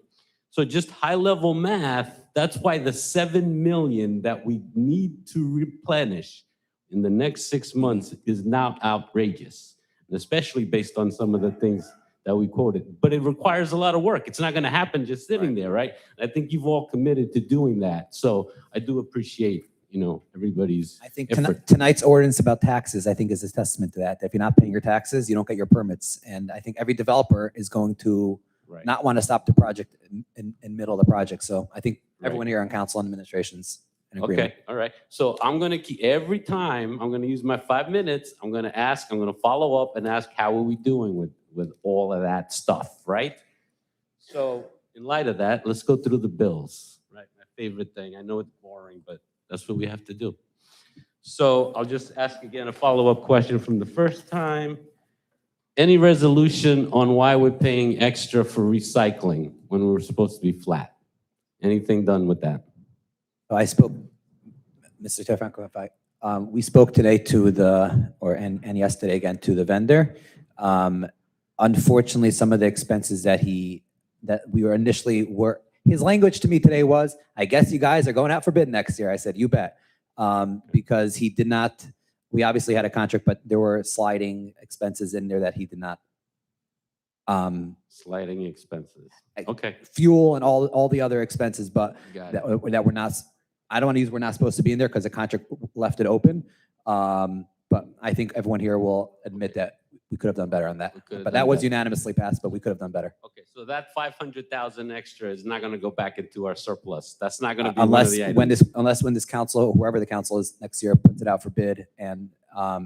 So just high-level math, that's why the $7 million that we need to replenish in the next 6 months is now outrageous, and especially based on some of the things that we quoted. But it requires a lot of work. It's not going to happen just sitting there, right? I think you've all committed to doing that. So I do appreciate, everybody's I think effort. tonight's ordinance about taxes, I think, is a testament to that. If you're not paying your taxes, you don't get your permits. And I think every developer is going to not want to stop the project in middle of the project. So I think everyone here on council and administration's in agreement. Okay, all right. So I'm going to keep, every time, I'm going to use my 5 minutes. I'm going to follow up and ask, how are we doing with with all of that stuff, right? So in light of that, let's go through the bills, right? My favorite thing. I know it's boring, but that's what we have to do. So I'll just ask again a follow-up question from the first time. Any resolution on why we're paying extra for recycling when we were supposed to be flat? Anything done with that? I spoke, Mr. Terfranco, if we spoke today to and yesterday again to the vendor. Unfortunately, some of the expenses that we were initially his language to me today was, I guess you guys are going out for bid next year. I said, you bet. Because he did not, we obviously had a contract, but there were sliding expenses in there that he did not. Sliding expenses. Okay. Fuel and all the other expenses, but Got that were not, I don't want to use we're not supposed to be in there because the contract left it open. But I think everyone here will admit that we could have done better on that. But that was unanimously passed, but we could have done better. Okay, so that 500,000 extra is not going to go back into our surplus. That's not going to be one of the items. Unless when this council, whoever the council is next year, puts it out for bid and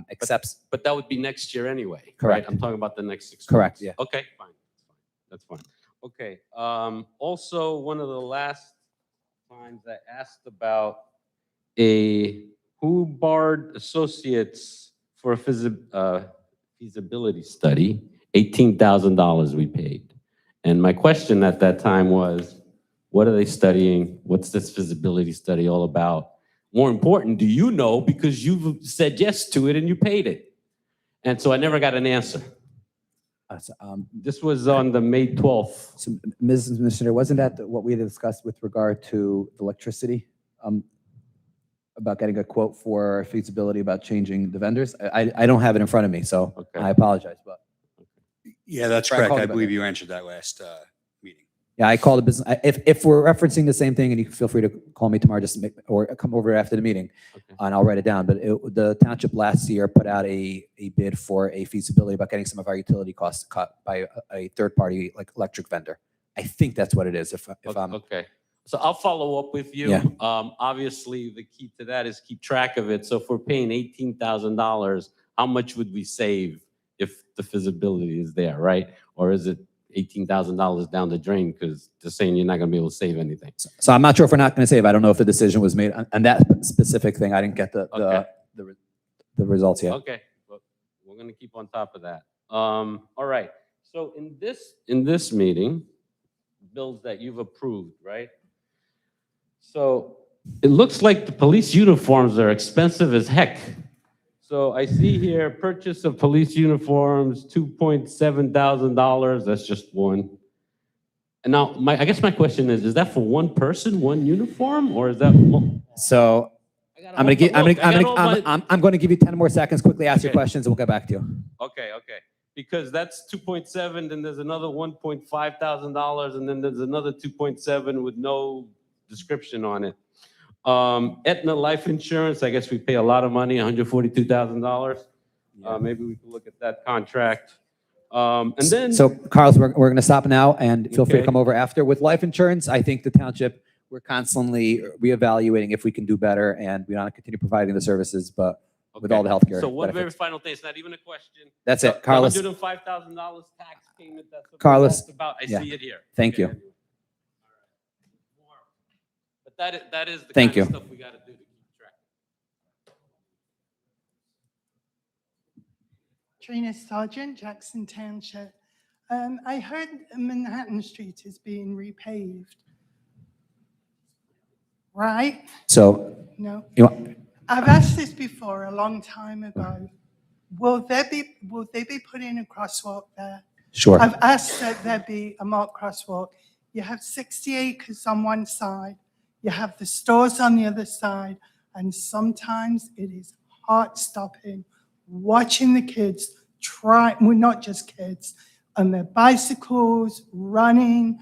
accepts. But that would be next year anyway. Correct. Right? I'm talking about the next 6 Correct, months. yeah. Okay, fine. That's fine. Okay. Also, one of the last times I asked about who barred associates for a feasibility study, $18,000 we paid. And my question at that time was, what are they studying? What's this feasibility study all about? More important, do you know? Because you've said yes to it and you paid it. And so I never got an answer. This was on the May 12th. So, Mrs. Administrator, wasn't that what we had discussed with regard to electricity? About getting a quote for feasibility about changing the vendors? I don't have it in front of me, so I apologize. But Yeah, that's Brian correct. called I about believe that. you answered that last meeting. yeah, I called the business. If we're referencing the same thing, and you can feel free to call me tomorrow, or come over after the meeting, and I'll write it down. But the township last year put out a bid for a feasibility about getting some of our utility costs cut by a third party like electric vendor. I think that's what it is. If I'm Okay. So I'll follow up with you. Yeah. Obviously, the key to that is keep track of it. So if we're paying $18,000, how much would we save if the feasibility is there, right? Or is it $18,000 down the drain because they're saying you're not going to be able to save anything? So I'm not sure if we're not going to save. I don't know if the decision was made on that specific thing. I didn't get the results yet. Okay, well, we're going to keep on top of that. All right. So in this meeting, bills that you've approved, right? So it looks like the police uniforms are expensive as heck. So I see here purchase of police uniforms, $2.7 thousand. That's just one. And now I guess my question is that for one person, one uniform, or is that? So I'm going to give you 10 more seconds. Quickly ask your questions, and we'll get back to you. Okay. Because that's 2.7, then there's another $1.5 thousand, and then there's another 2.7 with no description on it. Aetna life insurance, I guess we pay a lot of money, $142,000. Maybe we can look at that contract. And then, So Carlos, we're going to stop now, and feel free to Okay. come over after. With life insurance, I think the township, we're constantly reevaluating if we can do better, and we want to continue providing the services, but with all the healthcare so one very benefits. final thing, it's not even a question. That's it, Carlos. $105,000 tax payment, that's what Carlos, that's about. I yeah. see it here. Thank you. But that is the Thank kind of you. stuff we got to do to keep track. Trina Sargent, Jackson Township. I heard Manhattan Street is being repaved. Right? So, No. you want, I've asked this before a long time ago. Will they be putting a crosswalk there? Sure. I've asked that there be a marked crosswalk. You have 60 acres on one side. You have the stores on the other side. And sometimes it is heart-stopping watching the kids try, well, not just kids, on their bicycles, running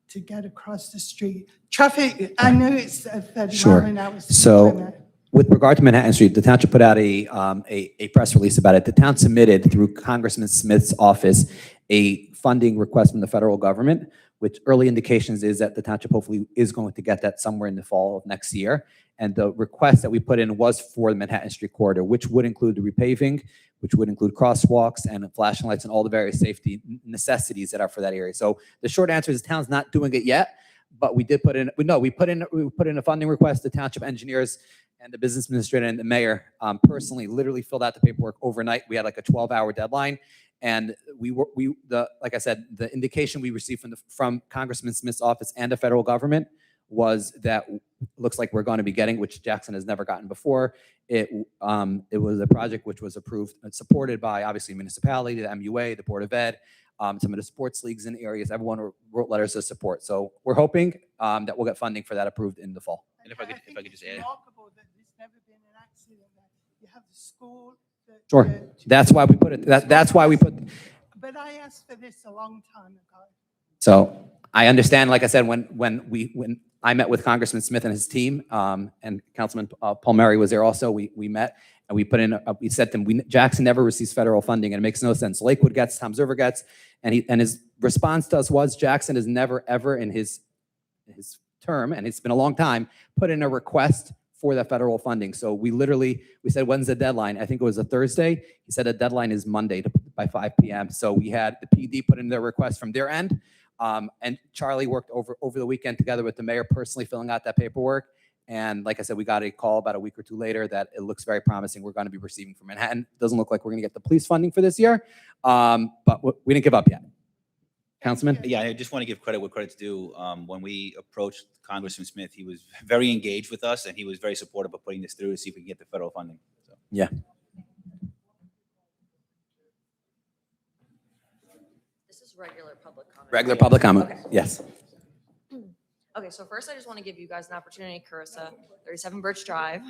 to get across the street. Traffic, I know it's a 30 Sure. mile an hour speed So, limit. with regard to Manhattan Street, the township put out a press release about it. The town submitted through Congressman Smith's office a funding request from the federal government, which early indications is that the township hopefully is going to get that somewhere in the fall of next year. And the request that we put in was for the Manhattan Street corridor, which would include the repaving, which would include crosswalks and flashing lights and all the various safety necessities that are for that area. So the short answer is the town's not doing it yet, but we did put in, we put in a funding request. The township engineers and the business administrator and the mayor personally literally filled out the paperwork overnight. We had like a 12-hour deadline. And like I said, the indication we received from Congressman Smith's office and the federal government was that looks like we're going to be getting, which Jackson has never gotten before. It was a project which was approved and supported by obviously municipality, the MUA, the Board of Ed, some of the sports leagues in areas. Everyone wrote letters of support. So we're hoping that we'll get funding for that approved in the fall. And if I could just add. Remarkable that there's never been an accident there. You have the school. Sure. That's why we put it. That's why we put. But I asked for this a long time ago. So I understand. Like I said, when I met with Congressman Smith and his team, and Councilman Palmieri was there also, we met and we put in. We said to him, Jackson never receives federal funding, and it makes no sense. Lakewood gets, Tom's River gets, and his response to us was Jackson has never ever in his term, and it's been a long time, put in a request for the federal funding. So we said, when's the deadline? I think it was a Thursday. He said the deadline is Monday by 5 p.m. So we had the PD put in their request from their end. And Charlie worked over the weekend together with the mayor, personally filling out that paperwork. And like I said, we got a call about a week or two later that it looks very promising. We're going to be receiving from Manhattan. Doesn't look like we're going to get the police funding for this year, but we didn't give up yet. Councilman? Yeah, I just want to give credit where credit's due. When we approached Congressman Smith, he was very engaged with us, and he was very supportive of putting this through to see if we can get the federal funding. So. Yeah. This is regular public comment. Regular public comment. Okay. Yes. Okay, so first I just want to give you guys an opportunity, Carissa, 37 Birch Drive.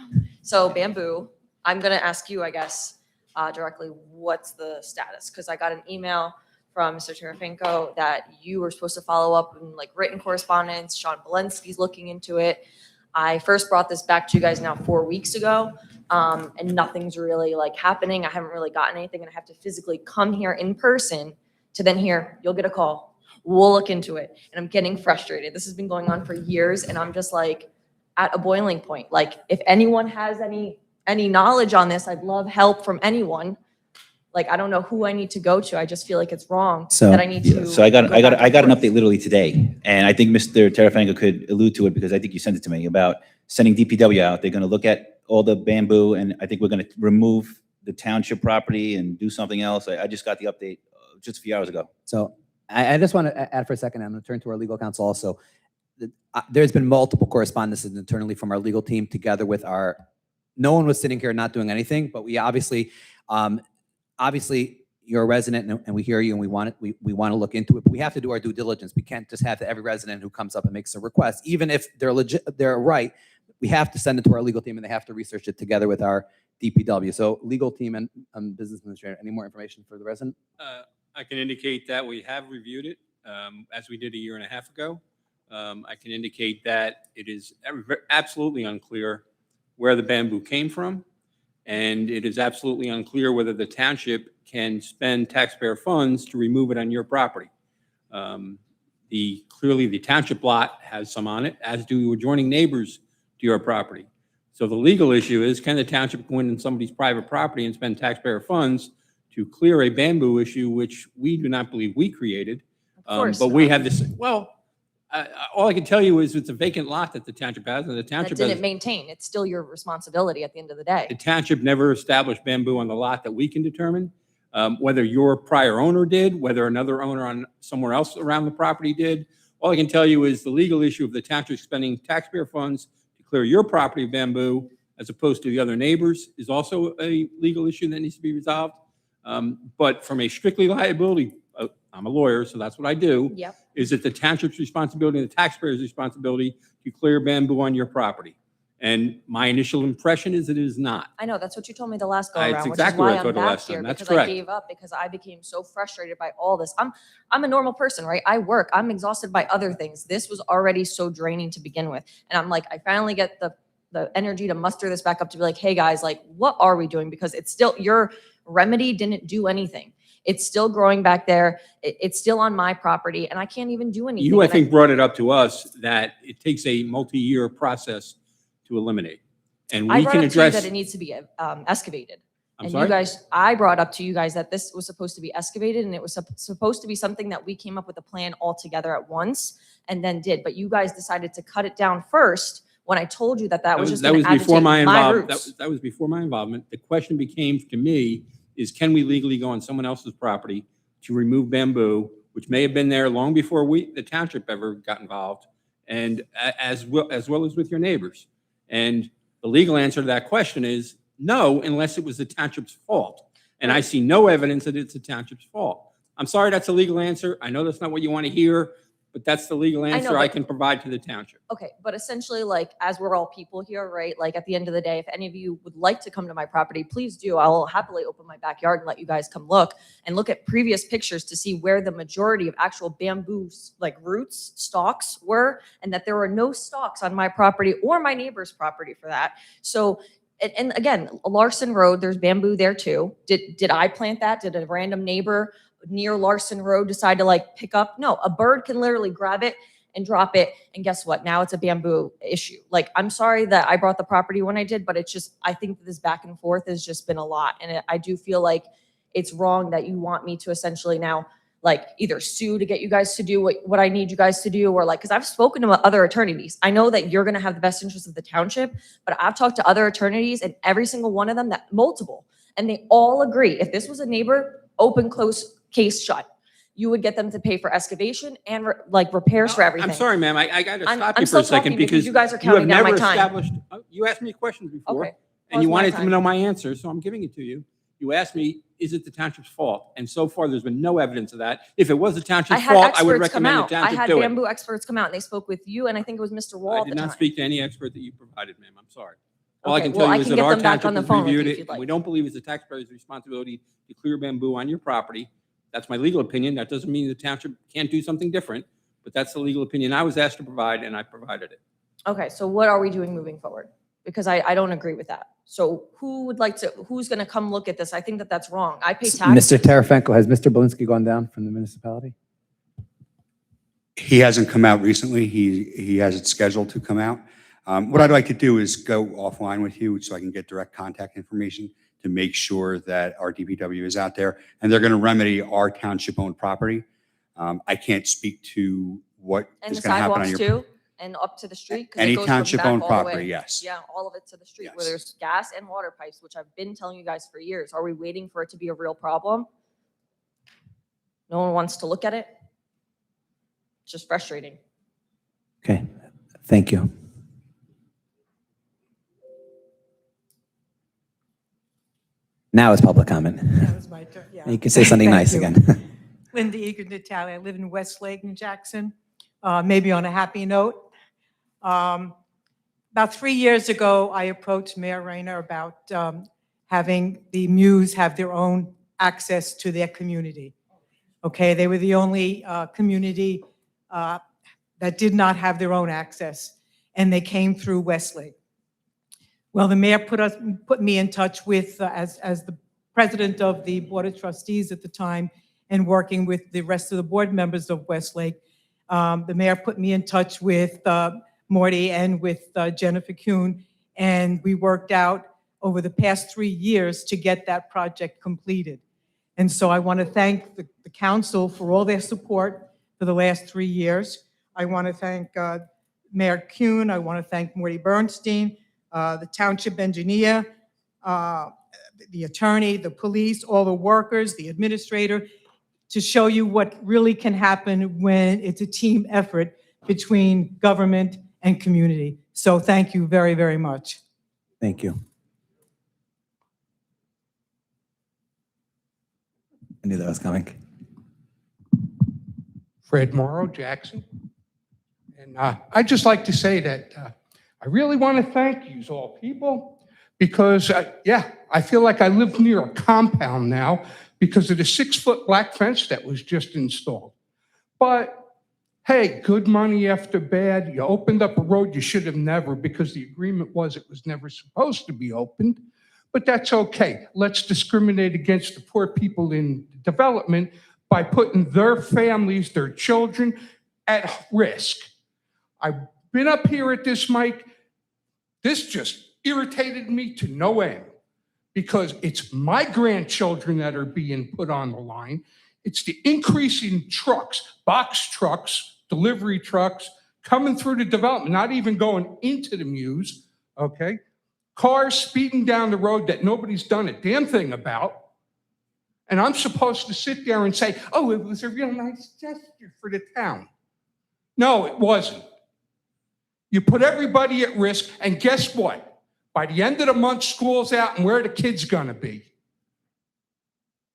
So Bamboo, I'm going to ask you, I guess, directly, what's the status? Because I got an email from Mr. Tarafinko that you were supposed to follow up in like written correspondence. Sean Belensky's looking into it. I first brought this back to you guys now 4 weeks ago, and nothing's really like happening. I haven't really gotten anything, and I have to physically come here in person to then hear, you'll get a call. We'll look into it. And I'm getting frustrated. This has been going on for years, and I'm just like at a boiling point. Like if anyone has any knowledge on this, I'd love help from anyone. Like, I don't know who I need to go to. I just feel like it's wrong that I need to. So I got go back and an forth. update literally today, and I think Mr. Tarafango could allude to it because I think you sent it to me about sending DPW out. They're going to look at all the bamboo, and I think we're going to remove the township property and do something else. I just got the update just a few hours ago. So I just want to add for a second. I'm going to turn to our legal counsel also. There's been multiple correspondences internally from our legal team together with no one was sitting here not doing anything, but we obviously you're a resident and we hear you and we want to look into it, but we have to do our due diligence. We can't just have every resident who comes up and makes a request, even if they're legit, they're right. We have to send it to our legal team and they have to research it together with our DPW. So legal team and business administrator, any more information for the resident? I can indicate that we have reviewed it as we did a year and a half ago. I can indicate that it is absolutely unclear where the bamboo came from. And it is absolutely unclear whether the township can spend taxpayer funds to remove it on your property. Clearly the township lot has some on it, as do adjoining neighbors to your property. So the legal issue is, can the township go in somebody's private property and spend taxpayer funds to clear a bamboo issue, which we do not believe we created? But we have this, all I can tell you is it's a vacant lot that the township has, and the That township didn't has, maintain. It's still your responsibility at the end of the day. the township never established bamboo on the lot that we can determine. Whether your prior owner did, whether another owner on somewhere else around the property did. All I can tell you is the legal issue of the township spending taxpayer funds to clear your property of bamboo as opposed to the other neighbors is also a legal issue that needs to be resolved. But from a strictly liability, I'm a lawyer, so that's what I do. Yep. Is it the township's responsibility and the taxpayer's responsibility to clear bamboo on your property? And my initial impression is it is not. I know, that's what you told me the last go It's around, which is exactly why what I I'm told you back last time. here, That's because I correct. gave up because I became so frustrated by all this. I'm a normal person, right? I work, I'm exhausted by other things. This was already so draining to begin with. And I'm like, I finally get the energy to muster this back up to be like, hey guys, like, what are we doing? Because it's still, your remedy didn't do anything. It's still growing back there. It's still on my property and I can't even do anything. You, I And think, brought it up to us that it takes a multi-year process to eliminate. And I we brought can up to you address. that it needs to be excavated. I'm And sorry? you guys, I brought up to you guys that this was supposed to be excavated and it was supposed to be something that we came up with a plan all together at once and then did. But you guys decided to cut it down first when I told you that that was just that going to was before agitate my my involvement. roots. That was before my involvement. The question became to me is, can we legally go on someone else's property to remove bamboo, which may have been there long before the township ever got involved, and as well as with your neighbors. And the legal answer to that question is no, unless it was the township's fault. And I see no evidence that it's the township's fault. I'm sorry, that's a legal answer. I know that's not what you want to hear, but that's the legal know, answer I but- can provide to the township. Okay, but essentially, like, as we're all people here, right? Like, at the end of the day, if any of you would like to come to my property, please do. I will happily open my backyard and let you guys come look at previous pictures to see where the majority of actual bamboo, like, roots, stalks were, and that there were no stalks on my property or my neighbor's property for that. So, and again, Larson Road, there's bamboo there too. Did I plant that? Did a random neighbor near Larson Road decide to like pick up? No, a bird can literally grab it and drop it. And guess what? Now it's a bamboo issue. Like, I'm sorry that I brought the property when I did, but it's just, I think that this back and forth has just been a lot. And I do feel like it's wrong that you want me to essentially now like either sue to get you guys to do what I need you guys to do, or like, because I've spoken to other attorneys. I know that you're going to have the best interest of the township, but I've talked to other attorneys and every single one of them, that multiple, and they all agree. If this was a neighbor, open, close, case shut, you would get them to pay for excavation and like repairs for everything. I'm sorry, ma'am. I got to I'm- stop I'm you for a still second talking because because you guys are have counting down my never time. established. You asked me questions before, Okay. and you Pause my wanted to time. know my answer, so I'm giving it to you. You asked me, is it the township's fault? And so far, there's been no evidence of that. If it was the I township's had fault, I would experts come recommend the out. I township had do it. bamboo experts come out and they spoke with you, and I think it was Mr. Wall I at the did not time. speak to any expert that you provided, ma'am. I'm sorry. All I Okay, can well, tell I you is can that get our them back on township the has phone with you reviewed if it, you'd and we like. don't believe it's the taxpayer's responsibility to clear bamboo on your property. That's my legal opinion. That doesn't mean the township can't do something different, but that's the legal opinion I was asked to provide, and I provided it. Okay, so what are we doing moving forward? Because I don't agree with that. So who's going to come look at this? I think that that's wrong. I pay taxes. Mr. Tarafenko, has Mr. Belinsky gone down from the municipality? He hasn't come out recently. He has it scheduled to come out. What I'd like to do is go offline with you so I can get direct contact information to make sure that our DPW is out there, and they're going to remedy our township-owned property. I can't speak to what And is the going to happen on sidewalks your. too? And up to the street? 'Cause it Any goes from back township-owned all the way. property, yes. Yeah, all of it to the street where there's gas and water pipes, which I've been telling you guys for years. Are we waiting for it to be a real problem? No one wants to look at it? It's just frustrating. Okay, thank you. Now it's public comment. That was my turn, yeah. You can say something Thank nice you. again. Linda Egan Natalia. I live in Westlake in Jackson. Maybe on a happy note. About 3 years ago, I approached Mayor Rayner about having the Muse have their own access to their community. Okay, they were the only community that did not have their own access, and they came through Westlake. Well, the mayor put me in touch with, as the president of the Board of Trustees at the time, and working with the rest of the board members of Westlake, the mayor put me in touch with Morty and with Jennifer Kuhn, and we worked out over the past 3 years to get that project completed. And so I want to thank the council for all their support for the last 3 years. I want to thank Mayor Kuhn. I want to thank Morty Bernstein, the township engineer, the attorney, the police, all the workers, the administrator, to show you what really can happen when it's a team effort between government and community. So thank you very, very much. Thank you. I knew that was coming. Fred Morrow, Jackson. And I'd just like to say that I really want to thank you all people because, yeah, I feel like I live near a compound now because of the 6-foot black fence that was just installed. But hey, good money after bad. You opened up a road you should have never, because the agreement was it was never supposed to be opened. But that's okay. Let's discriminate against the poor people in development by putting their families, their children at risk. I've been up here at this mic. This just irritated me to no end because it's my grandchildren that are being put on the line. It's the increase in trucks, box trucks, delivery trucks coming through the development, not even going into the Muse, okay? Cars speeding down the road that nobody's done a damn thing about. And I'm supposed to sit there and say, oh, it was a real nice gesture for the town. No, it wasn't. You put everybody at risk, and guess what? By the end of the month, school's out, and where are the kids gonna be?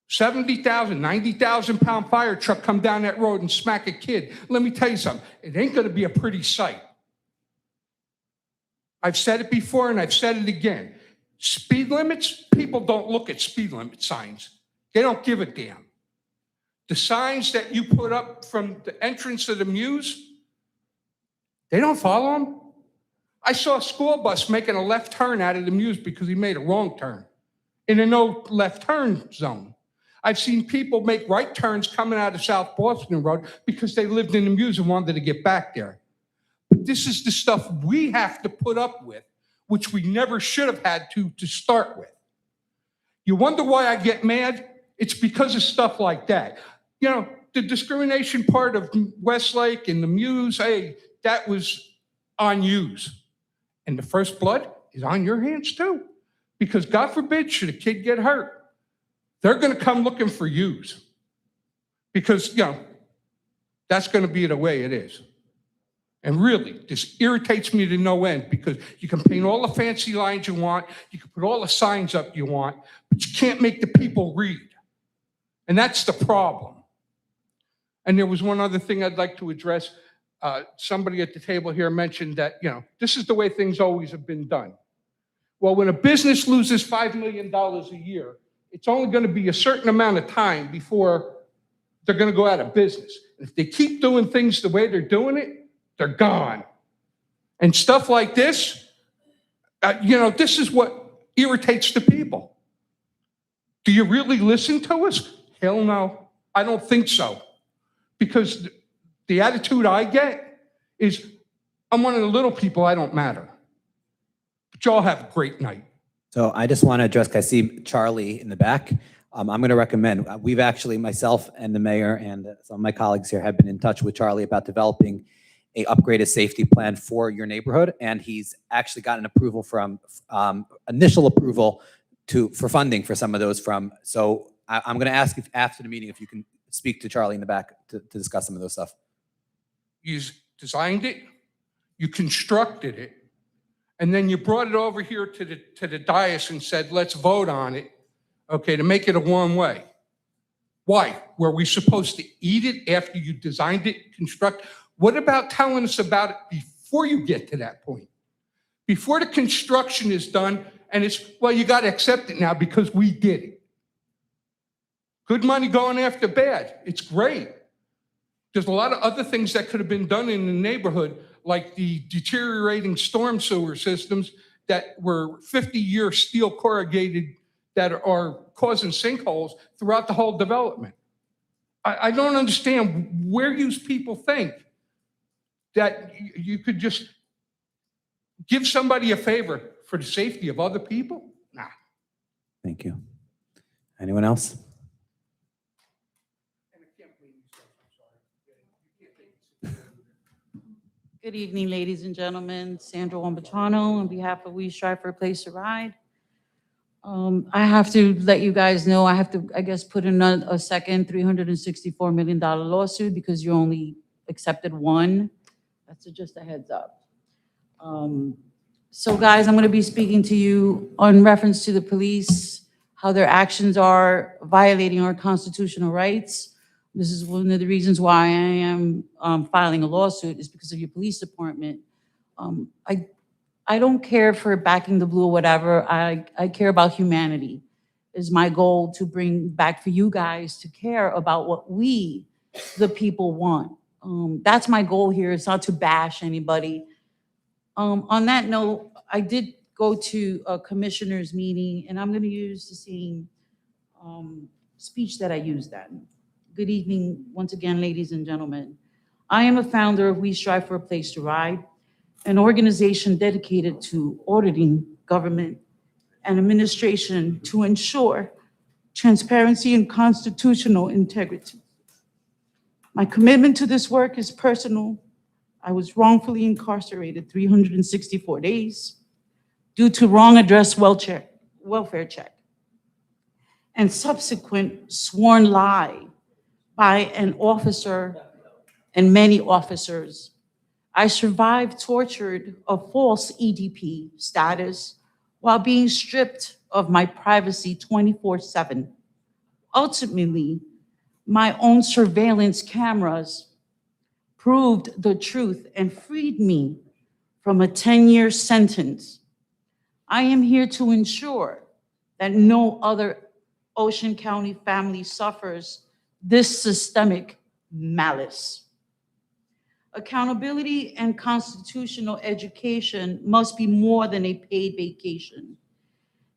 70,000, 90,000 pound fire truck come down that road and smack a kid. Let me tell you something, it ain't gonna be a pretty sight. I've said it before and I've said it again. Speed limits, people don't look at speed limit signs. They don't give a damn. The signs that you put up from the entrance of the Muse, they don't follow them. I saw a school bus making a left turn out of the Muse because he made a wrong turn in a no left turn zone. I've seen people make right turns coming out of South Boston Road because they lived in the Muse and wanted to get back there. But this is the stuff we have to put up with, which we never should have had to start with. You wonder why I get mad? It's because of stuff like that. You know, the discrimination part of Westlake and the Muse, hey, that was on yous. And the first blood is on your hands too. Because God forbid, should a kid get hurt, they're gonna come looking for yous. Because, you know, that's gonna be the way it is. And really, this irritates me to no end because you can paint all the fancy lines you want, you can put all the signs up you want, but you can't make the people read. And that's the problem. And there was one other thing I'd like to address. Somebody at the table here mentioned that, you know, this is the way things always have been done. Well, when a business loses $5 million a year, it's only going to be a certain amount of time before they're going to go out of business. If they keep doing things the way they're doing it, they're gone. And stuff like this, you know, this is what irritates the people. Do you really listen to us? Hell no, I don't think so. Because the attitude I get is, I'm one of the little people, I don't matter. But y'all have a great night. So I just want to address, I see Charlie in the back. I'm going to recommend, we've actually, myself and the mayor and some of my colleagues here have been in touch with Charlie about developing a upgraded safety plan for your neighborhood. And he's actually gotten approval from, initial approval for funding for some of those so I'm going to ask if after the meeting, if you can speak to Charlie in the back to discuss some of those stuff. You designed it, you constructed it, and then you brought it over here to the dais and said, let's vote on it, okay, to make it a one-way. Why? Were we supposed to eat it after you designed it, construct? What about telling us about it before you get to that point? Before the construction is done, and it's, well, you got to accept it now because we did it. Good money going after bad. It's great. There's a lot of other things that could have been done in the neighborhood, like the deteriorating storm sewer systems that were 50-year steel corrugated that are causing sinkholes throughout the whole development. I don't understand where you people think that you could just give somebody a favor for the safety of other people? Nah. Thank you. Anyone else? Good evening, ladies and gentlemen. Sandra Wambatano on behalf of We Strive for a Place to Ride. I have to let you guys know, I have to, I guess, put in a second $364 million lawsuit because you only accepted one. That's just a heads up. So guys, I'm going to be speaking to you on reference to the police, how their actions are violating our constitutional rights. This is one of the reasons why I am filing a lawsuit is because of your police department. I don't care for backing the blue or whatever. I care about humanity. Is my goal to bring back for you guys to care about what we, the people, want. That's my goal here. It's not to bash anybody. On that note, I did go to a commissioner's meeting, and I'm going to use the same speech that I used then. Good evening, once again, ladies and gentlemen. I am a founder of We Strive for a Place to Ride, an organization dedicated to auditing government and administration to ensure transparency and constitutional integrity. My commitment to this work is personal. I was wrongfully incarcerated 364 days due to wrong address welfare check and subsequent sworn lie by an officer and many officers. I survived tortured of false EDP status while being stripped of my privacy 24/7. Ultimately, my own surveillance cameras proved the truth and freed me from a 10-year sentence. I am here to ensure that no other Ocean County family suffers this systemic malice. Accountability and constitutional education must be more than a paid vacation.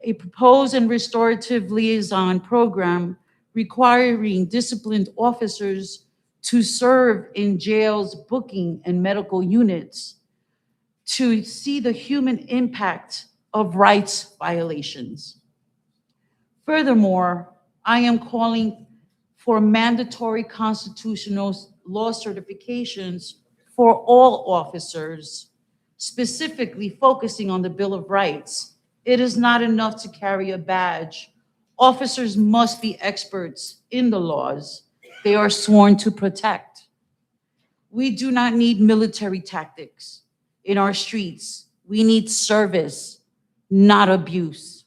A proposed and restorative liaison program requiring disciplined officers to serve in jails, booking, and medical units to see the human impact of rights violations. Furthermore, I am calling for mandatory constitutional law certifications for all officers, specifically focusing on the Bill of Rights. It is not enough to carry a badge. Officers must be experts in the laws they are sworn to protect. We do not need military tactics in our streets. We need service, not abuse.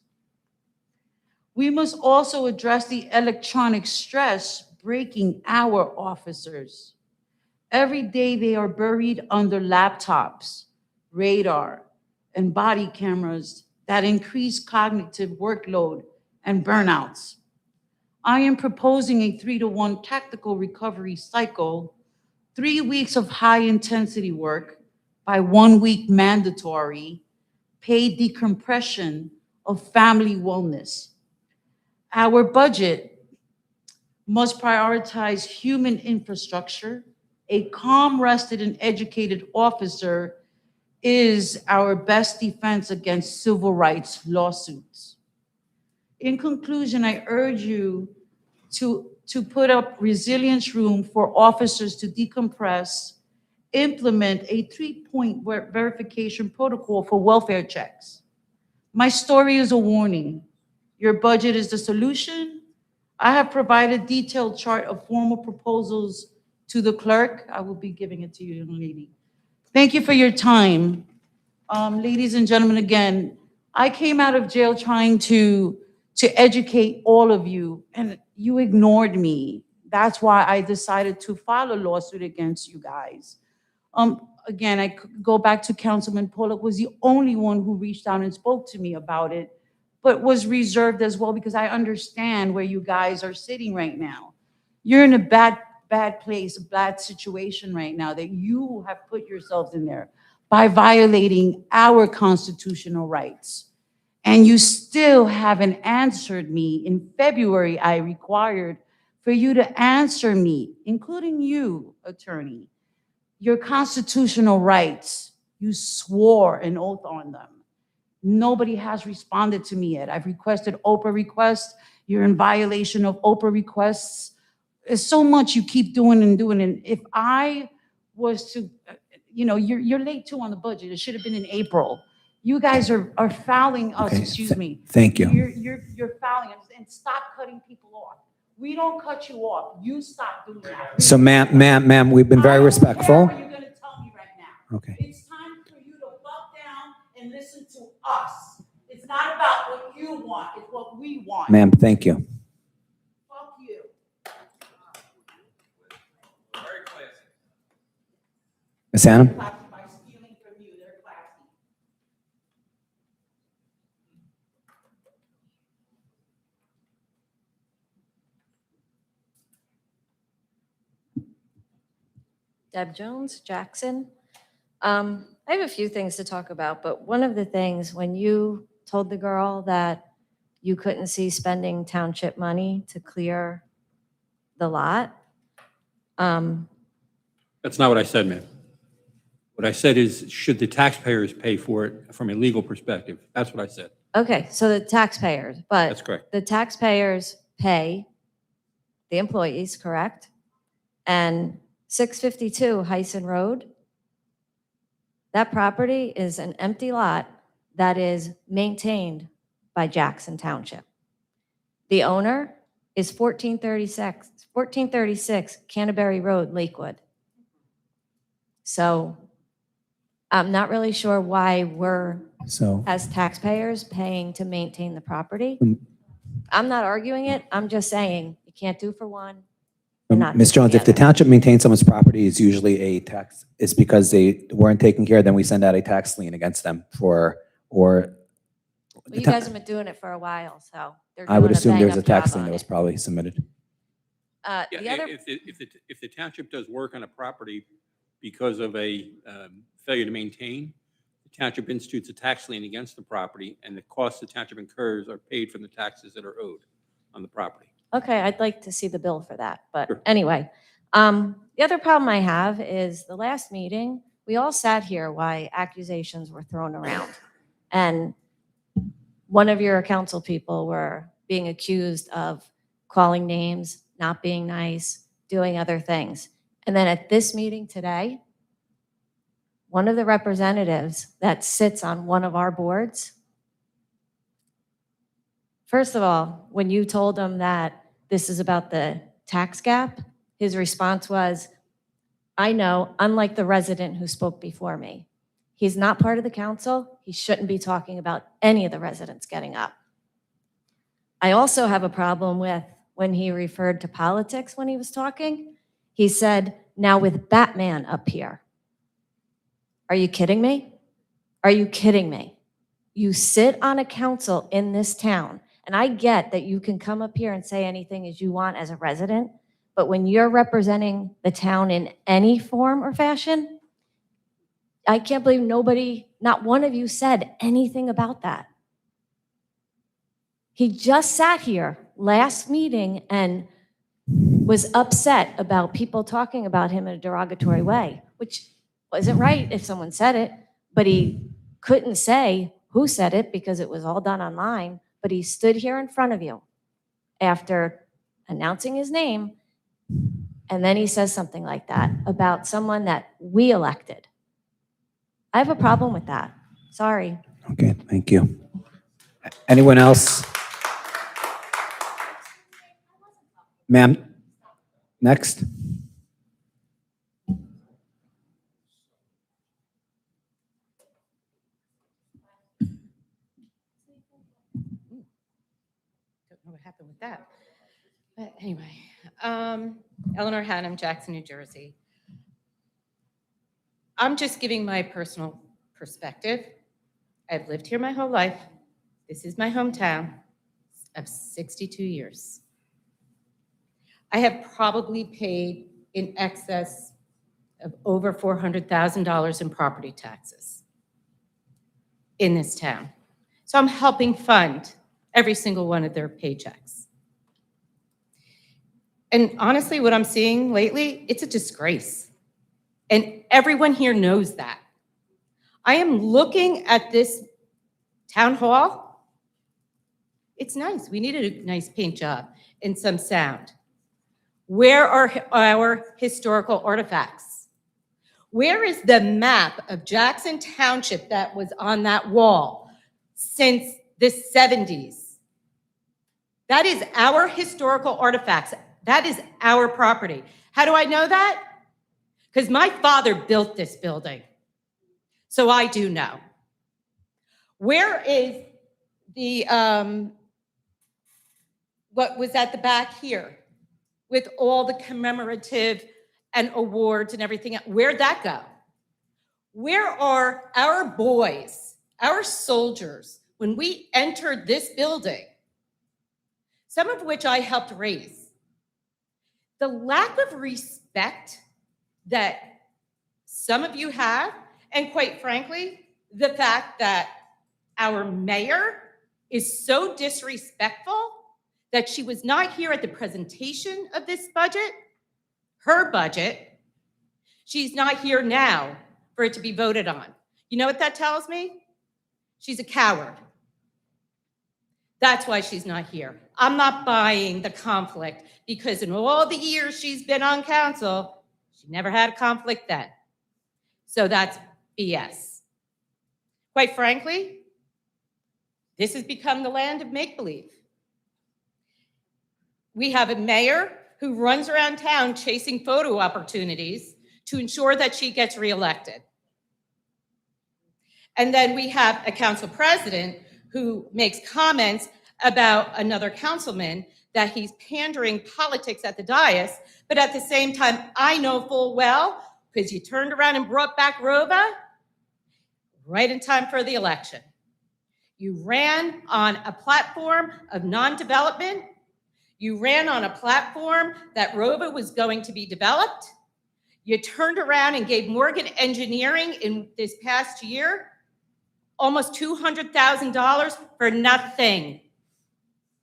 We must also address the electronic stress breaking our officers. Every day they are buried under laptops, radar, and body cameras that increase cognitive workload and burnouts. I am proposing a 3-to-1 tactical recovery cycle, 3 weeks of high-intensity work by 1 week mandatory, paid decompression of family wellness. Our budget must prioritize human infrastructure. A calm, rested, and educated officer is our best defense against civil rights lawsuits. In conclusion, I urge you to put up resilience room for officers to decompress, implement a 3-point verification protocol for welfare checks. My story is a warning. Your budget is the solution. I have provided detailed chart of formal proposals to the clerk. I will be giving it to you, young lady. Thank you for your time. Ladies and gentlemen, again, I came out of jail trying to educate all of you, and you ignored me. That's why I decided to file a lawsuit against you guys. Again, I go back to Councilman Pollock was the only one who reached out and spoke to me about it, but was reserved as well because I understand where you guys are sitting right now. You're in a bad place, a bad situation right now that you have put yourselves in there by violating our constitutional rights. And you still haven't answered me. In February, I required for you to answer me, including you, attorney, your constitutional rights. You swore an oath on them. Nobody has responded to me yet. I've requested OPA requests. You're in violation of OPA requests. There's so much you keep doing and doing. And if I was to, you're late too on the budget. It should have been in April. You guys are fouling us, Okay, excuse me. Thank you. You're fouling us, and stop cutting people off. We don't cut you off. You stop doing that. So ma'am, we've been very respectful. What are you gonna tell me right now? Okay. It's time for you to buck down and listen to us. It's not about what you want, it's what we want. Ma'am, thank you. Fuck you. Very classy. Ms. Hannah? By stealing from you, they're classy. Deb Jones, Jackson. I have a few things to talk about, but one of the things, when you told the girl that you couldn't see spending township money to clear the lot, That's not what I said, ma'am. What I said is, should the taxpayers pay for it from a legal perspective? That's what I said. Okay, so the taxpayers, That's but correct. the taxpayers pay the employees, correct? And 652 Hyson Road, that property is an empty lot that is maintained by Jackson Township. The owner is 1436 Canterbury Road, Lakewood. So I'm not really sure why we're, So, as taxpayers, paying to maintain the property. Mm. I'm not arguing it. I'm just saying you can't do for one and not do Ms. for Jones, the if the other. township maintains someone's property, it's usually a tax, it's because they weren't taken care of, then we send out a tax lien against them or Well, you guys have been doing it for a while, so they're I would doing assume there's a bang-up tax job lien on that was it. probably submitted. Yeah, The other, if the township does work on a property because of a failure to maintain, the township institutes a tax lien against the property, and the costs the township incurs are paid from the taxes that are owed on the property. okay, I'd like to see the bill for that, but Sure. anyway. The other problem I have is the last meeting, we all sat here while accusations were thrown around. And one of your council people were being accused of calling names, not being nice, doing other things. And then at this meeting today, one of the representatives that sits on one of our boards, first of all, when you told him that this is about the tax gap, his response was, I know, unlike the resident who spoke before me. He's not part of the council. He shouldn't be talking about any of the residents getting up. I also have a problem with when he referred to politics when he was talking. He said, now with Batman up here. Are you kidding me? Are you kidding me? You sit on a council in this town, and I get that you can come up here and say anything as you want as a resident, but when you're representing the town in any form or fashion, I can't believe nobody, not one of you said anything about that. He just sat here last meeting and was upset about people talking about him in a derogatory way, which wasn't right if someone said it, but he couldn't say who said it because it was all done online, but he stood here in front of you after announcing his name, and then he says something like that about someone that we elected. I have a problem with that. Sorry. Okay, thank you. Anyone else? Ma'am, next. Don't know what happened with that. But anyway, Eleanor Haddam, Jackson, New Jersey. I'm just giving my personal perspective. I've lived here my whole life. This is my hometown of 62 years. I have probably paid in excess of over $400,000 in property taxes in this town. So I'm helping fund every single one of their paychecks. And honestly, what I'm seeing lately, it's a disgrace. And everyone here knows that. I am looking at this town hall. It's nice. We needed a nice paint job and some sound. Where are our historical artifacts? Where is the map of Jackson Township that was on that wall since the 70s? That is our historical artifacts. That is our property. How do I know that? Because my father built this building. So I do know. Where is the, what was at the back here with all the commemorative and awards and everything else? Where'd that go? Where are our boys, our soldiers, when we entered this building, some of which I helped raise? The lack of respect that some of you have, and quite frankly, the fact that our mayor is so disrespectful that she was not here at the presentation of this budget, her budget. She's not here now for it to be voted on. You know what that tells me? She's a coward. That's why she's not here. I'm not buying the conflict because in all the years she's been on council, she never had a conflict then. So that's BS. Quite frankly, this has become the land of make-believe. We have a mayor who runs around town chasing photo opportunities to ensure that she gets reelected. And then we have a council president who makes comments about another councilman that he's pandering politics at the dais, but at the same time, I know full well, because you turned around and brought back Rova right in time for the election. You ran on a platform of non-development. You ran on a platform that Rova was going to be developed. You turned around and gave Morgan Engineering in this past year almost $200,000 for nothing.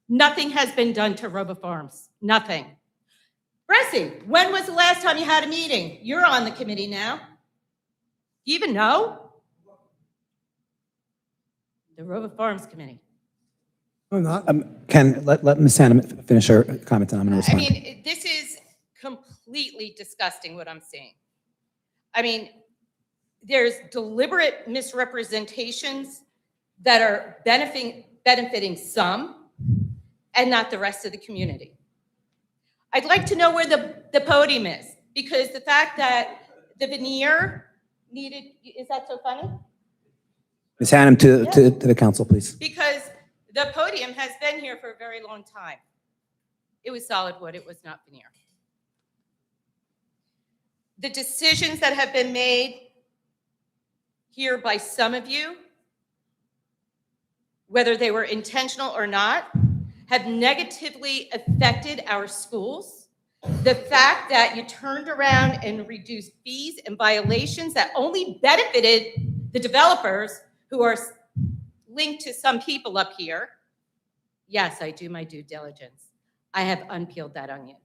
Nothing has been done to Rova Farms, nothing. Bressie, when was the last time you had a meeting? You're on the committee now. Do you even know? The Rova Farms Committee. I'm not. Ken, let Ms. Hannah finish her comment, and I'm going to I respond. mean, this is completely disgusting what I'm seeing. I mean, there's deliberate misrepresentations that are benefiting some and not the rest of the community. I'd like to know where the podium is, because the fact that the veneer needed, is that so funny? Ms. Hannah, to the council, please. Because the podium has been here for a very long time. It was solid wood, it was not veneer. The decisions that have been made here by some of you, whether they were intentional or not, have negatively affected our schools. The fact that you turned around and reduced fees and violations that only benefited the developers who are linked to some people up here. Yes, I do my due diligence. I have unpeeled that onion.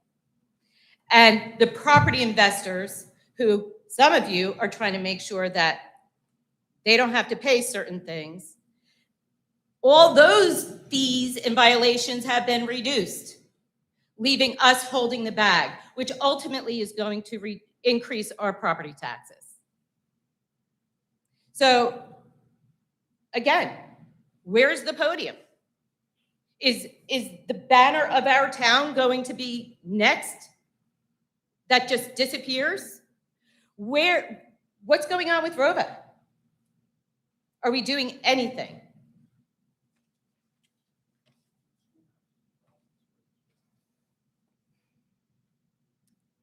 And the property investors who, some of you are trying to make sure that they don't have to pay certain things. All those fees and violations have been reduced, leaving us holding the bag, which ultimately is going to increase our property taxes. So again, where's the podium? Is the banner of our town going to be next that just disappears? What's going on with Rova? Are we doing anything?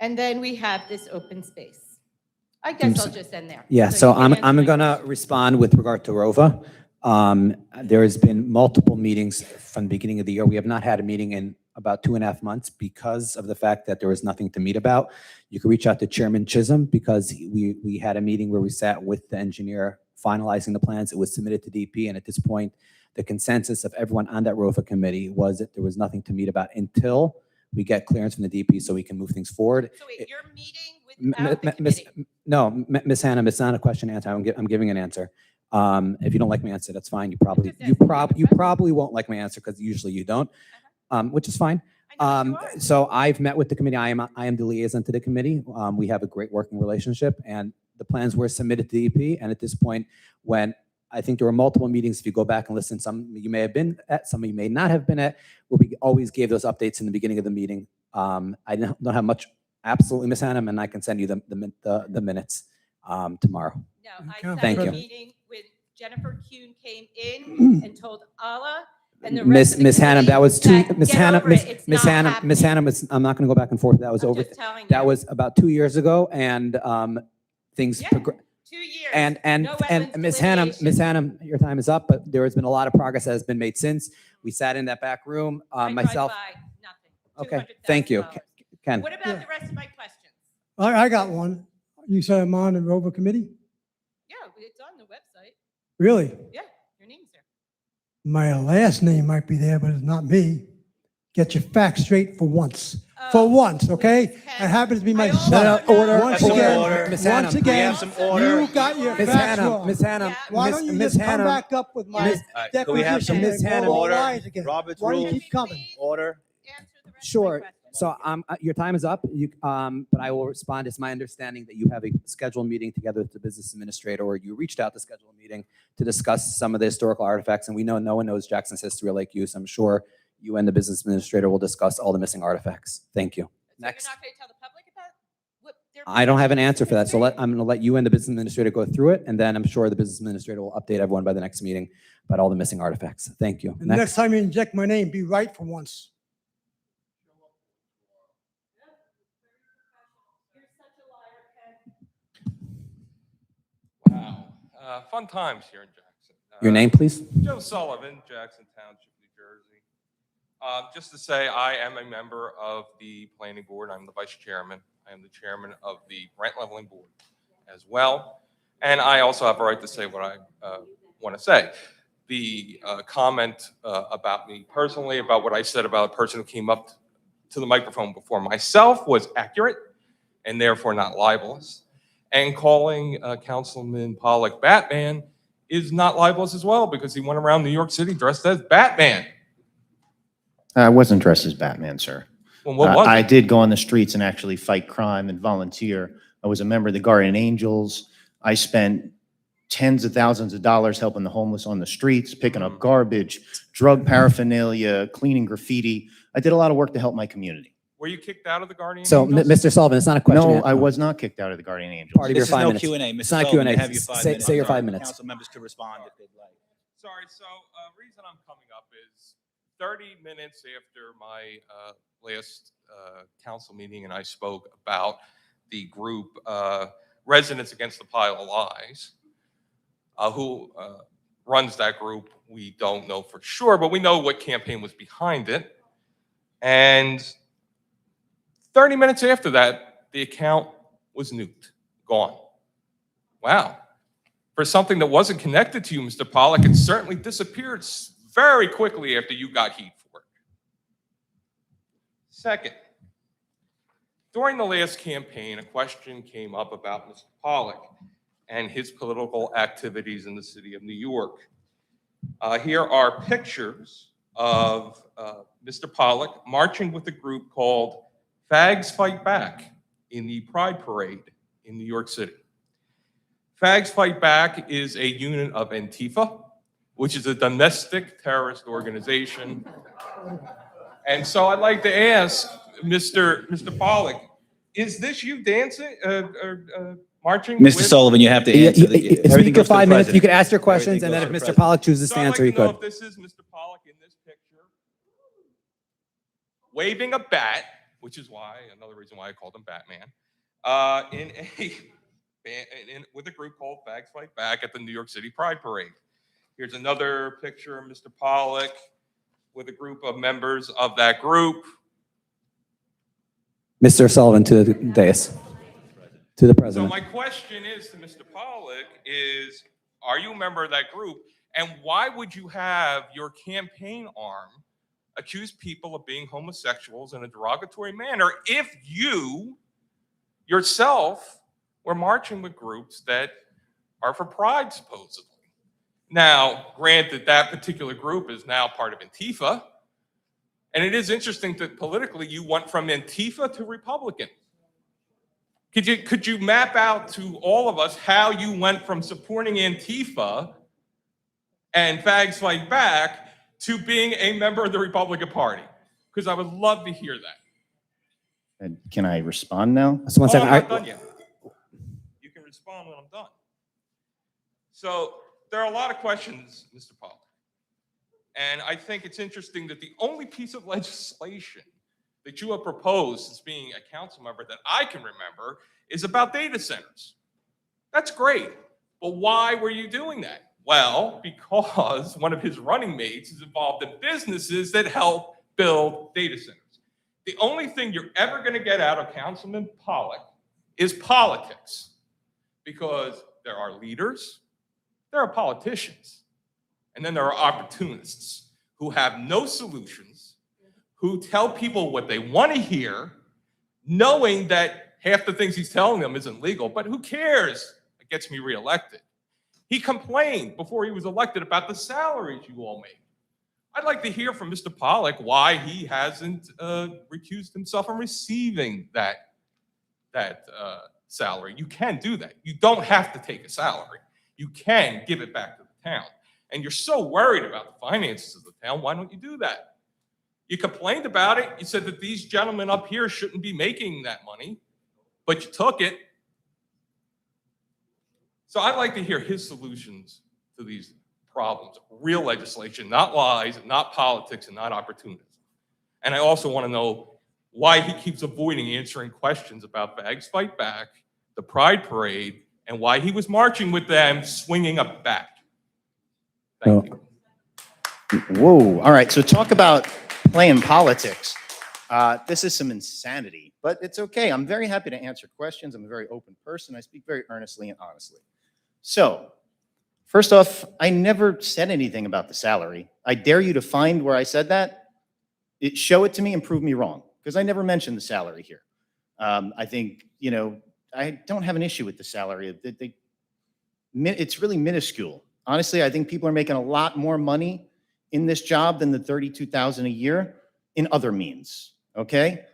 And then we have this open space. I guess I'll just end there. Yeah, so you can answer I'm my going to respond with regard to Rova. There has been multiple meetings from the beginning of the year. We have not had a meeting in about 2.5 months because of the fact that there was nothing to meet about. You can reach out to Chairman Chisholm because we had a meeting where we sat with the engineer finalizing the plans. It was submitted to DP, and at this point, the consensus of everyone on that Rova committee was that there was nothing to meet about until we get clearance from the DP so we can move things forward. So wait, you're meeting without the Miss, committee? no, Miss Hannah, it's not a question answer. I'm giving an answer. If you don't like my answer, that's fine. You probably won't like my answer because usually you don't, which is fine. So I've met with the committee. I am the liaison to the committee. We have a great working relationship, and the plans were submitted to DP. And at this point, when I think there were multiple meetings, if you go back and listen, some you may have been at, some you may not have been at, where we always gave those updates in the beginning of the meeting. I don't have much, absolutely, Miss Hannah, and I can send you the minutes tomorrow. No, I Thank sat in you. a meeting with Jennifer Kuhn came in and told Allah and the rest Miss of the Miss Hannah, committee that was two. that, Miss "Get Hannah, over Miss it, it's Miss not Hannah, Miss happening." Hannah. I'm not going to go back and forth. That was over. just telling That you. was about 2 years ago, and things. 2 years. And No wetlands Miss delineation. Hannah, your time is up. But there has been a lot of progress that has been made since we sat in that back room. I drive Myself. by, nothing. Okay, thank you, Ken. What about the rest of my questions? I got one. You said I'm on the Rover committee? Yeah, it's on the website. Really? Yeah, your name's there. My last name might be there, but it's not me. Get your facts straight for once. for once, okay? It happens to be my son. order, Once order, again, order. Miss Hannah, once we again, have some order. you got your Miss facts Hannah, wrong. Miss Hannah, Why Miss- don't you Miss just come Hannah, back up with my Miss- Can we have some deposition Miss and Hannah, all order? lies again? Robert's Why do you rules. keep coming? Order. Sure. So your time is up. But I will respond. It's my understanding that you have a scheduled meeting together with the business administrator, or you reached out to schedule a meeting to discuss some of the historical artifacts. And we know no one knows Jackson's history like you, so I'm sure you and the business administrator will discuss all the missing artifacts. Thank you. Next. You're not going to tell the public about what their I don't have an answer for that, so I'm going to let you and the business administrator go through it, and then I'm sure the business administrator will update everyone by the next meeting about all the missing artifacts. Thank you. And next time you inject my name, be right for once. Wow. Fun times here in Jackson. Your name, please? Joe Sullivan, Jackson Township, New Jersey. Just to say, I am a member of the planning board. I'm the vice chairman. I am the chairman of the rent leveling board as well. And I also have a right to say what I want to say. The comment about me personally, about what I said about a person who came up to the microphone before myself was accurate and therefore not libelous. And calling Councilman Pollack Batman is not libelous as well, because he went around New York City dressed as Batman. I wasn't dressed as Batman, sir. Well, what was I it? did go on the streets and actually fight crime and volunteer. I was a member of the Guardian Angels. I spent tens of thousands of dollars helping the homeless on the streets, picking up garbage, drug paraphernalia, cleaning graffiti. I did a lot of work to help my community. Were you kicked out of the Guardian So, Angels? Mr. Sullivan, it's not a question. No, yet. I was not kicked out of the Guardian Angels. Part of your This is 5 no minutes. Q&A. Mr. It's not a Sullivan, Q&A. you have your 5 Say minutes. your Sorry. 5 minutes. Council members could respond if they'd like. Sorry, so reason I'm coming up is 30 minutes after my last council meeting and I spoke about the group Residents Against the Pile of Lies, who runs that group, we don't know for sure, but we know what campaign was behind it. And 30 minutes after that, the account was nuked, gone. Wow. For something that wasn't connected to you, Mr. Pollack, it certainly disappeared very quickly after you got heat for it. Second, during the last campaign, a question came up about Mr. Pollack and his political activities in the city of New York. Here are pictures of Mr. Pollack marching with a group called Fags Fight Back in the Pride Parade in New York City. Fags Fight Back is a unit of Antifa, which is a domestic terrorist organization. And so I'd like to ask Mr. Pollack, is this you dancing, marching? Mr. Sullivan, you have to answer. Speak Everything for goes to the 5 minutes. You president. can ask your questions, Everything and then goes if to the Mr. Pollack chooses So to I'd like answer, he to know could. if this is Mr. Pollack in this picture, waving a bat, which is why, another reason why I called him Batman, with a group called Fags Fight Back at the New York City Pride Parade. Here's another picture of Mr. Pollack with a group of members of that group. Mr. Sullivan, to the dais. To the So president. my question is to Mr. Pollack is, are you a member of that group? And why would you have your campaign arm accuse people of being homosexuals in a derogatory manner if you yourself were marching with groups that are for pride, supposedly? Now, granted, that particular group is now part of Antifa. And it is interesting that politically you went from Antifa to Republican. Could you map out to all of us how you went from supporting Antifa and Fags Fight Back to being a member of the Republican Party? Because I would love to hear that. And can I respond now? Just 1 second. I'm not I- done yet. You can respond when I'm done. So there are a lot of questions, Mr. Pollack. And I think it's interesting that the only piece of legislation that you have proposed as being a council member that I can remember is about data centers. That's great. But why were you doing that? Well, because one of his running mates is involved in businesses that help build data centers. The only thing you're ever going to get out of Councilman Pollack is politics, because there are leaders, there are politicians, and then there are opportunists who have no solutions, who tell people what they want to hear, knowing that half the things he's telling them isn't legal, but who cares? It gets me reelected. He complained before he was elected about the salaries you all make. I'd like to hear from Mr. Pollack why he hasn't recused himself from receiving that salary. You can do that. You don't have to take a salary. You can give it back to the town. And you're so worried about the finances of the town, why don't you do that? You complained about it. You said that these gentlemen up here shouldn't be making that money, but you took it. So I'd like to hear his solutions to these problems, real legislation, not lies, not politics, and not opportunism. And I also want to know why he keeps avoiding answering questions about Bags Fight Back, the Pride Parade, and why he was marching with them swinging a bat. Thank you. Whoa, all right, so talk about playing politics. This is some insanity, but it's okay. I'm very happy to answer questions. I'm a very open person. I speak very earnestly and honestly. So, first off, I never said anything about the salary. I dare you to find where I said that. Show it to me and prove me wrong, because I never mentioned the salary here. I think, I don't have an issue with the salary. It's really minuscule. Honestly, I think people are making a lot more money in this job than the $32,000 a year in other means, okay?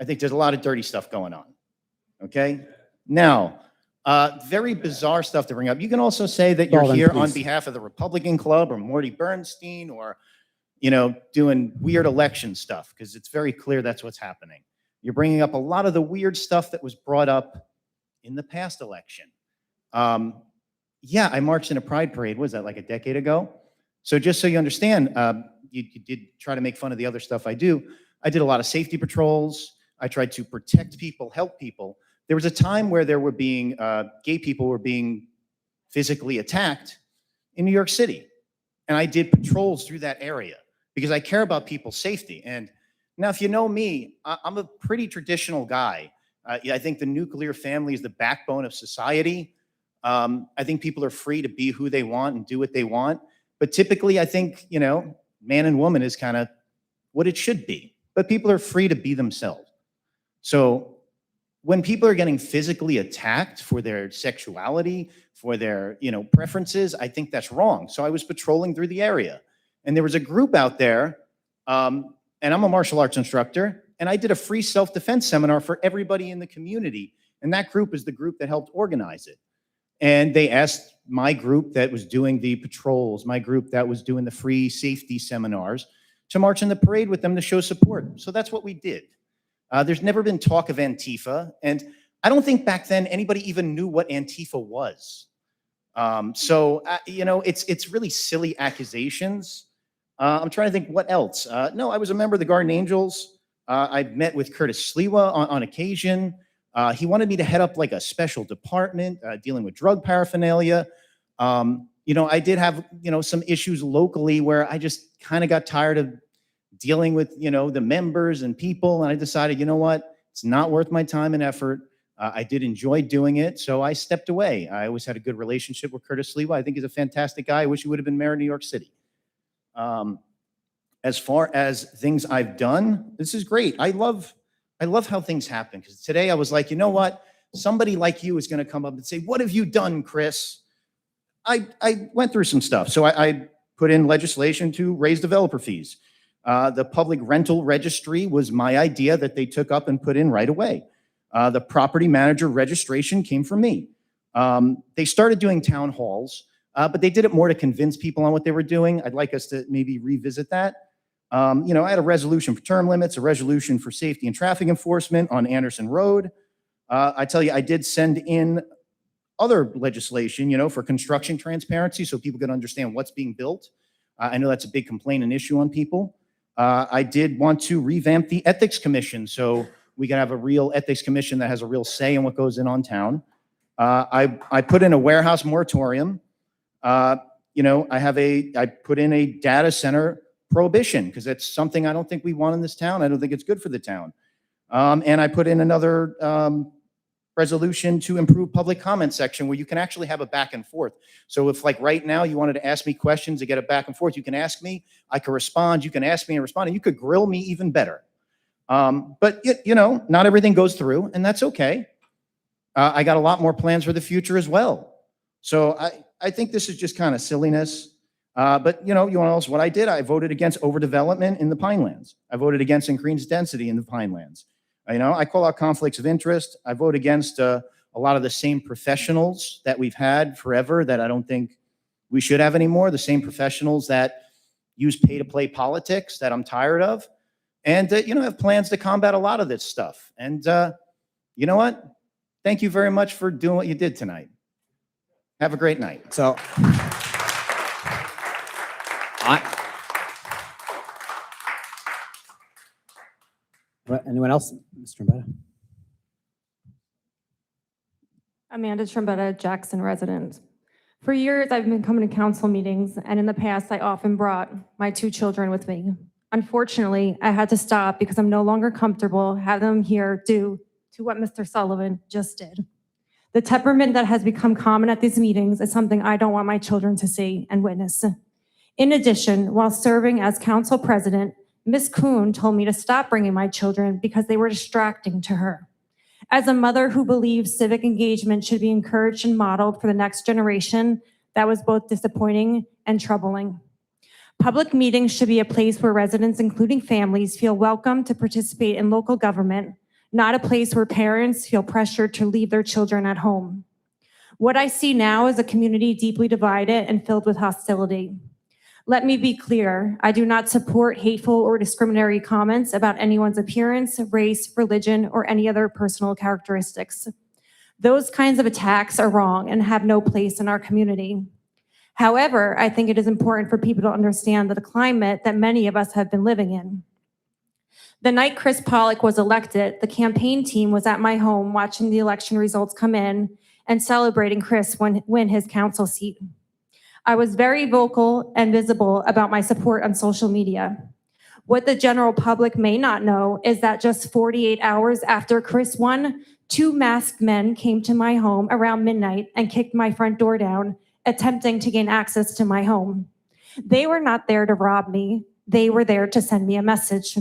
I think there's a lot of dirty stuff going on, okay? Now, very bizarre stuff to bring up. You can also say that you're Hold on, here on please. behalf of the Republican Club or Morty Bernstein or, doing weird election stuff, because it's very clear that's what's happening. You're bringing up a lot of the weird stuff that was brought up in the past election. Yeah, I marched in a pride parade. Was that like a decade ago? So just so you understand, you did try to make fun of the other stuff I do. I did a lot of safety patrols. I tried to protect people, help people. There was a time where there were being, gay people were being physically attacked in New York City. And I did patrols through that area because I care about people's safety. And now, if you know me, I'm a pretty traditional guy. I think the nuclear family is the backbone of society. I think people are free to be who they want and do what they want. But typically, I think, man and woman is kind of what it should be. But people are free to be themselves. So when people are getting physically attacked for their sexuality, for their, preferences, I think that's wrong. So I was patrolling through the area. And there was a group out there, and I'm a martial arts instructor, and I did a free self-defense seminar for everybody in the community. And that group is the group that helped organize it. And they asked my group that was doing the patrols, my group that was doing the free safety seminars, to march in the parade with them to show support. So that's what we did. There's never been talk of Antifa. And I don't think back then anybody even knew what Antifa was. It's really silly accusations. I'm trying to think what else. No, I was a member of the Guardian Angels. I met with Curtis Sliwa on occasion. He wanted me to head up like a special department dealing with drug paraphernalia. I did have, some issues locally where I just kind of got tired of dealing with, the members and people. And I decided, you know what, it's not worth my time and effort. I did enjoy doing it, so I stepped away. I always had a good relationship with Curtis Sliwa. I think he's a fantastic guy. I wish he would have been mayor of New York City. As far as things I've done, this is great. I love how things happen, because today I was like, you know what? Somebody like you is going to come up and say, what have you done, Chris? I went through some stuff. So I put in legislation to raise developer fees. The public rental registry was my idea that they took up and put in right away. The property manager registration came from me. They started doing town halls, but they did it more to convince people on what they were doing. I'd like us to maybe revisit that. I had a resolution for term limits, a resolution for safety and traffic enforcement on Anderson Road. I tell you, I did send in other legislation, for construction transparency so people could understand what's being built. I know that's a big complaint and issue on people. I did want to revamp the Ethics Commission so we can have a real ethics commission that has a real say in what goes on town. I put in a warehouse moratorium. I put in a data center prohibition because that's something I don't think we want in this town. I don't think it's good for the town. And I put in another resolution to improve public comment section where you can actually have a back and forth. So if like right now you wanted to ask me questions to get a back and forth, you can ask me, I can respond, you can ask me and respond, and you could grill me even better. But not everything goes through, and that's okay. I got a lot more plans for the future as well. So I think this is just kind of silliness. But you want to know what I did? I voted against overdevelopment in the Pinelands. I voted against increased density in the Pinelands. I call out conflicts of interest. I vote against a lot of the same professionals that we've had forever that I don't think we should have anymore. The same professionals that use pay-to-play politics that I'm tired of. And, have plans to combat a lot of this stuff. And you know what? Thank you very much for doing what you did tonight. Have a great night. So anyone else? Mr. Mbetta? Amanda Trombetta, Jackson resident. For years, I've been coming to council meetings, and in the past, I often brought my 2 children with me. Unfortunately, I had to stop because I'm no longer comfortable having them here due to what Mr. Sullivan just did. The temperament that has become common at these meetings is something I don't want my children to see and witness. In addition, while serving as council president, Ms. Kuhn told me to stop bringing my children because they were distracting to her. As a mother who believes civic engagement should be encouraged and modeled for the next generation, that was both disappointing and troubling. Public meetings should be a place where residents, including families, feel welcome to participate in local government, not a place where parents feel pressured to leave their children at home. What I see now is a community deeply divided and filled with hostility. Let me be clear, I do not support hateful or discriminatory comments about anyone's appearance, race, religion, or any other personal characteristics. Those kinds of attacks are wrong and have no place in our community. However, I think it is important for people to understand the climate that many of us have been living in. The night Chris Pollock was elected, the campaign team was at my home watching the election results come in and celebrating Chris win his council seat. I was very vocal and visible about my support on social media. What the general public may not know is that just 48 hours after Chris won, 2 masked men came to my home around midnight and kicked my front door down, attempting to gain access to my home. They were not there to rob me. They were there to send me a message.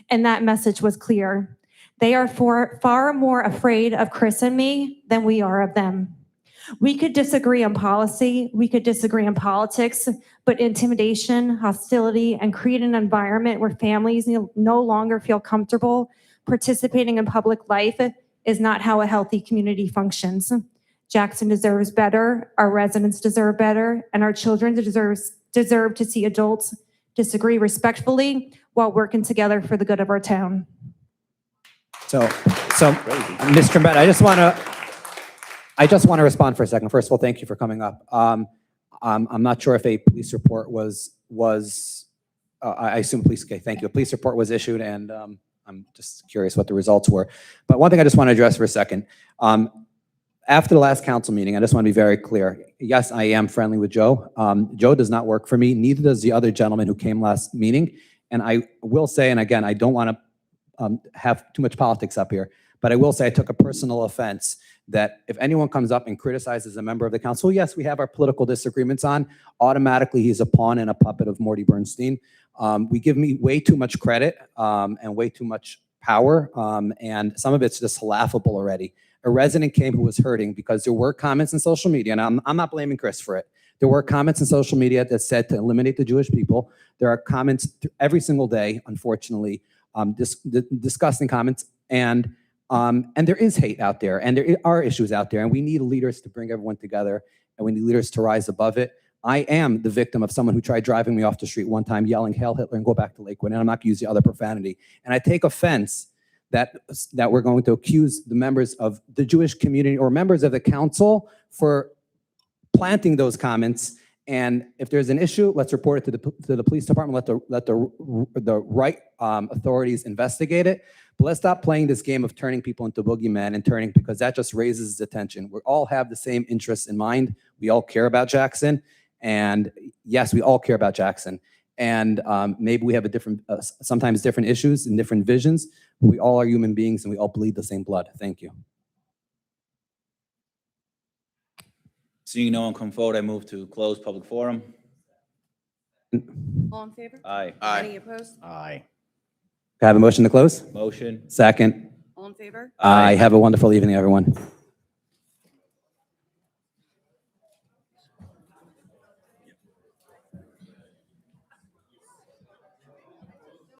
And that message was clear. They are far more afraid of Chris and me than we are of them. We could disagree on policy, we could disagree on politics, but intimidation, hostility, and create an environment where families no longer feel comfortable participating in public life is not how a healthy community functions. Jackson deserves better, our residents deserve better, and our children deserve to see adults disagree respectfully while working together for the good of our town. So Mr. Mbetta, I just want to respond for a second. First of all, thank you for coming up. I'm not sure if a police report was I assume police, okay, thank you. A police report was issued, and I'm just curious what the results were. But one thing I just want to address for a second. After the last council meeting, I just want to be very clear. Yes, I am friendly with Joe. Joe does not work for me. Neither does the other gentleman who came last meeting. And I will say, and again, I don't want to have too much politics up here, but I will say I took a personal offense that if anyone comes up and criticizes a member of the council, yes, we have our political disagreements on, automatically he's a pawn and a puppet of Morty Bernstein. We give me way too much credit and way too much power, and some of it's just laughable already. A resident came who was hurting because there were comments in social media, and I'm not blaming Chris for it. There were comments in social media that said to eliminate the Jewish people. There are comments every single day, unfortunately, disgusting comments, and there is hate out there, and there are issues out there, and we need leaders to bring everyone together, and we need leaders to rise above it. I am the victim of someone who tried driving me off the street one time, yelling, "Hail Hitler," and go back to Lakewood, and I'm not going to use the other profanity. And I take offense that we're going to accuse the members of the Jewish community or members of the council for planting those comments. And if there's an issue, let's report it to the police department. Let the right authorities investigate it. But let's stop playing this game of turning people into boogeymen and because that just raises the tension. We all have the same interests in mind. We all care about Jackson, and yes, we all care about Jackson. And maybe we have sometimes different issues and different visions. But we all are human beings, and we all bleed the same blood. Thank you. Seeing no one come forward, I move to close public forum. All in favor? Aye. Any opposed? Aye. I have a motion to close? Motion. Second. All in favor? Aye. Have a wonderful evening, everyone.